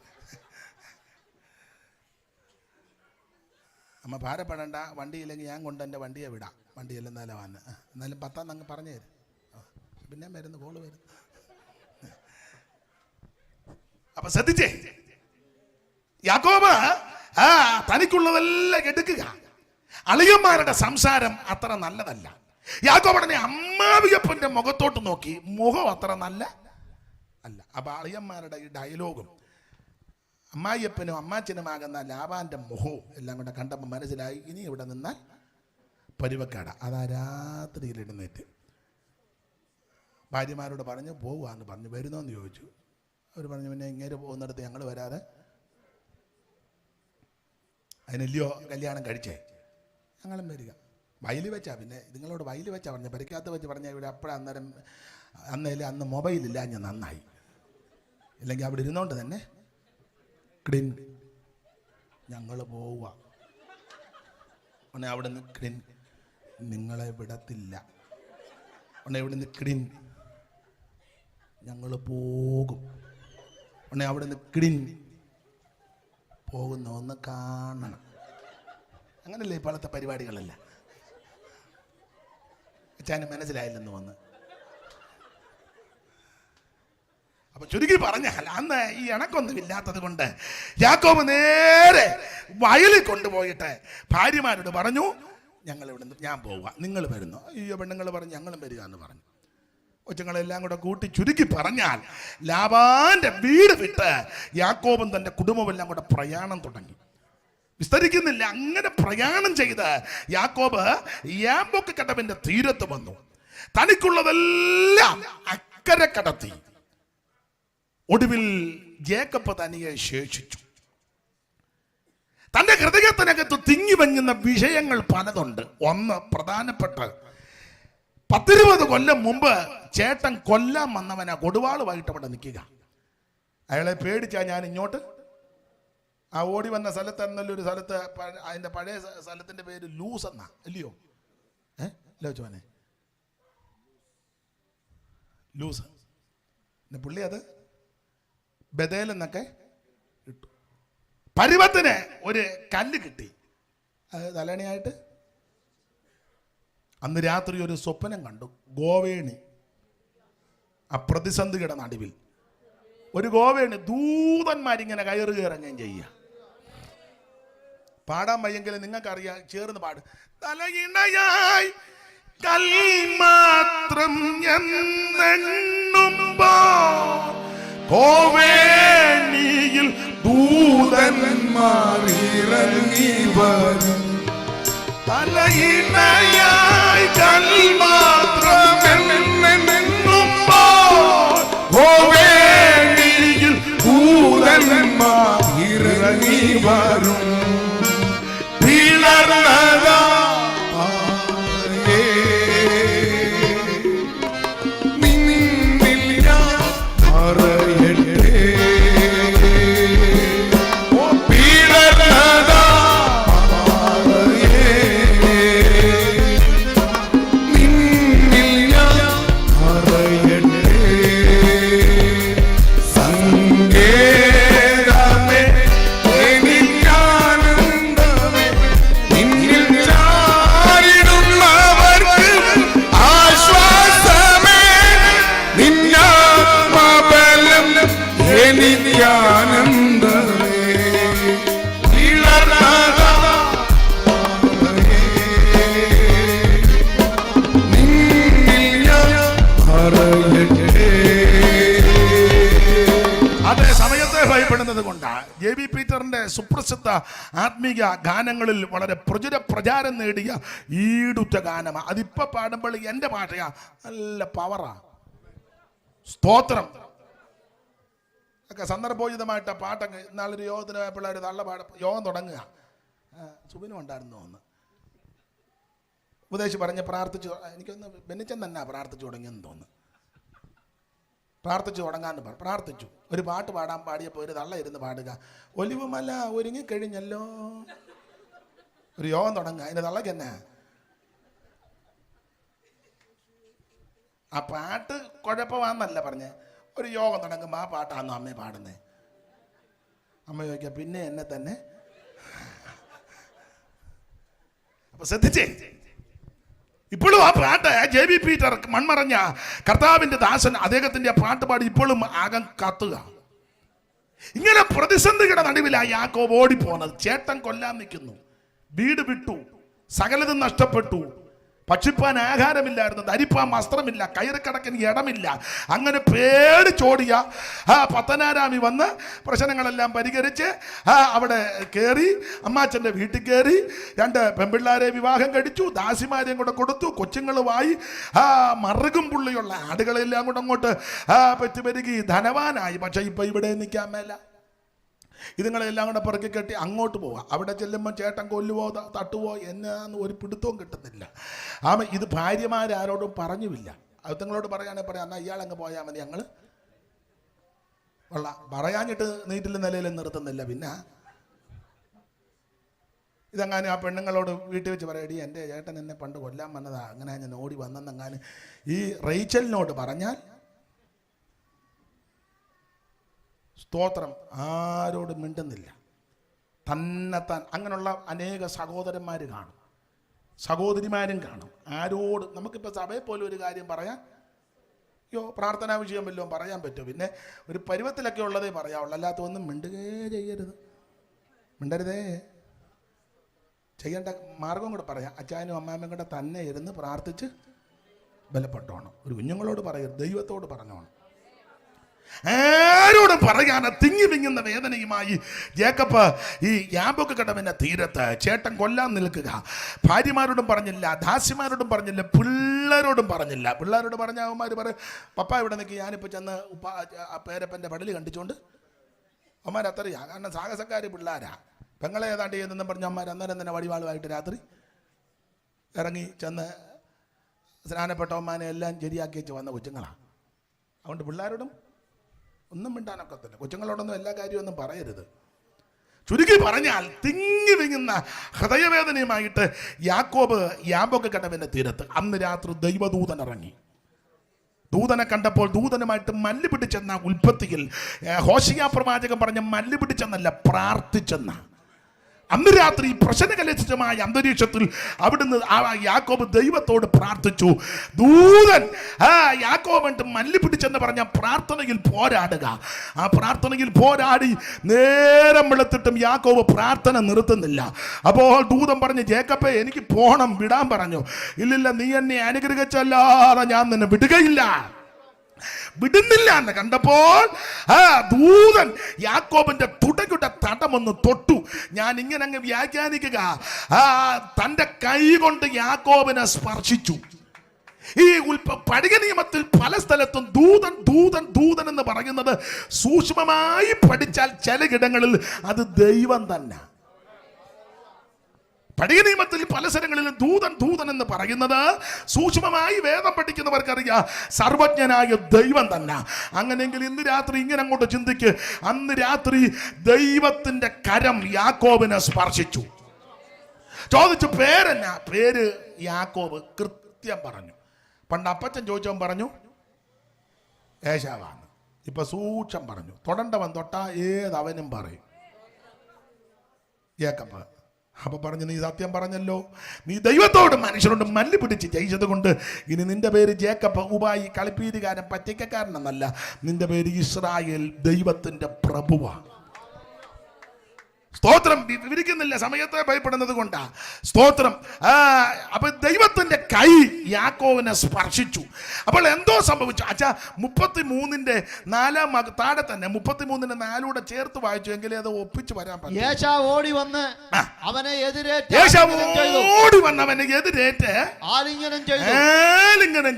അമ്മ ഭാരപ്പെടേണ്ട, വണ്ടിയില്ലെങ്കിൽ ഞാൻ കൊണ്ട് എൻ്റെ വണ്ടിയെ വിടാം, വണ്ടിയെല്ലാം എന്നാലും വന്ന്, എന്നാലും 10 അങ്ങ് പറഞ്ഞു തരും. പിന്നെ വരുന്നു, കോള് വരുന്നു. അപ്പൊ ശ്രദ്ധിച്ചേ, യാക്കോബ് തനിക്കുള്ളതെല്ലാം എടുക്കുക. അളിയന്മാരുടെ സംസാരം അത്ര നല്ലതല്ല. യാക്കോബുടനെ അമ്മാവിയപ്പൻ്റെ മുഖത്തോട്ട് നോക്കി, മുഖം അത്ര നല്ല അല്ല. അപ്പൊ അളിയന്മാരുടെ ഈ ഡയലോഗും അമ്മായിയപ്പനും അമ്മാച്ചനുമാകുന്ന ലാബാന്റെ മുഖവും എല്ലാം കൂടെ കണ്ടപ്പോൾ മനസ്സിലായി, ഇനി ഇവിടെ നിന്നാൽ പരുവക്കാട. അതാ രാത്രിയിൽ എഴുന്നേറ്റ് ഭാര്യമാരോട് പറഞ്ഞു, പോവാന്ന് പറഞ്ഞു. വരുന്നോന്ന് ചോദിച്ചു. അവർ പറഞ്ഞു, പിന്നെ ഇങ്ങനെ പോകുന്നിടത്ത് ഞങ്ങൾ വരാതെ. അതിനല്ലയോ കല്യാണം കഴിച്ചേ, ഞങ്ങളും വരിക. വയലിൽ വെച്ചാ, പിന്നെ നിങ്ങളോട് വയലിൽ വെച്ചാ പറഞ്ഞു, പരിക്കകത്ത് വെച്ച് പറഞ്ഞാൽ ഇവിടെ അപ്പോഴന്നേരം അന്ന് മൊബൈലില്ല, ഞാൻ നന്നായി. ഇല്ലെങ്കിൽ അവിടെ ഇരുന്നോണ്ട് തന്നെ ക്ലിൻ ഞങ്ങൾ പോവുക. ഉടനെ അവിടെ നിന്ന് ക്ലിൻ നിങ്ങളെ വിടത്തില്ല. ഉടനെ ഇവിടെ നിന്ന് ക്ലിൻ ഞങ്ങൾ പോകും. ഉടനെ അവിടെ നിന്ന് ക്ലിൻ പോകുന്ന ഒന്ന് കാണണം. അങ്ങനല്ലേ ഇപ്പോഴത്തെ പരിപാടികളല്ല. അച്ഛന് മനസ്സിലായില്ലെന്ന് വന്ന്. അപ്പൊ ചുരുക്കി പറഞ്ഞാൽ അന്ന് ഈ ഇണക്കൊന്നും ഇല്ലാത്തത് കൊണ്ട് യാക്കോബ് നേരെ വയലിൽ കൊണ്ടുപോയിട്ട് ഭാര്യമാരോട് പറഞ്ഞു, ഞങ്ങൾ ഇവിടുന്ന് ഞാൻ പോവുക, നിങ്ങൾ വരുന്നു. അയ്യോ, പെണ്ണുങ്ങൾ പറഞ്ഞു ഞങ്ങളും വരിക എന്ന് പറഞ്ഞു. കൊച്ചുങ്ങളെല്ലാം കൂടെ കൂട്ടി ചുരുക്കി പറഞ്ഞാൽ ലാബാന്റെ വീട് വിട്ട് യാക്കോബും തന്റെ കുടുംബമെല്ലാം കൂടെ പ്രയാണം തുടങ്ങി. വിസ്തരിക്കുന്നില്ല. അങ്ങനെ പ്രയാണം ചെയ്ത് യാക്കോബ് യാബോക്ക് കടവിന്റെ തീരത്ത് വന്നു. തനിക്കുള്ളതെല്ലാം അക്കരെ കടത്തി. ഒടുവിൽ ജേക്കബ് തനിയെ ശേഷിച്ചു. തന്റെ ഹൃദയത്തിനകത്ത് തിങ്ങി വങ്ങുന്ന വിഷയങ്ങൾ പലതുണ്ട്. ഒന്ന് പ്രധാനപ്പെട്ട 10-20 കൊല്ലം മുമ്പ് ചേട്ടൻ കൊല്ലാൻ വന്നവനാ കൊടുവാളുമായിട്ട് അവിടെ നിൽക്കുക. അയാളെ പേടിച്ചാ ഞാൻ ഇങ്ങോട്ട് ആ ഓടി വന്ന സ്ഥലത്ത് എന്നല്ലൊരു സ്ഥലത്ത്, അതിന്റെ പഴയ സ്ഥലത്തിന്റെ പേര് ലൂസ് എന്നാ, അല്ലയോ? ചോനെ ലൂസ്. പുള്ളി അത് ബദേൽ എന്നൊക്കെ ഇട്ടു. പരുവത്തിന് ഒരു കല്ല് കിട്ടി, അത് തലണിയായിട്ട്. അന്ന് രാത്രി ഒരു സ്വപ്നം കണ്ടു. ഗോവേണി, ആ പ്രതിസന്ധിയുടെ നടുവിൽ ഒരു ഗോവേണി, ദൂതന്മാരിങ്ങനെ കയറുക ഇറങ്ങുകയും ചെയ്യുക. പാടാൻ വയ്യെങ്കിലും നിങ്ങൾക്കറിയാം, ചേർന്ന് പാട്. തലയിണയായി കൽമാത്രം കോവേണിയിൽ ദൂതന്മാരിറങ്ങി വരും. തലയിണയായി കൽമാത്രം കോവേണിയിൽ ദൂതന്മാരിറങ്ങി വരും. പിളർന്നതാ JB പീറ്ററിന്റെ സുപ്രസിദ്ധ ആത്മീക ഗാനങ്ങളിൽ വളരെ പ്രചാരം നേടിയ ഈടുറ്റ ഗാനമാണ്. അതിപ്പോ പാടുമ്പോൾ എൻ്റെ പാട്ടയാ, നല്ല പവറാ. സ്തോത്രം ഒക്കെ സന്ദർഭോചിതമായിട്ട് പാട്ടൊക്കെ. ഇന്നാളൊരു യോഗത്തിന് പിള്ളേർ നല്ല യോഗം തുടങ്ങുക. സുബിനും ഉണ്ടായിരുന്നു ഒന്ന് ഉപദേശി പറഞ്ഞ് പ്രാർത്ഥിച്ചു. എനിക്കൊന്ന് ബെന്നിച്ചൻ തന്നെ പ്രാർത്ഥിച്ചു തുടങ്ങിയെന്ന് തോന്നുന്നു. പ്രാർത്ഥിച്ചു തുടങ്ങാന്ന് പ്രാർത്ഥിച്ചു. ഒരു പാട്ട് പാടാൻ പാടിയപ്പോൾ ഒരു തള്ള ഇരുന്ന് പാടുക. ഒലിവുമല ഒരുങ്ങിക്കഴിഞ്ഞല്ലോ. ഒരു യോഗം തുടങ്ങുക. അതിൻ്റെ തള്ളക്ക് തന്നെ ആ പാട്ട് കുഴപ്പമാണെന്നല്ല പറഞ്ഞേ. ഒരു യോഗം തുടങ്ങുമ്പോൾ ആ പാട്ടാണോ അമ്മയെ പാടുന്നേ? അമ്മ ചോദിക്കുക പിന്നെ എന്നെ തന്നെ. അപ്പൊ ശ്രദ്ധിച്ചേ, ഇപ്പോഴും ആ പാട്ട് JB പീറ്റർ മൺമറഞ്ഞ കർത്താവിന്റെ ദാസൻ അദ്ദേഹത്തിന്റെ പാട്ട് പാടി ഇപ്പോഴും ആകം കത്തുക. ഇങ്ങനെ പ്രതിസന്ധിയുടെ നടുവിലായി യാക്കോബ് ഓടിപ്പോന്നത്. ചേട്ടൻ കൊല്ലാൻ നിൽക്കുന്നു, വീട് വിട്ടു, സകലതും നഷ്ടപ്പെട്ടു, ഭക്ഷിപ്പാൻ ആഹാരമില്ലായിരുന്നു, ധരിപ്പാൻ വസ്ത്രമില്ല, കയറിക്കിടക്കിന് ഇടമില്ല. അങ്ങനെ പേടിച്ചോടിയ പത്തനാരാമി വന്ന് പ്രശ്നങ്ങളെല്ലാം പരിഹരിച്ച് അവിടെ കയറി, അമ്മാച്ചൻ്റെ വീട്ടിൽ കയറി, 2 പെൺപിള്ളാരെ വിവാഹം കഴിച്ചു, ദാസിമാരെയും കൂടെ കൊടുത്തു, കൊച്ചുങ്ങളുമായി മറുകും പുള്ളിയുള്ള ആടുകളെല്ലാം കൂടെ അങ്ങോട്ട് പെറ്റുപെരുകി ധനവാനായി. പക്ഷെ ഇപ്പൊ ഇവിടെ നിൽക്കാൻ മേല. ഇതുങ്ങളെല്ലാം കൂടെ പെറുക്കി കെട്ടി അങ്ങോട്ട് പോവാം. അവിടെ ചെല്ലുമ്പോൾ ചേട്ടൻ കൊല്ലുവോ തട്ടുവോ എന്നാന്ന് ഒരു പിടുത്തവും കിട്ടുന്നില്ല. ഇത് ഭാര്യമാരാരോടും പറഞ്ഞുമില്ല. അതുങ്ങളോട് പറയുകയാണെങ്കിൽ പറയാം, എന്നാൽ ഇയാളങ്ങ് പോയാൽ മതി, ഞങ്ങൾ പറയാഞ്ഞിട്ട് നീറ്റിലും നിലയിലും നിർത്തുന്നില്ല. പിന്നെ ഇതെങ്ങാനും ആ പെണ്ണുങ്ങളോട് വീട്ടിൽ വെച്ച് പറയടി, എൻ്റെ ചേട്ടൻ എന്നെ പണ്ട് കൊല്ലാൻ വന്നതാ, അങ്ങനെ ഞാൻ ഓടി വന്നെന്നെങ്ങാനും ഈ റേച്ചലിനോട് പറഞ്ഞാൽ, സ്തോത്രം, ആരോടും മിണ്ടുന്നില്ല, തന്നെത്താൻ. അങ്ങനെയുള്ള അനേക സഹോദരന്മാർ കാണും, സഹോദരിമാരും കാണും. ആരോടും നമുക്കിപ്പോൾ സഭയിൽ പോലും ഒരു കാര്യം പറയാൻ അയ്യോ പ്രാർത്ഥനാ വിഷയം വല്ലതും പറയാൻ പറ്റുമോ? പിന്നെ ഒരു പരുവത്തിലൊക്കെ ഉള്ളതേ പറയാവുള്ളൂ, അല്ലാത്ത ഒന്നും ചെയ്യരുത്, മിണ്ടരുതേ. ചെയ്യേണ്ട മാർഗം കൂടെ പറയാം. അച്ചായനും അമ്മാമ്മയും കൂടെ തന്നെ ഇരുന്ന് പ്രാർത്ഥിച്ച് ബലപ്പെട്ടോണം. ഒരു കുഞ്ഞുങ്ങളോട് പറയരുത്, ദൈവത്തോട് പറഞ്ഞോണം. ആരോടും പറയാതെ തിങ്ങി വിങ്ങുന്ന വേദനയുമായി ജേക്കബ് ഈ യാബോക്ക് കടവിന്റെ തീരത്ത് ചേട്ടൻ കൊല്ലാൻ നിൽക്കുക. ഭാര്യമാരോടും പറഞ്ഞില്ല, ദാസിമാരോടും പറഞ്ഞില്ല, പിള്ളേരോടും പറഞ്ഞില്ല. പിള്ളേരോട് പറഞ്ഞ അവന്മാർ പറയും, പപ്പ ഇവിടെ നിൽക്കുക, ഞാനിപ്പോൾ ചെന്ന് പേരപ്പൻ്റെ പടല് കണ്ടിച്ചുകൊണ്ട് അവന്മാർ അത്രയാ. കാരണം സാഹസക്കാർ പിള്ളേരാ. പെങ്ങളെ ഏതാണ്ട് ചെയ്യുന്നെന്നും പറഞ്ഞ അമ്മമാർ അന്നേരം തന്നെ വടിവാളുമായിട്ട് രാത്രി ഇറങ്ങി ചെന്ന് സ്നാനപ്പെട്ടവന്മാരെ എല്ലാം ശരിയാക്കി വെച്ച് വന്ന കൊച്ചുങ്ങളാണ്. അതുകൊണ്ട് പിള്ളേരോടും ഒന്നും മിണ്ടാനൊക്കത്തില്ല, കൊച്ചുങ്ങളോടൊന്നും എല്ലാ കാര്യമൊന്നും പറയരുത്. ചുരുക്കി പറഞ്ഞാൽ തിങ്ങി വിങ്ങുന്ന ഹൃദയവേദനയുമായിട്ട് യാക്കോബ് യാബോക്ക് കടവിന്റെ തീരത്ത് അന്ന് രാത്രി ദൈവദൂതൻ ഇറങ്ങി. ദൂതനെ കണ്ടപ്പോൾ ദൂതനുമായിട്ട് മല്ല് പിടിച്ചെന്ന ഉൽപ്പത്തിയിൽ ഹോശിയ പ്രവാചകൻ പറഞ്ഞ മല്ല് പിടിച്ചെന്നല്ല, പ്രാർത്ഥിച്ചെന്ന. അന്ന് രാത്രി പ്രശ്നകലുഷിതമായ അന്തരീക്ഷത്തിൽ അവിടുന്ന് യാക്കോബ് ദൈവത്തോട് പ്രാർത്ഥിച്ചു. ദൂതൻ യാക്കോബ് മല്ല് പിടിച്ചെന്ന് പറഞ്ഞ പ്രാർത്ഥനയിൽ പോരാടുക. ആ പ്രാർത്ഥനയിൽ പോരാടി നേരം വെളുത്തിട്ടും യാക്കോബ് പ്രാർത്ഥന നിർത്തുന്നില്ല. അപ്പോൾ ദൂതൻ പറഞ്ഞു, ജേക്കബേ എനിക്ക് പോണം, വിടാൻ പറഞ്ഞു. ഇല്ലില്ല, നീ എന്നെ അനുഗ്രഹിച്ചല്ലാതെ ഞാൻ നിന്നെ വിടുകയില്ല. വിടുന്നില്ല എന്ന് കണ്ടപ്പോൾ ദൂതൻ യാക്കോബിന്റെ തുടയുടെ തടമൊന്ന് തൊട്ടു. ഞാൻ ഇങ്ങനെ അങ്ങ് വ്യാഖ്യാനിക്കുക, തന്റെ കൈ കൊണ്ട് യാക്കോബിനെ സ്പർശിച്ചു. ഈ പഴയ നിയമത്തിൽ പല സ്ഥലത്തും ദൂതൻ ദൂതൻ ദൂതൻ എന്ന് പറയുന്നത് സൂക്ഷ്മമായി പഠിച്ചാൽ ചിലയിടങ്ങളിൽ അത് ദൈവം തന്നെ. പഴയ നിയമത്തിൽ പല സ്ഥലങ്ങളിലും ദൂതൻ ദൂതൻ എന്ന് പറയുന്നത് സൂക്ഷ്മമായി വേദം പഠിക്കുന്നവർക്കറിയാം സർവജ്ഞനായ ദൈവം തന്നെ. അങ്ങനെയെങ്കിൽ ഇന്ന് രാത്രി ഇങ്ങനെ അങ്ങോട്ട് ചിന്തിക്ക്, അന്ന് രാത്രി ദൈവത്തിന്റെ കരം യാക്കോബിനെ സ്പർശിച്ചു. ചോദിച്ചു പേരെന്നാ? പേര് യാക്കോബ്. കൃത്യം പറഞ്ഞു. പണ്ട് അപ്പച്ചൻ ചോദിച്ചവൻ പറഞ്ഞു ഏശാവാണ്. ഇപ്പൊ സൂക്ഷം പറഞ്ഞു. തൊടണ്ടവൻ തൊട്ടാ ഏതവനും പറയും യാക്കോബ്. അപ്പൊ പറഞ്ഞു, നീ സത്യം പറഞ്ഞല്ലോ, നീ ദൈവത്തോട് മനുഷ്യരോട് മല്ല് പിടിച്ച് ജയിച്ചത് കൊണ്ട് ഇനി നിന്റെ പേര് ജേക്കബ്, ഉബായി, കളിപ്പീരുകാരൻ, പറ്റിക്കക്കാരനെന്നല്ല, നിന്റെ പേര് ഇസ്രായേൽ, ദൈവത്തിന്റെ പ്രഭുവാണ്. സ്തോത്രം. വിവരിക്കുന്നില്ല, സമയത്തെ ഭയപ്പെടുന്നത് കൊണ്ടാ. സ്തോത്രം. അപ്പൊ ദൈവത്തിന്റെ കൈ യാക്കോബിനെ സ്പർശിച്ചു. അപ്പോൾ എന്തോ സംഭവിച്ചു. 33-4 താഴെ തന്നെ 33-4 ചേർത്ത് വായിച്ചു, എങ്കിലേ അത് ഒപ്പിച്ച് വരാൻ പറ്റും. ഏശാവ് ഓടി വന്ന് അവനെ എതിരേറ്റ് ആലിംഗനം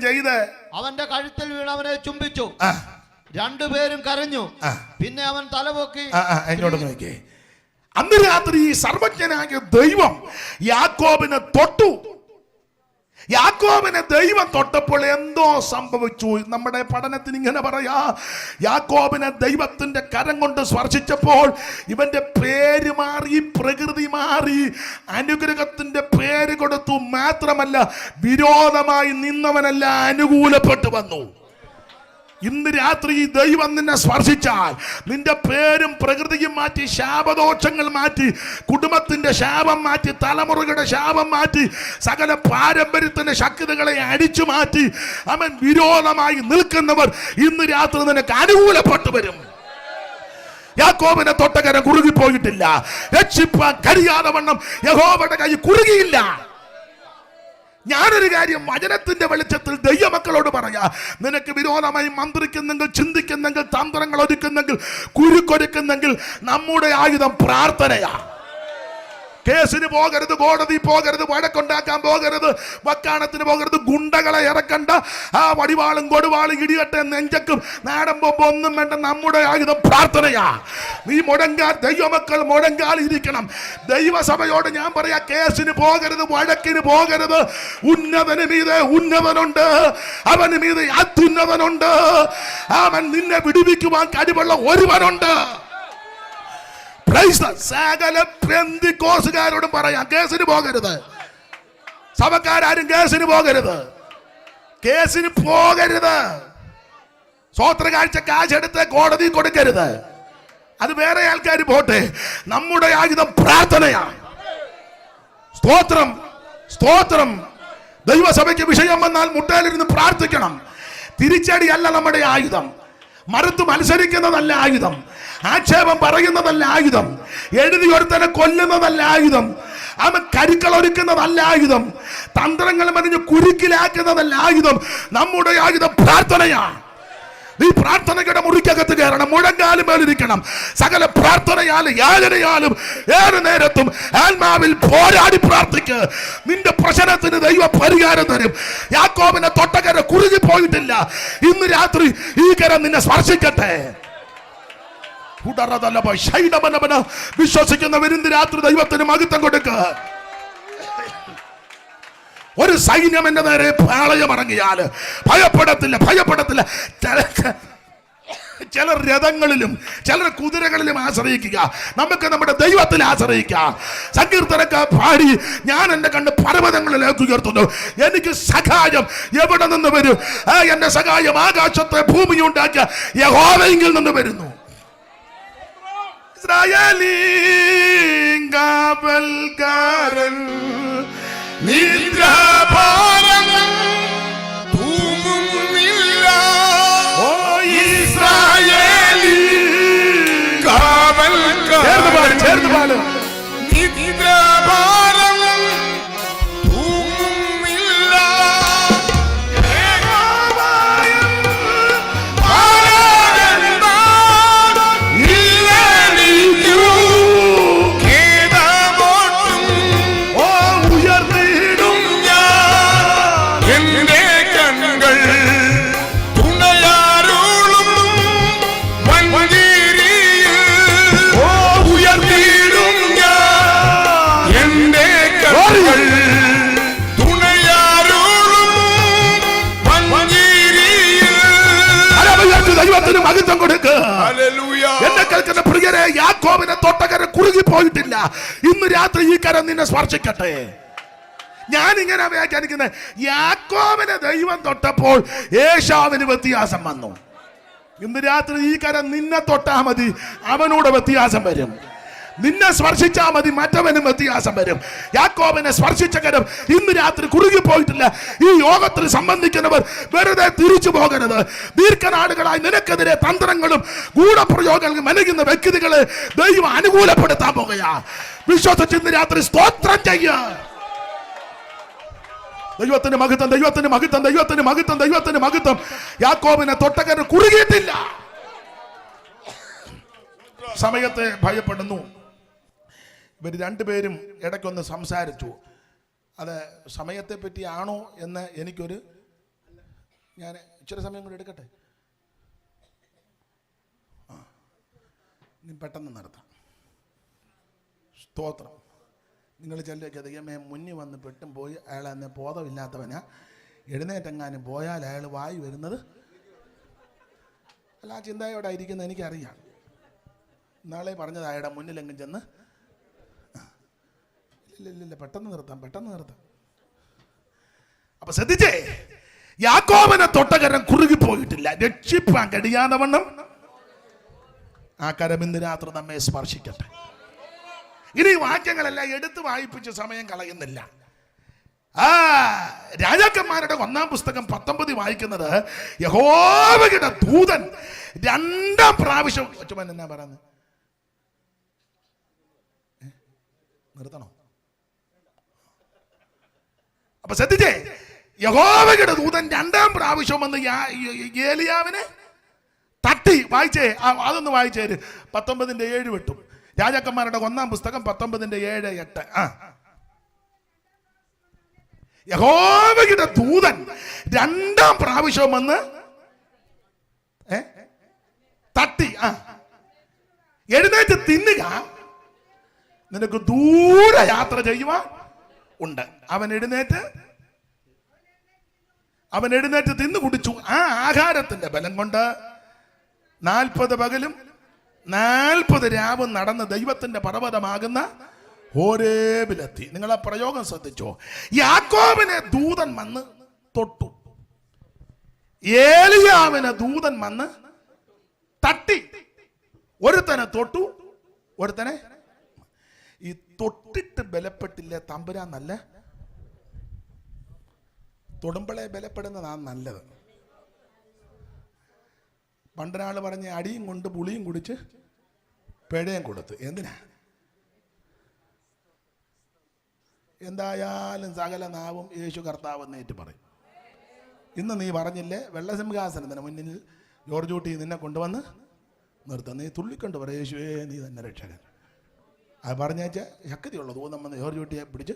ചെയ്ത് അവന്റെ കഴുത്തിൽ വീണവനെ ചുംബിച്ചു. രണ്ടുപേരും കരഞ്ഞു. പിന്നെ അവൻ തലപൊക്കി എന്നോട് നോക്കിയേ. അന്ന് രാത്രി സർവജ്ഞനായ ദൈവം യാക്കോബിനെ തൊട്ടു. യാക്കോബിനെ ദൈവം തൊട്ടപ്പോൾ എന്തോ സംഭവിച്ചു. നമ്മുടെ പഠനത്തിന് ഇങ്ങനെ പറയാ, യാക്കോബിനെ ദൈവത്തിന്റെ കരം കൊണ്ട് സ്പർശിച്ചപ്പോൾ ഇവന്റെ പേര് മാറി, പ്രകൃതി മാറി, അനുഗ്രഹത്തിന്റെ പേര് കൊടുത്തു. മാത്രമല്ല, വിരോധമായി നിന്നവനെല്ലാം അനുകൂലപ്പെട്ടു വന്നു. ഇന്ന് രാത്രി ദൈവം നിന്നെ സ്പർശിച്ചാൽ നിന്റെ പേരും പ്രകൃതിയും മാറ്റി, ശാപദോഷങ്ങൾ മാറ്റി, കുടുംബത്തിന്റെ ശാപം മാറ്റി, തലമുറകളുടെ ശാപം മാറ്റി, സകല പാരമ്പര്യത്തിന്റെ ശക്തികളെ അടിച്ചു മാറ്റി അവൻ വിരോധമായി നിൽക്കുന്നവർ ഇന്ന് രാത്രി നിനക്ക് അനുകൂലപ്പെട്ടു വരും. യാക്കോബിനെ തൊട്ടകരം കുറുകിപ്പോയിട്ടില്ല. രക്ഷിപ്പാൻ കഴിയാതെ വണ്ണം യഹോവയുടെ കൈ കുറുകിയില്ല. ഞാനൊരു കാര്യം വചനത്തിന്റെ വെളിച്ചത്തിൽ ദൈവമക്കളോട് പറയാ, നിനക്ക് വിരോധമായി മന്ത്രിക്കുന്നെങ്കിൽ, ചിന്തിക്കുന്നെങ്കിൽ, തന്ത്രങ്ങൾ ഒരുക്കുന്നെങ്കിൽ, കുരുക്കൊരുക്കുന്നെങ്കിൽ നമ്മുടെ ആയുധം പ്രാർത്ഥനയാ. കേസിന് പോകരുത്, കോടതി പോകരുത്, വഴക്കുണ്ടാക്കാൻ പോകരുത്, വക്കാണത്തിന് പോകരുത്, ഗുണ്ടകളെ ഇറക്കണ്ട, ആ വടിവാളും കൊടുവാളും ഇടികട്ടെ നെഞ്ചക്കും നാടൻ ബോംബ് ഒന്നും വേണ്ട. നമ്മുടെ ആയുധം പ്രാർത്ഥനയാ. നീ മുടങ്കാൽ, ദൈവമക്കൾ മുടങ്കാൽ ഇരിക്കണം. ദൈവസഭയോട് ഞാൻ പറയാ, കേസിന് പോകരുത്, വഴക്കിന് പോകരുത്. ഉന്നതന് മീതെ ഉന്നതനുണ്ട്, അവന് മീതെ അത്യുന്നതനുണ്ട്. അവൻ നിന്നെ വിടുവിക്കുവാൻ കഴിവുള്ള ഒരുവനുണ്ട്. സകല പെന്തിക്കോസുകാരോടും പറയാം, കേസിന് പോകരുത്. സഭക്കാരും കേസിന് പോകരുത്, കേസിന് പോകരുത്. സ്വോത്ര കാഴ്ച കാശെടുത്ത് കോടതി കൊടുക്കരുത്. അത് വേറെ ആൾക്കാർ പോട്ടെ. നമ്മുടെ ആയുധം പ്രാർത്ഥനയാണ്. സ്തോത്രം, സ്തോത്രം. ദൈവസഭയ്ക്ക് വിഷയം വന്നാൽ മുട്ടയിലിരുന്ന് പ്രാർത്ഥിക്കണം. തിരിച്ചടിയല്ല നമ്മുടെ ആയുധം. മറുത്ത് മത്സരിക്കുന്നതല്ല ആയുധം. ആക്ഷേപം പറയുന്നതല്ല ആയുധം. എഴുതി ഒരുത്തനെ കൊല്ലുന്നതല്ല ആയുധം. അവൻ കരുക്കൾ ഒരുക്കുന്നതല്ല ആയുധം. തന്ത്രങ്ങൾ മറിഞ്ഞ് കുരുക്കിലാക്കുന്നതല്ല ആയുധം. നമ്മുടെ ആയുധം പ്രാർത്ഥനയാണ്. നീ പ്രാർത്ഥനയുടെ മുറിക്കകത്ത് കയറണം, മുഴങ്കാലും മേലിരിക്കണം. സകല പ്രാർത്ഥനയാലും യാചനയാലും ഏത് നേരത്തും ആത്മാവിൽ പോരാടി പ്രാർത്ഥിക്ക്. നിന്റെ പ്രശ്നത്തിന് ദൈവ പരിഹാരം തരും. യാക്കോബിനെ തൊട്ടകര കുറുകി പോയിട്ടില്ല. ഇന്ന് രാത്രി ഈ കരം നിന്നെ സ്പർശിക്കട്ടെ. വിശ്വസിക്കുന്നവർ ഇന്ന് രാത്രി ദൈവത്തിന് മഹത്വം കൊടുക്കുക. ഒരു സൈന്യം എന്റെ നേരെ പാളയമിറങ്ങിയാൽ ഭയപ്പെടത്തില്ല. ചിലർ രഥങ്ങളിലും ചിലർ കുതിരകളിലും ആശ്രയിക്കുക. നമുക്ക് നമ്മുടെ ദൈവത്തിൽ ആശ്രയിക്കാം. സങ്കീർത്തനക്കാർ പാടി, ഞാൻ എന്റെ കണ്ണ് പർവ്വതങ്ങളിലേക്ക് ഉയർത്തുന്നു, എനിക്ക് സഹായം എവിടെ നിന്ന് വരും? എന്റെ സഹായം ആകാശത്തെ ഭൂമി ഉണ്ടാക്കിയ യഹോവയിൽ നിന്ന് വരുന്നു. ഇസ്രായേലി കാവൽക്കാരൻ നിദ്രാഭാരം തൂങ്ങുന്നില്ല. ഓ ഇസ്രായേലി കാവൽക്കാരൻ ചേർന്ന് പാട്. നിദ്രാഭാരം തൂങ്ങുന്നില്ല. എന്നെ കേൾക്കുന്ന പ്രിയരെ, യാക്കോബിനെ തൊട്ടകര കുറുകി പോയിട്ടില്ല. ഇന്ന് രാത്രി ഈ കരം നിന്നെ സ്പർശിക്കട്ടെ. ഞാനിങ്ങനെ വ്യാഖ്യാനിക്കുന്നത്, യാക്കോബിനെ ദൈവം തൊട്ടപ്പോൾ ഏശാവിന് വ്യത്യാസം വന്നു. ഇന്ന് രാത്രി ഈ കരം നിന്നെ തൊട്ടാ മതി, അവനോട് വ്യത്യാസം വരും. നിന്നെ സ്പർശിച്ചാൽ മതി, മറ്റവനും വ്യത്യാസം വരും. യാക്കോബിനെ സ്പർശിച്ച കരം ഇന്ന് രാത്രി കുറുകി പോയിട്ടില്ല. ഈ യോഗത്തിൽ സംബന്ധിക്കുന്നവർ വെറുതെ തിരിച്ചു പോകരുത്. ദീർഘനാളുകളായി നിനക്കെതിരെ തന്ത്രങ്ങളും ഗൂഢപ്രയോഗങ്ങളും മെനയുന്ന വ്യക്തികളെ ദൈവം അനുകൂലപ്പെടുത്താൻ പോകുകയാ. വിശ്വസിച്ച് ഇന്ന് രാത്രി സ്തോത്രം ചെയ്യുക. ദൈവത്തിന് മഹത്വം, ദൈവത്തിന് മഹത്വം, ദൈവത്തിന് മഹത്വം, ദൈവത്തിന് മഹത്വം. യാക്കോബിനെ തൊട്ടകര കുറുകിയിട്ടില്ല. സമയത്തെ ഭയപ്പെടുന്നു. ഇവർ രണ്ടുപേരും ഇടയ്ക്കൊന്ന് സംസാരിച്ചു. അത് സമയത്തെ പറ്റിയാണോ എന്ന് എനിക്കൊരു, ഞാൻ ഇച്ചിരി സമയം കൂടി എടുക്കട്ടെ. നീ പെട്ടെന്ന് നിർത്താം. സ്തോത്രം. നിങ്ങൾ ചെല്ലേക്ക് ദൈവമേ മുന്നിൽ വന്ന് പെട്ടും പോയി അയാൾ എന്നെ ബോധമില്ലാത്തവനാ, എഴുന്നേറ്റെങ്ങാനും പോയാൽ അയാൾ വായി വരുന്നത് അല്ല. ആ ചിന്തയോടെ ഇരിക്കുന്നത് എനിക്കറിയാം. നാളെ പറഞ്ഞത് അയാളുടെ മുന്നിലെങ്കിലും ചെന്ന് ഇല്ല പെട്ടെന്ന് നിർത്താം. അപ്പൊ ശ്രദ്ധിച്ചേ, യാക്കോബിനെ തൊട്ടകരം കുറുകി പോയിട്ടില്ല. രക്ഷിപ്പാൻ കഴിയാതെ വണ്ണം ആ കരം ഇന്ന് രാത്രി നമ്മെ സ്പർശിക്കട്ടെ. ഇനി വാക്യങ്ങളെല്ലാം എടുത്ത് വായിപ്പിച്ച് സമയം കളയുന്നില്ല. രാജാക്കന്മാരുടെ 1-ാം പുസ്തകം 19 വായിക്കുന്നത്, യഹോവയുടെ ദൂതൻ 2-ാം പ്രാവശ്യം, എന്നാ പറയുന്നത്, നിർത്തണോ? അപ്പൊ ശ്രദ്ധിച്ചേ, യഹോവയുടെ ദൂതൻ 2-ാം പ്രാവശ്യം വന്ന് ഏലിയാവിനെ തട്ടി. വായിച്ചേ, അതൊന്ന് വായിച്ചേ. 19:7 വിട്ടു. രാജാക്കന്മാരുടെ 1-ാം പുസ്തകം 19:7-8. യഹോവയുടെ ദൂതൻ 2-ാം പ്രാവശ്യം വന്ന് തട്ടി. എഴുന്നേറ്റ് തിന്നുക, നിനക്ക് ദൂരെ യാത്ര ചെയ്യുവാൻ ഉണ്ട്. അവൻ എഴുന്നേറ്റ് തിന്നു കുടിച്ചു. ആ ആഹാരത്തിന്റെ ബലം കൊണ്ട് 40 പകലും 40 രാവും നടന്ന് ദൈവത്തിന്റെ പർവ്വതമാകുന്ന ഹോരേബിലെത്തി. നിങ്ങൾ ആ പ്രയോഗം ശ്രദ്ധിച്ചോ. യാക്കോബിനെ ദൂതൻ വന്ന് തൊട്ടു, ഏലിയാവിനെ ദൂതൻ വന്ന് തട്ടി. ഒരുത്തനെ തൊട്ടു, ഒരുത്തനെ ഈ തൊട്ടിട്ട് ബലപ്പെട്ടില്ലേ തമ്പുരാൻ നല്ല, തൊടുമ്പളെ ബലപ്പെടുന്നതാണ് നല്ലത്. പണ്ടൊരാൾ പറഞ്ഞ് അടിയും കൊണ്ട് പുളിയും കുടിച്ച് പിഴയും കൊടുത്ത്. എന്തിനാ? എന്തായാലും സകല നാവും യേശു കർത്താവ് എന്നേറ്റ് പറയും. ഇന്ന് നീ പറഞ്ഞില്ലേ വെള്ളസിംഹാസനത്തിന് മുന്നിൽ ജോർജ് കുട്ടി നിന്നെ കൊണ്ടുവന്ന് നിർത്താം. നീ തുള്ളിക്കൊണ്ട് പറ, യേശുവേ നീ തന്നെ രക്ഷകൻ. അത് പറഞ്ഞേച്ചാൽ ശക്തിയുള്ളത് തോന്നുമ്പോൾ ജോർജ് കുട്ടിയെ പിടിച്ച്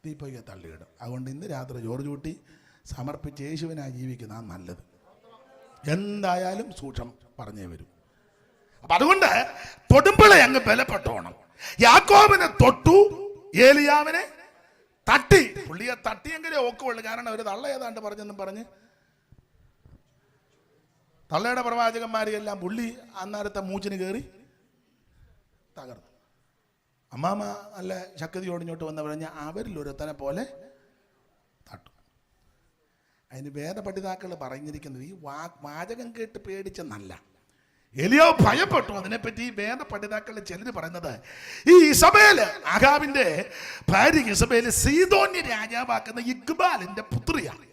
തീപ്പൊയ്യെ തള്ളിയിടും. അതുകൊണ്ട് ഇന്ന് രാത്രി ജോർജ് കുട്ടി സമർപ്പിച്ച് യേശുവിനായി ജീവിക്കുന്നതാണ് നല്ലത്. എന്തായാലും സൂക്ഷം പറഞ്ഞേ വരും. അപ്പം അതുകൊണ്ട് തൊടുമ്പളെ അങ്ങ് ബലപ്പെട്ടോണം. യാക്കോബിനെ തൊട്ടു, ഏലിയാവിനെ തട്ടി. പുള്ളിയെ തട്ടിയെങ്കിലേ ഒക്കുള്ളൂ. കാരണം ഒരു തള്ള ഏതാണ്ട് പറഞ്ഞെന്നും പറഞ്ഞ് തള്ളയുടെ പ്രവാചകന്മാരെയെല്ലാം പുള്ളി അന്നേരത്തെ മൂച്ചിന് കയറി തകർന്നു. അമ്മാമ നല്ല ശക്തിയോടിഞ്ഞോട്ട് വന്ന് പറഞ്ഞാൽ അവരിൽ ഒരുത്തനെ പോലെ തട്ടു. അതിന് വേദപഠിതാക്കൾ പറഞ്ഞിരിക്കുന്നത് ഈ വാചകം കേട്ട് പേടിച്ചെന്നല്ല, എലിയാവ് ഭയപ്പെട്ടു. അതിനെപ്പറ്റി വേദപഠിതാക്കൾ ചിലർ പറയുന്നത് ഈ ഇസബേല്, ആഹാബിന്റെ ഭാര്യ ഇസബേല് സീദോന്യ രാജാവാക്കുന്ന ഇഖ്ബാലിന്റെ പുത്രിയാണ്.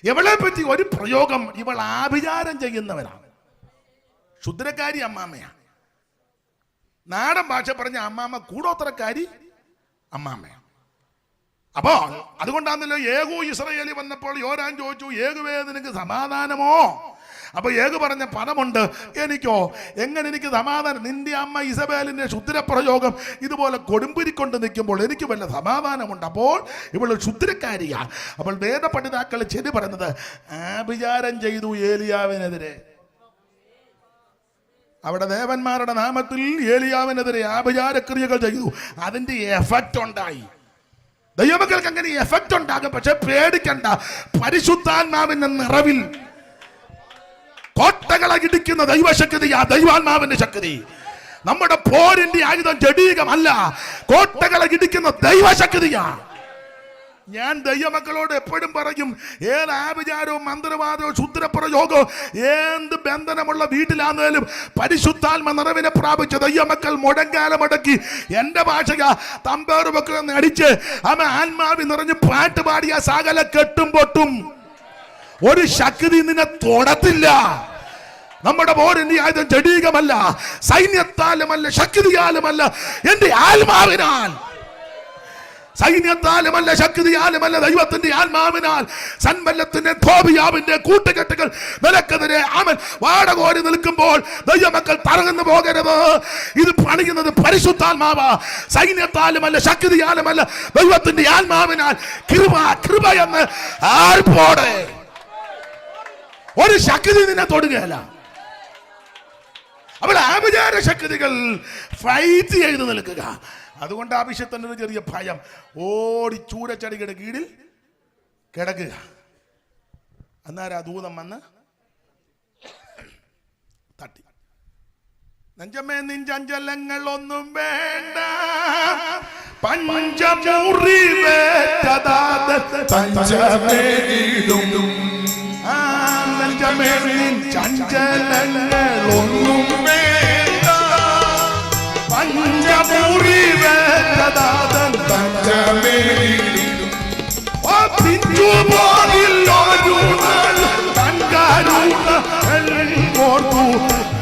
ഇവളെ പറ്റി ഒരു പ്രയോഗം, ഇവൾ ആഭിചാരം ചെയ്യുന്നവരാണ്. ക്ഷുദ്രക്കാരി അമ്മാമ്മയാണ്. നാടൻ ഭാഷ പറഞ്ഞ അമ്മാമ്മ കൂടോത്രക്കാരി അമ്മാമ്മയാണ്. അപ്പോ അതുകൊണ്ടാണല്ലോ യേഹൂ ഇസ്രായേലി വന്നപ്പോൾ യോരാൻ ചോദിച്ചു, യേഹുവേ നിനക്ക് സമാധാനമോ? അപ്പൊ യേഹു പറഞ്ഞ പദമുണ്ട്, എനിക്കോ? എങ്ങനെ എനിക്ക് സമാധാനം? നിന്റെ അമ്മ ഇസബേലിന്റെ ക്ഷുദ്രപ്രയോഗം ഇതുപോലെ കൊടുമ്പിരിക്കൊണ്ട് നിൽക്കുമ്പോൾ എനിക്ക് വല്ല സമാധാനമുണ്ട്? അപ്പോൾ ഇവൾ ക്ഷുദ്രക്കാരിയാ. അപ്പോൾ വേദപണ്ഡിതാക്കൾ ചെടി പറയുന്നത് ആഭിചാരം ചെയ്തു ഏലിയാവിനെതിരെ. അവിടെ ദേവന്മാരുടെ നാമത്തിൽ ഏലിയാവിനെതിരെ ആഭിചാരക്രിയകൾ ചെയ്തു. അതിന്റെ എഫക്റ്റ് ഉണ്ടായി. ദൈവമക്കൾക്ക് അങ്ങനെ എഫക്റ്റ് ഉണ്ടാകും. പക്ഷെ പേടിക്കണ്ട, പരിശുദ്ധാത്മാവിന്റെ നിറവിൽ കോട്ടകളെ ഇടിക്കുന്ന ദൈവശക്തിയാ ദൈവാത്മാവിന്റെ ശക്തി. നമ്മുടെ പോരിന്റെ ആയുധം ജഡീകമല്ല, കോട്ടകളെ ഇടിക്കുന്ന ദൈവശക്തിയാ. ഞാൻ ദൈവമക്കളോട് എപ്പോഴും പറയും, ഏത് ആഭിചാരവും മന്ത്രവാദവും ക്ഷുദ്രപ്രയോഗവും എന്ത് ബന്ധനമുള്ള വീട്ടിലാണെങ്കിലും പരിശുദ്ധാത്മ നിറവിനെ പ്രാപിച്ച ദൈവമക്കൾ മുടങ്കാലമടക്കി എന്റെ ഭാഷയാ തമ്പേറ് മക്കളെന്ന് അടിച്ച് അവൻ ആത്മാവി നിറഞ്ഞ് പാട്ട് പാടിയ സകല കെട്ടും പൊട്ടും. ഒരു ശക്തി നിന്നെ തൊടത്തില്ല. നമ്മുടെ പോരിന്റെ ആയുധം ജഡീകമല്ല, സൈന്യത്താലുമല്ല, ശക്തിയാലുമല്ല, എന്റെ ആത്മാവിനാൽ. സൈന്യത്താലുമല്ല, ശക്തിയാലുമല്ല, ദൈവത്തിന്റെ ആത്മാവിനാൽ. സൻബല്ലത്തിന്റെ തോബിയാവിന്റെ കൂട്ടുകെട്ടുകൾ നിലക്കെതിരെ അവൻ വാടകോരി നിൽക്കുമ്പോൾ ദൈവമക്കൾ തറങ്ങുന്നു പോകരുത്. ഇത് പണിയുന്നത് പരിശുദ്ധാത്മാവാ. സൈന്യത്താലുമല്ല, ശക്തിയാലുമല്ല, ദൈവത്തിന്റെ ആത്മാവിനാൽ. കൃപ കൃപ എന്ന് ആർപ്പോടെ ഒരു ശക്തി നിന്നെ തൊടുകയല്ല. അവൾ ആഭിചാര ശക്തികൾ ഫൈറ്റ് ചെയ്ത് നിൽക്കുക. അതുകൊണ്ട് ആവശ്യത്തിന് ഒരു ചെറിയ ഭയം. ഓടി ചൂരച്ചടിയുടെ കീഴിൽ കിടക്കുക. അന്നേരം ആ ദൂതം വന്ന് തട്ടി. നെഞ്ചമ്മേ നിഞ്ചഞ്ചലങ്ങൾ ഒന്നും വേണ്ട, ചഞ്ചലങ്ങളൊന്നും വേണ്ട, പഞ്ചമുറി വേണ്ടതാതൻ പഞ്ചമേലിടും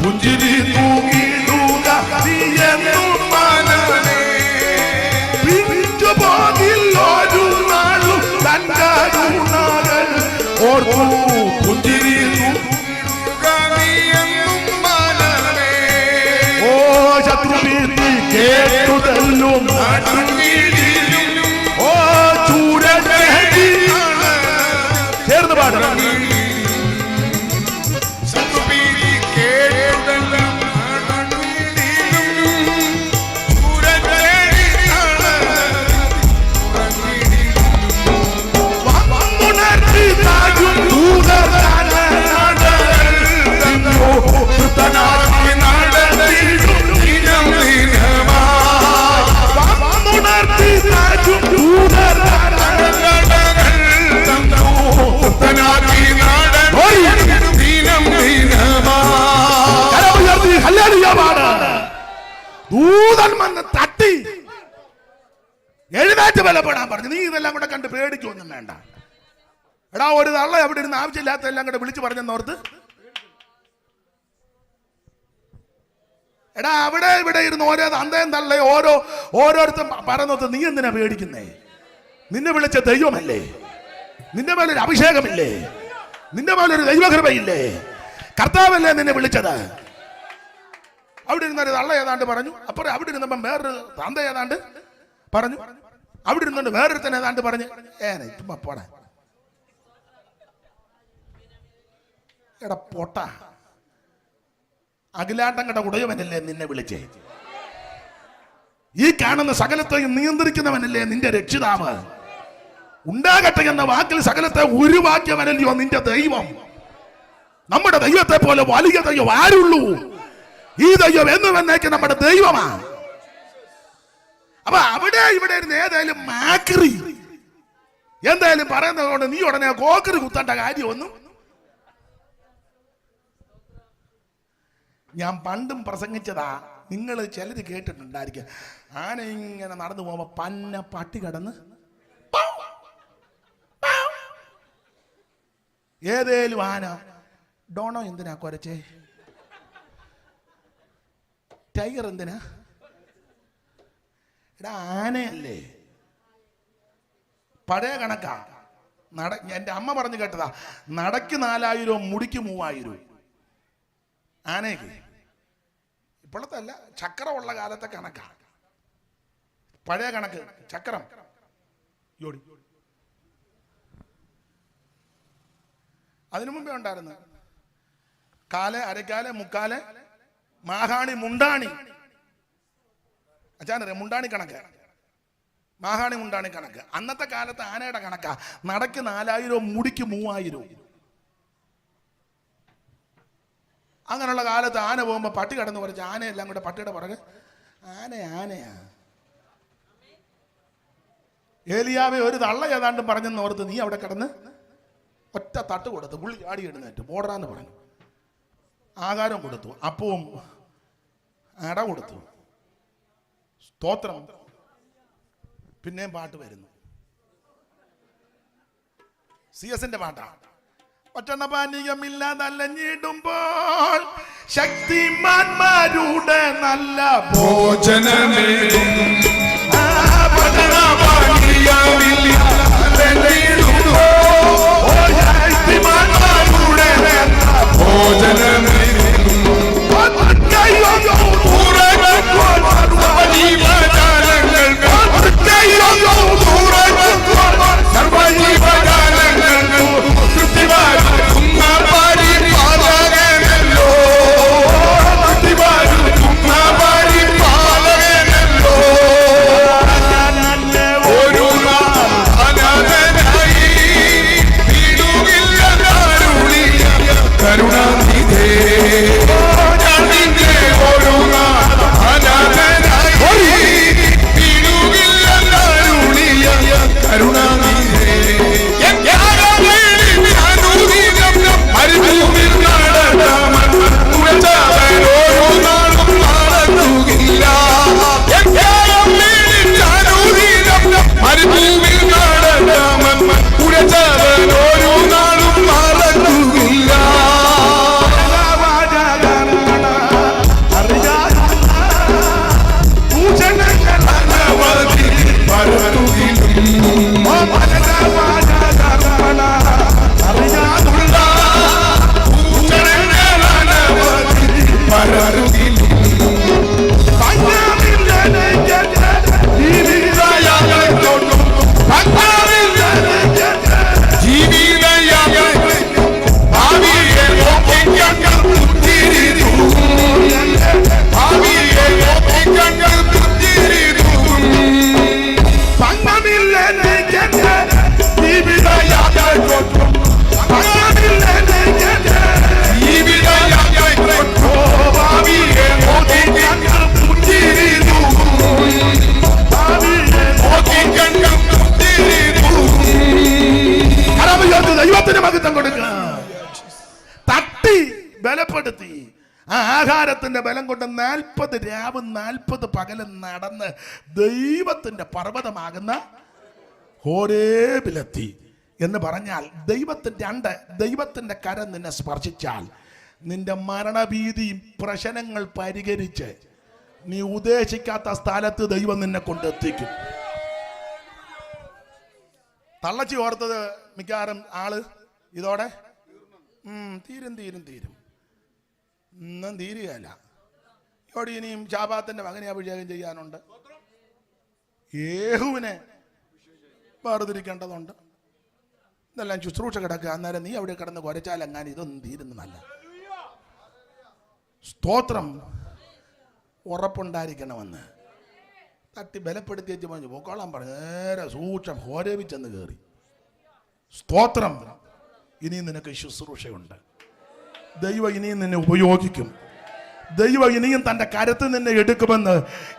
പുഞ്ചിരി തൂങ്ങിടുക നീ എന്നും മനമേ. പിഞ്ചുപോകില്ലൊരു നാളും തൻകാരുണകൾ ഓർക്കൂ. പുഞ്ചിരി തൂങ്ങിടുക നീ എന്നും മനമേ. ഓ ശത്രുവീർത്തി കേട്ടുതല്ലും ഓ ചൂരൻ ചേർന്ന് പാടണം. ദൂതൻ വന്ന് തട്ടി എഴുന്നേറ്റ് ബലപ്പെടാൻ പറഞ്ഞു. നീ ഇതെല്ലാം കൂടെ കണ്ട് പേടിക്കൊന്നും വേണ്ട. എടാ ഒരു തള്ള അവിടെ ഇരുന്ന് ആവശ്യമില്ലാത്ത എല്ലാം കൂടെ വിളിച്ചു പറഞ്ഞെന്നോർത്ത് എടാ അവിടെ ഇവിടെ ഇരുന്ന് ഓരോ തന്തയും തള്ള ഓരോരുത്തരും പറയുന്നത് നീ എന്തിനാ പേടിക്കുന്നേ? നിന്നെ വിളിച്ച ദൈവമല്ലേ? നിന്റെ മേലൊരു അഭിഷേകമില്ലേ? നിന്റെ മേലൊരു ദൈവകൃപയില്ലേ? കർത്താവല്ലേ നിന്നെ വിളിച്ചത്? അവിടെ ഇരുന്നൊരു തള്ള ഏതാണ്ട് പറഞ്ഞു, അപ്പുറം അവിടെ ഇരുന്നപ്പം വേറൊരു തന്ത ഏതാണ്ട് പറഞ്ഞു, അവിടെ ഇരുന്നുകൊണ്ട് വേറൊരുത്തൻ ഏതാണ്ട് പറഞ്ഞു. ചുമ്മാ പോടാ എടാ പൊട്ട, അഖിലാണ്ടം കണ്ട ഉടയവനല്ലേ നിന്നെ വിളിച്ചേ? ഈ കാണുന്ന സകലത്തെയും നിയന്ത്രിക്കുന്നവനല്ലേ നിന്റെ രക്ഷിതാവ്? ഉണ്ടാകട്ടെ എന്ന വാക്കിൽ സകലത്തെ ഉരുവാക്കിയവനല്ലയോ നിന്റെ ദൈവം? നമ്മുടെ ദൈവത്തെ പോലെ വലിയ ദൈവം ആരുള്ളൂ? ഈ ദൈവം എന്നും എന്നേക്ക് നമ്മുടെ ദൈവമാ. അപ്പൊ അവിടെ ഇവിടെ ഇരുന്ന് ഏതായാലും മാക്രി എന്തായാലും പറയുന്നതുകൊണ്ട് നീ ഉടനെ കോക്കറി കുത്തേണ്ട കാര്യമൊന്നും. ഞാൻ പണ്ടും പ്രസംഗിച്ചതാ, നിങ്ങൾ ചിലർ കേട്ടിട്ടുണ്ടായിരിക്കും. ആന ഇങ്ങനെ നടന്നു പോകുമ്പോ പന്ന പട്ടി കടന്ന് ഏതേലും ആന ഡോണോ എന്തിനാ കുരച്ചേ? ടൈഗർ എന്തിനാ? എടാ ആനയല്ലേ? പഴയ കണക്കാ. എന്റെ അമ്മ പറഞ്ഞു കേട്ടതാ, നടക്ക് 4000 മുടിക്ക് 3000. ആനയ്ക്ക് ഇപ്പോഴത്തെ അല്ല, ചക്രമുള്ള കാലത്തെ കണക്കാ. പഴയ കണക്ക് ചക്രം യോടി. അതിനു മുമ്പേ ഉണ്ടായിരുന്നു കാല്, അരക്കാല്, മുക്കാല്, മാഹാണി, മുണ്ടാണി. അച്ഛനറിയാം മുണ്ടാണി കണക്ക്, മാഹാണി മുണ്ടാണി കണക്ക്. അന്നത്തെ കാലത്ത് ആനയുടെ കണക്കാ. നടക്ക് 4000 മുടിക്ക് 3000. അങ്ങനെയുള്ള കാലത്ത് ആന പോകുമ്പോൾ പട്ടി കടന്ന് കുറച്ച് ആനയെല്ലാം കൂടെ പട്ടിയുടെ പുറകെ ആനയാ. ഏലിയാവെ ഒരു തള്ള ഏതാണ്ടും പറഞ്ഞെന്ന് ഓർത്ത് നീ അവിടെ കിടന്ന് ഒറ്റ തട്ട് കൊടുത്തു. പുള്ളി ചാടി എഴുന്നേറ്റ് പോടാന്ന് പറഞ്ഞു. ആഹാരം കൊടുത്തു, അപ്പവും അട കൊടുത്ു. സ്തോത്രം. പിന്നെയും പാട്ട് വരുന്നു, CS-ന്റെ പാട്ടാണ്. ഒറ്റണപാനീയമില്ലാതല്ലഞ്ഞിടുമ്പോൾ ശക്തിമാന്മാരുടെ നല്ല ഭോജനമേകും ബലപ്പെടുത്തി. ആ ആഹാരത്തിന്റെ ബലം കൊണ്ട് 40 രാവ് 40 പകലും നടന്ന് ദൈവത്തിന്റെ പർവ്വതമാകുന്ന ഹോരേബിലെത്തി. എന്ന് പറഞ്ഞാൽ ദൈവത്തിന്റെ കരം നിന്നെ സ്പർശിച്ചാൽ നിന്റെ മരണഭീതിയും പ്രശ്നങ്ങൾ പരിഹരിച്ച് നീ ഉദ്ദേശിക്കാത്ത സ്ഥലത്ത് ദൈവം നിന്നെ കൊണ്ടെത്തിക്കും. തള്ളച്ചി ഓർത്തത് മിക്കവാറും ആള് ഇതോടെ തീരും ഇന്നും തീരുകയല്ല. ഇവിടെ ഇനിയും ശാബാത്തിന്റെ മകനെ അഭിഷേകം ചെയ്യാനുണ്ട്, യേഹുവിനെ വേർതിരിക്കേണ്ടതുണ്ട്. ഇതെല്ലാം ശുശ്രൂഷ കിടക്കുക. അന്നേരം നീ അവിടെ കിടന്ന് കുരച്ചാലെങ്ങാൻ ഇതൊന്നും തീരുന്നതല്ല. സ്തോത്രം. ഉറപ്പുണ്ടായിരിക്കണമെന്ന് തട്ടി ബലപ്പെടുത്തി വെച്ച് പറഞ്ഞു പോക്കോളാൻ പറഞ്ഞു. നേരെ സൂക്ഷം ഹോരേവിച്ചെന്ന് കയറി. സ്തോത്രം. ഇനിയും നിനക്ക് ശുശ്രൂഷയുണ്ട്. ദൈവം ഇനിയും നിന്നെ ഉപയോഗിക്കും. ദൈവം ഇനിയും തന്റെ കരത്തിൽ നിന്നെ എടുക്കുമെന്ന്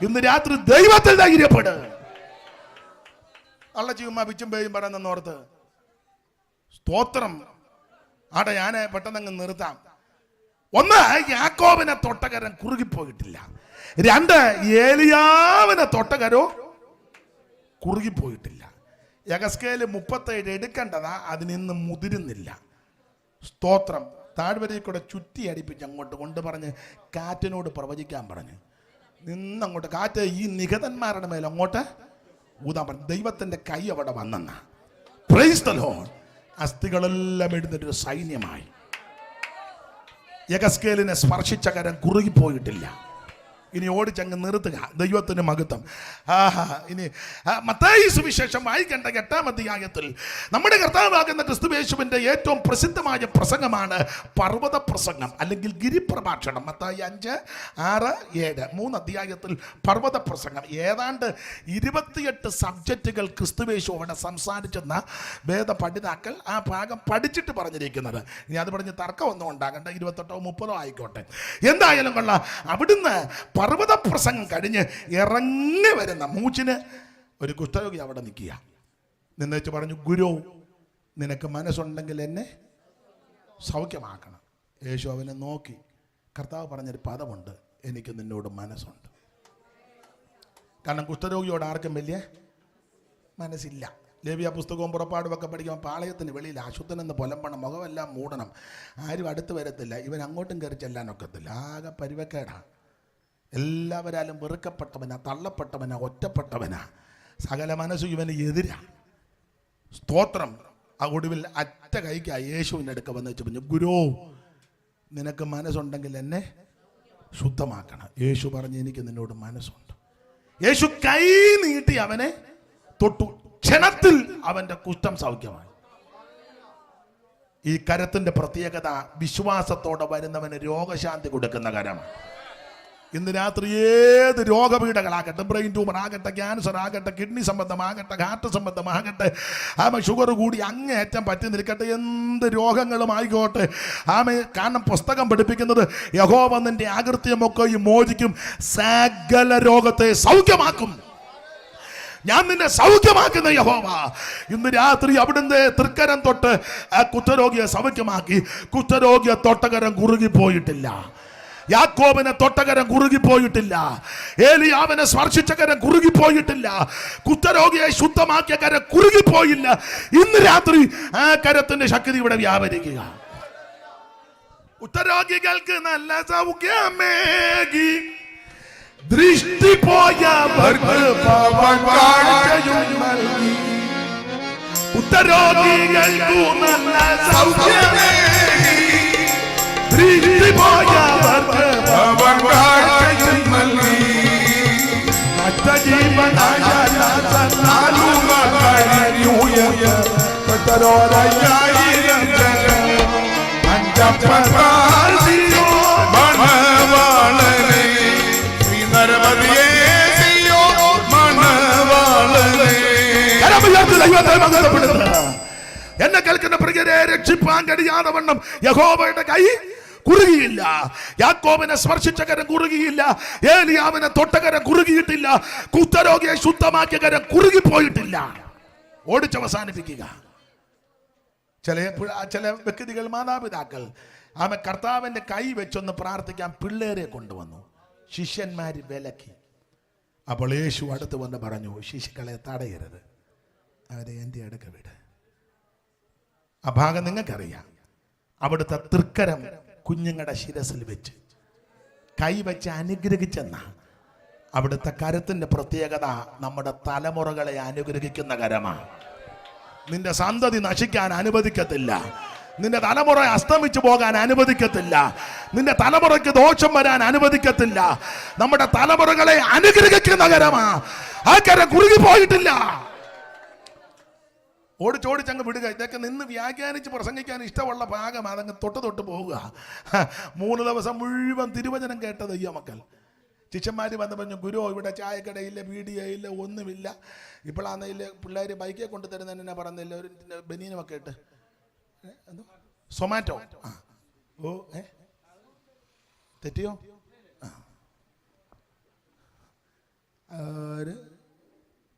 ഇന്ന് രാത്രി ദൈവത്തിൽ ധൈര്യപ്പെടും. അള്ള ചുമ്മാ പിച്ചും പേയും പറയുന്നോർത്ത്. സ്തോത്രം. ആടെ ഞാൻ പെട്ടെന്നങ്ങ് നിർത്താം. ഒന്ന്, യാക്കോബിനെ തൊട്ടകരം കുറുകിപ്പോയിട്ടില്ല. രണ്ട്, ഏലിയാവിനെ തൊട്ടകരോ കുറുകിപ്പോയിട്ടില്ല. യഗസ്കേല് 37 എടുക്കേണ്ടതാ, അതിനിന്ന് മുതിരുന്നില്ല. സ്തോത്രം. താഴ്വരയിൽ കൂടെ ചുറ്റി അടിപ്പിച്ച് അങ്ങോട്ട് കൊണ്ട് പറഞ്ഞ് കാറ്റിനോട് പ്രവചിക്കാൻ പറഞ്ഞു. നിന്നങ്ങോട്ട് കാറ്റ് ഈ നിഗതന്മാരുടെ മേൽ അങ്ങോട്ട് ഊതാൻ പറഞ്ഞു. ദൈവത്തിന്റെ കൈ അവിടെ വന്നെന്ന. Praise the lord. അസ്ഥികളെല്ലാം എഴുന്നേറ്റൊരു സൈന്യമായി. യഗസ്കേലിനെ സ്പർശിച്ച കരം കുറുകിപ്പോയിട്ടില്ല. ഇനി ഓടിച്ചങ്ങ് നിർത്തുക. ദൈവത്തിന് മഹത്വം. ഇനി മത്തായി സുവിശേഷം വായിക്കേണ്ട 8-ാം അധ്യായത്തിൽ നമ്മുടെ കർത്താവാകുന്ന ക്രിസ്തുയേശുവിന്റെ ഏറ്റവും പ്രസിദ്ധമായ പ്രസംഗമാണ് പർവ്വത പ്രസംഗം അല്ലെങ്കിൽ ഗിരിപ്രഭാഷണം. മത്തായി 5, 6, 7 3 അധ്യായത്തിൽ പർവ്വത പ്രസംഗം. ഏതാണ്ട് 28 സബ്ജക്റ്റുകൾ ക്രിസ്തുയേശു അവിടെ സംസാരിച്ചെന്ന വേദ പഠിതാക്കൾ ആ ഭാഗം പഠിച്ചിട്ട് പറഞ്ഞിരിക്കുന്നത്. ഇനി അത് പറഞ്ഞ് തർക്കമൊന്നും ഉണ്ടാകണ്ട. 28-ഓ 30-ഓ ആയിക്കോട്ടെ. എന്തായാലും കൊള്ളാം. അവിടുന്ന് പർവ്വത പ്രസംഗം കഴിഞ്ഞ് ഇറങ്ങി വരുന്ന മൂച്ചിന് ഒരു കുഷ്ഠരോഗി അവിടെ നിൽക്കുക. നിന്നേച്ച് പറഞ്ഞു, ഗുരു, നിനക്ക് മനസ്സുണ്ടെങ്കിൽ എന്നെ സൗഖ്യമാക്കണം. യേശു അവനെ നോക്കി. കർത്താവ് പറഞ്ഞൊരു പദമുണ്ട്, എനിക്ക് നിന്നോട് മനസ്സുണ്ട്. കാരണം കുഷ്ഠരോഗിയോട് ആർക്കും വലിയ മനസ്സില്ല. ലേവ്യ പുസ്തകവും പുറപ്പാടുമൊക്കെ പഠിക്കുമ്പോൾ പാളയത്തിന് വെളിയിൽ അശുദ്ധനെന്ന് പൊലമ്പണം, മുഖമെല്ലാം മൂടണം, ആരും അടുത്ത് വരത്തില്ല, ഇവൻ അങ്ങോട്ടും കയറി ചെല്ലാനൊക്കത്തില്ല. ആകെ പരിവക്കേടാണ്. എല്ലാവരാലും വെറുക്കപ്പെട്ടവനാ, തള്ളപ്പെട്ടവനാ, ഒറ്റപ്പെട്ടവനാ. സകല മനസ്സും ഇവന് എതിരാ. സ്തോത്രം. ആ ഒടുവിൽ അറ്റ കൈക്കാ യേശുവിൻ്റെ അടുക്ക വന്ന് വെച്ച് പറഞ്ഞു, ഗുരു, നിനക്ക് മനസ്സുണ്ടെങ്കിൽ എന്നെ ശുദ്ധമാക്കണം. യേശു പറഞ്ഞു, എനിക്ക് നിന്നോട് മനസ്സുണ്ട്. യേശു കൈ നീട്ടി അവനെ തൊട്ടു. ക്ഷണത്തിൽ അവന്റെ കുഷ്ഠം സൗഖ്യമായി. ഈ കരത്തിന്റെ പ്രത്യേകത വിശ്വാസത്തോടെ വരുന്നവന് രോഗശാന്തി കൊടുക്കുന്ന കരമാണ്. ഇന്ന് രാത്രി ഏത് രോഗപീഠകളാകട്ടെ, ബ്രെയിൻ ട്യൂമർ ആകട്ടെ, ക്യാൻസർ ആകട്ടെ, കിഡ്നി സംബന്ധമാകട്ടെ, ഹാർട്ട് സംബന്ധമാകട്ടെ, ഷുഗർ കൂടി അങ്ങേറ്റം പറ്റി നിൽക്കട്ടെ, എന്ത് രോഗങ്ങളും ആയിക്കോട്ടെ, കാരണം പുസ്തകം പഠിപ്പിക്കുന്നത് യഹോവ നിന്റെ അകൃത്യമൊക്കെ മോചിക്കും, സകല രോഗത്തെ സൗഖ്യമാക്കും. ഞാൻ നിന്നെ സൗഖ്യമാക്കുന്ന യഹോവ. ഇന്ന് രാത്രി അവിടുന്ന് തൃക്കരം തൊട്ട് ആ കുഷ്ഠരോഗിയെ സൗഖ്യമാക്കി. കുഷ്ഠരോഗിയെ തൊട്ടകരം കുറുകിപ്പോയിട്ടില്ല. യാക്കോബിനെ തൊട്ടകരം കുറുകിപ്പോയിട്ടില്ല. ഏലിയാവിനെ സ്പർശിച്ച കരം കുറുകിപ്പോയിട്ടില്ല. കുഷ്ഠരോഗിയെ ശുദ്ധമാക്കിയ കരം കുറുകിപ്പോയില്ല. ഇന്ന് രാത്രി ആ കരത്തിന്റെ ശക്തി ഇവിടെ വ്യാപരിക്കുക. കുഷ്ഠരോഗികൾക്ക് നല്ല സൗഖ്യമേകി ദൃഷ്ടി പോയവർക്ക് കുഷ്ഠരോഗികൾക്കു നല്ല സൗഖ്യമേകി ദൃഷ്ടി പോയവർക്ക് എന്നെ കേൾക്കുന്ന പ്രിയരെ, രക്ഷിപ്പാൻ കഴിയാതെ വണ്ണം യഹോവയുടെ കൈ കുറുകിയില്ല. യാക്കോബിനെ സ്പർശിച്ച കരം കുറുകിയില്ല. ഏലിയാവിനെ തൊട്ടകരം കുറുകിയിട്ടില്ല. കുഷ്ഠരോഗിയെ ശുദ്ധമാക്കിയ കരം കുറുകിപ്പോയിട്ടില്ല. ഓടിച്ചവസാനിപ്പിക്കുക. ചില വ്യക്തികൾ, മാതാപിതാക്കൾ കർത്താവിന്റെ കൈ വെച്ചൊന്ന് പ്രാർത്ഥിക്കാൻ പിള്ളേരെ കൊണ്ടുവന്നു. ശിഷ്യന്മാര് വിലക്കി. അപ്പോൾ യേശു അടുത്ത് വന്ന് പറഞ്ഞു, ശിശുക്കളെ തടയരുത്, അവരെ എൻ്റെ അടുക്ക വിട്. ആ ഭാഗം നിങ്ങൾക്കറിയാം. അവിടുത്തെ തൃക്കരം കുഞ്ഞുങ്ങളുടെ ശിരസിൽ വെച്ച് കൈവച്ച് അനുഗ്രഹിച്ചെന്ന അവിടുത്തെ കരത്തിന്റെ പ്രത്യേകത നമ്മുടെ തലമുറകളെ അനുഗ്രഹിക്കുന്ന കരമാണ്. നിന്റെ സന്തതി നശിക്കാൻ അനുവദിക്കത്തില്ല. നിന്റെ തലമുറ അസ്തമിച്ചു പോകാൻ അനുവദിക്കത്തില്ല. നിന്റെ തലമുറയ്ക്ക് ദോഷം വരാൻ അനുവദിക്കത്തില്ല. നമ്മുടെ തലമുറകളെ അനുഗ്രഹിക്കുന്ന കരമാ. ആ കരം കുറുകി പോയിട്ടില്ല. ഓടിച്ചോടിച്ചങ്ങ് വിടുക. ഇതൊക്കെ നിന്ന് വ്യാഖ്യാനിച്ച് പ്രസംഗിക്കാൻ ഇഷ്ടമുള്ള ഭാഗം അതങ്ങ് തൊട്ട് പോവുക. 3 ദിവസം മുഴുവൻ തിരുവചനം കേട്ട ദൈവ മക്കൾ. ശിഷ്യന്മാർ വന്ന് പറഞ്ഞു, ഗുരു ഇവിടെ ചായക്കടയില്ല, വീഡിയോയില്ല, ഒന്നുമില്ല. ഇപ്പോഴാണെന്നില്ല പിള്ളേർ ബൈക്കെ കൊണ്ടു തരുന്നതിന് എന്നാ പറഞ്ഞില്ല, ഒരു ബനീനുമൊക്കെ ഇട്ട് എന്തോ സൊമാറ്റോ. ഓ തെറ്റിയോ?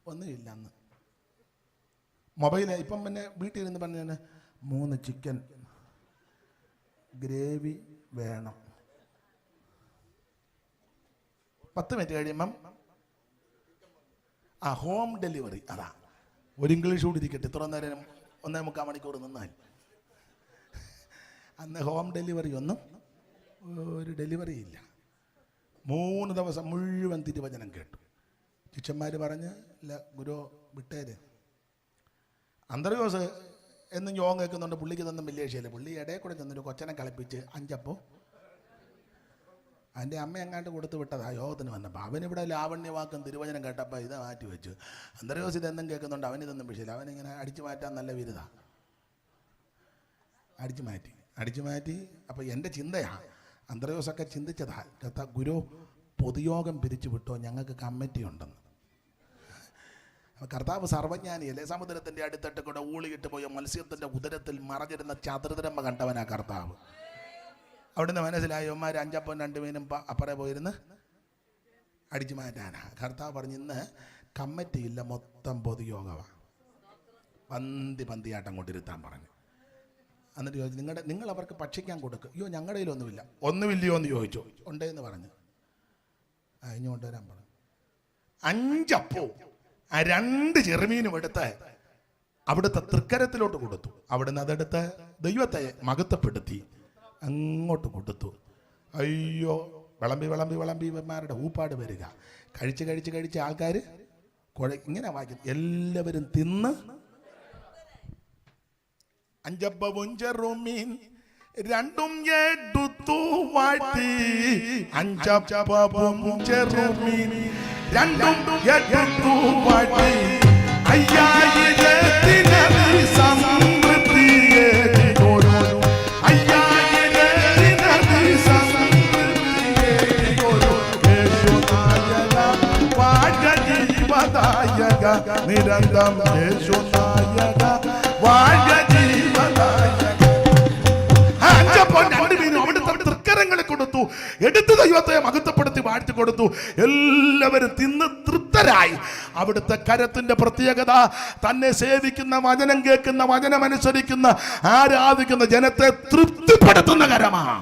ഒന്നുമില്ല. അന്ന് മൊബൈൽ ഇപ്പം പിന്നെ വീട്ടിൽ ഇരുന്ന് പറഞ്ഞ 3 ചിക്കൻ ഗ്രേവി വേണം. 10 മിനിറ്റ് കഴിയുമ്പം ഹോം ഡെലിവറി. അതാ ഒരു ഇംഗ്ലീഷ് കൂടി ഇരിക്കട്ടെ. ഇത്ര നേരം 1.25 മണിക്കൂർ നിന്നാൽ അന്ന് ഹോം ഡെലിവറി ഒന്നും ഒരു ഡെലിവറി ഇല്ല. 3 ദിവസം മുഴുവൻ തിരുവചനം കേട്ടു. ശിഷ്യന്മാർ പറഞ്ഞ് ഇല്ല ഗുരു വിട്ടേര്. അന്ത്രയോസ് എന്നും യോഗം കേൾക്കുന്നുണ്ട്. പുള്ളിക്ക് ഇതൊന്നും വലിയ വിഷയമില്ല. പുള്ളി ഇടയിൽ കൂടെ ചെന്നൊരു കൊച്ചനെ കളിപ്പിച്ച് 5 അപ്പം അതിൻ്റെ അമ്മ എങ്ങാണ്ട് കൊടുത്തു വിട്ടതാ യോഗത്തിന് വന്നപ്പോൾ. അവനിവിടെ ലാവണ്യവാക്കും തിരുവചനം കേട്ടപ്പോൾ ഇത് മാറ്റി വെച്ചു. അന്ത്രയോസ് ഇതെന്നും കേൾക്കുന്നുണ്ട്. അവനിതൊന്നും വിഷയമില്ല. അവനിങ്ങനെ അടിച്ചു മാറ്റാൻ നല്ല വിരുദ. അടിച്ചു മാറ്റി. അപ്പോൾ എൻ്റെ ചിന്തയാണ്, അന്ത്രയോസൊക്കെ ചിന്തിച്ചതാ, ഗുരു പൊതുയോഗം പിരിച്ചു വിട്ടോ, ഞങ്ങൾക്ക് കമ്മിറ്റി ഉണ്ടെന്ന്. കർത്താവ് സർവജ്ഞാനിയല്ലേ. സമുദ്രത്തിൻ്റെ അടുത്തിട്ട് കൂടെ ഊളിയിട്ട് പോയ മത്സ്യത്തിൻ്റെ ഉദരത്തിൽ മറഞ്ഞിരുന്ന ചതുർദ്രമ കണ്ടവനാ കർത്താവ്. അവിടുന്ന് മനസ്സിലായി ഇവന്മാർ 5 അപ്പം 2 മീനും അപ്പറേ പോയിരുന്ന് അടിച്ചു മാറ്റാനാ. കർത്താവ് പറഞ്ഞു ഇന്ന് കമ്മിറ്റി ഇല്ല, മൊത്തം പൊതുയോഗമാണ്. പന്തിയാട്ടം കൊണ്ടിരുത്താൻ പറഞ്ഞു. എന്നിട്ട് ചോദിച്ചു, നിങ്ങൾ അവർക്ക് ഭക്ഷിക്കാൻ കൊടുക്കുക. അയ്യോ ഞങ്ങളുടെ കയ്യിലൊന്നുമില്ല. ഒന്നുമില്ലയോ എന്ന് ചോദിച്ചു. ഉണ്ടെന്ന് പറഞ്ഞു. ഇനി കൊണ്ടുവരാൻ പറഞ്ഞു. 5 അപ്പവും 2 ചെറുമീനും എടുത്ത് അവിടുത്തെ തൃക്കരത്തിലോട്ട് കൊടുത്തു. അവിടുന്ന് അതെടുത്ത് ദൈവത്തെ മഹത്വപ്പെടുത്തി അങ്ങോട്ട് കൊടുത്തു. അയ്യോ വിളമ്പി ഇവന്മാരുടെ ഊപ്പാട് വരിക. കഴിച്ച് ആൾക്കാർ ഇങ്ങനെ വായിക്കും. എല്ലാവരും തിന്ന് 5 അപ്പവും ചെറുമീൻ 2 എടുത്തു വാഴ്ത്തി. 5 അപ്പവും ചെറുമീൻ 2 എടുത്തു വാഴ്ത്തി. 5000 സമൃദ്ധിയെ നിരന്തം യേശുനായക വാഴ്ക ജീവനായക. 5 അപ്പം 2 മീനും അവിടുത്തെ തൃക്കരങ്ങളെ കൊടുത്തു. എടുത്ത് ദൈവത്തെ മഹത്വപ്പെടുത്തി വാഴ്ത്തി കൊടുത്തു. എല്ലാവരും തിന്ന് തൃപ്തരായി. അവിടുത്തെ കരത്തിന്റെ പ്രത്യേകത തന്നെ സേവിക്കുന്ന, വചനം കേൾക്കുന്ന, വചനമനുസരിക്കുന്ന, ആരാധിക്കുന്ന ജനത്തെ തൃപ്തിപ്പെടുത്തുന്ന കരമാണ്.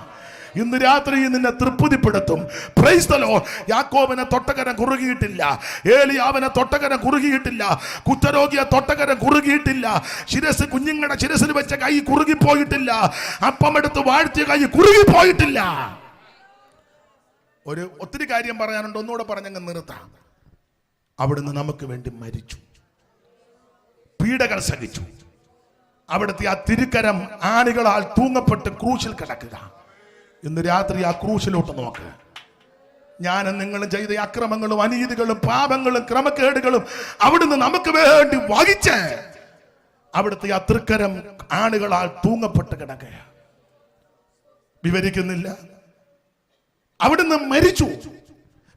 ഇന്ന് രാത്രി നിന്നെ തൃപ്തിപ്പെടുത്തും. Price the Lord. യാക്കോബിനെ തൊട്ടകരം കുറുകിയിട്ടില്ല. ഏലിയാവിനെ തൊട്ടകരം കുറുകിയിട്ടില്ല. കുഷ്ഠരോഗിയെ തൊട്ടകരം കുറുകിയിട്ടില്ല. കുഞ്ഞുങ്ങളുടെ ശിരസിൽ വെച്ച കൈ കുറുകിപ്പോയിട്ടില്ല. അപ്പമെടുത്ത് വാഴ്ത്തിയ കൈ കുറുകിപ്പോയിട്ടില്ല. ഒത്തിരി കാര്യം പറയാനുണ്ട്. ഒന്നുകൂടെ പറഞ്ഞങ്ങ് നിർത്താം. അവിടുന്ന് നമുക്ക് വേണ്ടി മരിച്ചു, പീഡകൾ സഹിച്ചു. അവിടുത്തെ ആ തിരുക്കരം ആണികളാൽ തൂങ്ങപ്പെട്ട് ക്രൂശിൽ കിടക്കുക. ഇന്ന് രാത്രി ആ ക്രൂശിലോട്ട് നോക്ക്. ഞാനും നിങ്ങളും ചെയ്ത അക്രമങ്ങളും അനീതികളും പാപങ്ങളും ക്രമക്കേടുകളും അവിടുന്ന് നമുക്ക് വേണ്ടി വഹിച്ച് അവിടുത്തെ ആ തൃക്കരം ആണികളാൽ തൂങ്ങപ്പെട്ട് കിടക്കുക. വിവരിക്കുന്നില്ല. അവിടുന്ന് മരിച്ചു.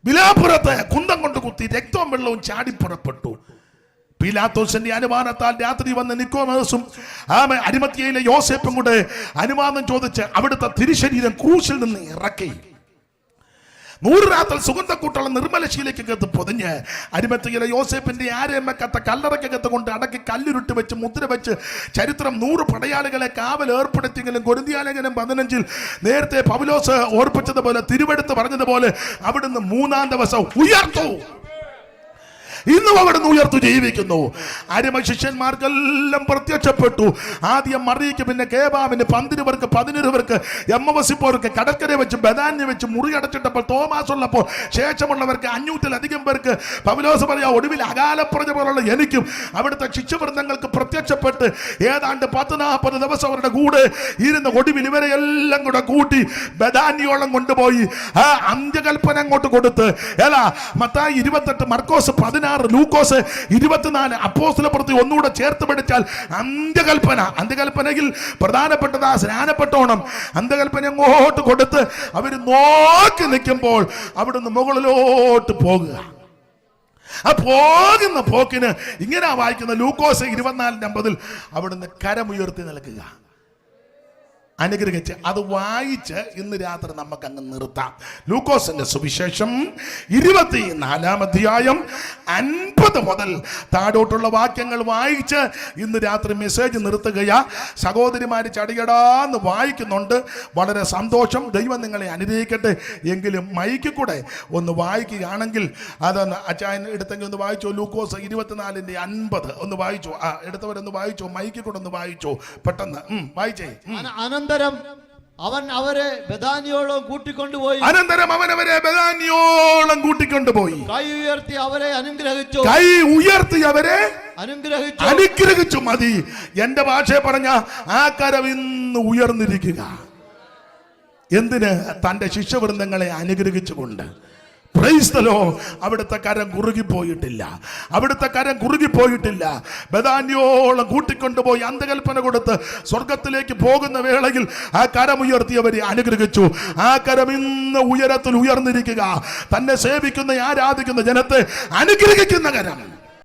വിലാപുരത്തെ കുന്തം കൊണ്ട് കുത്തി രക്തവും വെള്ളവും ചാടിപ്പുറപ്പെട്ടു. പീലാത്തോസിന്റെ അനുമാനത്താൽ രാത്രി വന്ന് നിക്കോമോസും അരിമത്യയിലെ യോസേപ്പും കൂടെ അനുവാദം ചോദിച്ച് അവിടുത്തെ തിരുശരീരം ക്രൂശിൽ നിന്ന് ഇറക്കി 100 രാത്രി സുഗന്ധക്കൂട്ടുള്ള നിർമ്മലശീലയ്ക്കകത്ത് പൊതിഞ്ഞ് അരിമത്യയിലെ യോസേപ്പിന്റെ ആരേമ്മക്കത്തെ കല്ലറയ്ക്കകത്ത് കൊണ്ട് അടക്കി കല്ലുരുട്ട് വെച്ച് മുദ്ര വെച്ച് ചരിത്രം 100 പടയാളികളെ കാവൽ ഏർപ്പെടുത്തിയെങ്കിലും കൊരിന്ത്യലേഖനം 15 നേരത്തെ പൗലോസ് ഓർപ്പിച്ചതുപോലെ തിരുവെടുത്ത് പറഞ്ഞതുപോലെ അവിടുന്ന് 3-ാം ദിവസം ഉയർത്തു. ഇന്നും അവിടുന്ന് ഉയർത്തു ജീവിക്കുന്നു. അരിമ ശിഷ്യന്മാർക്കെല്ലാം പ്രത്യക്ഷപ്പെട്ടു. ആദ്യം മറിയയ്ക്ക്, പിന്നെ കേബാവിന്, 12 പേർക്ക്, എമ്മവസിപ്പോർക്ക്, കടൽക്കര വെച്ച് ബദാന്യ വെച്ച് മുറി അടച്ചിട്ടപ്പോൾ തോമാസ് ഉള്ളപ്പോൾ ശേഷമുള്ളവർക്ക് 500-ലധികം പേർക്ക് പൗലോസ് പറയാ, ഒടുവിൽ അകാലപ്രജ പോലുള്ള എനിക്കും അവിടുത്തെ ശിഷ്യവൃന്ദങ്ങൾക്ക് പ്രത്യക്ഷപ്പെട്ട് ഏതാണ്ട് 40 ദിവസം അവരുടെ കൂടെ ഇരുന്ന് ഒടുവിൽ ഇവരെ എല്ലാം കൂടെ കൂട്ടി ബദാന്യോളം കൊണ്ടുപോയി ആ അന്ത്യകൽപ്പന അങ്ങോട്ട് കൊടുത്ത്. മത്തായി 28, മർക്കോസ് 16, ലൂക്കോസ് 24, അപ്പോസ്തലപ്രവൃത്തി ഒന്നുകൂടെ ചേർത്ത് പഠിച്ചാൽ അന്ത്യകൽപ്പനയിൽ പ്രധാനപ്പെട്ടതാ സ്നാനപ്പെട്ടോണം. അന്ത്യകൽപ്പന അങ്ങോട്ട് കൊടുത്ത് അവർ നോക്കി നിൽക്കുമ്പോൾ അവിടുന്ന് മുകളിലോട്ട് പോകുക. ആ പോകുന്ന പോക്കിന് ഇങ്ങനെ വായിക്കുന്ന ലൂക്കോസ് 24:50 അവിടുന്ന് കരമുയർത്തി നിൽക്കുക, അനുഗ്രഹിച്ച്. അത് വായിച്ച് ഇന്ന് രാത്രി നമുക്ക് അങ്ങ് നിർത്താം. ലൂക്കോസിന്റെ സുവിശേഷം 24-ാം അധ്യായം 50 മുതൽ താഴോട്ടുള്ള വാക്യങ്ങൾ വായിച്ച് ഇന്ന് രാത്രി മെസ്സേജ് നിർത്തുകയാ. സഹോദരിമാര് ചടികടാന്ന് വായിക്കുന്നുണ്ട്, വളരെ സന്തോഷം. ദൈവം നിങ്ങളെ അനുഗ്രഹിക്കട്ടെ. എങ്കിലും മൈക്കിൽ കൂടെ ഒന്ന് വായിക്കുകയാണെങ്കിൽ അതൊന്ന് അച്ചായൻ എടുത്തെങ്കിൽ ഒന്ന് വായിച്ചോ. ലൂക്കോസ് 24:50 ഒന്ന് വായിച്ചോ. എടുത്തവരൊന്ന് വായിച്ചോ, മൈക്കിൽ കൂടെ ഒന്ന് വായിച്ചോ പെട്ടെന്ന്. വായിച്ചേ. അനന്തരം അവൻ അവരെ ബഥാനിയോളം കൂട്ടിക്കൊണ്ടുപോയി. കൈ ഉയർത്തി അവരെ അനുഗ്രഹിച്ചു. അനുഗ്രഹിച്ചു മതി. എന്റെ ഭാഷയെ പറഞ്ഞ ആ കരം ഇന്ന് ഉയർന്നിരിക്കുക. എന്തിന്? തന്റെ ശിഷ്യവൃന്ദങ്ങളെ അനുഗ്രഹിച്ചുകൊണ്ട്. Praise the lord. അവിടുത്തെ കരം കുറുകിപ്പോയിട്ടില്ല. ബദാന്യോളം കൂട്ടിക്കൊണ്ടുപോയി അന്ത്യകൽപ്പന കൊടുത്ത് സ്വർഗത്തിലേക്ക് പോകുന്ന വേളയിൽ ആ കരമുയർത്തിയവരെ അനുഗ്രഹിച്ചു. ആ കരം ഇന്ന് ഉയരത്തിൽ ഉയർന്നിരിക്കുക. തന്നെ സേവിക്കുന്ന ആരാധിക്കുന്ന ജനത്തെ അനുഗ്രഹിക്കുന്ന കരം.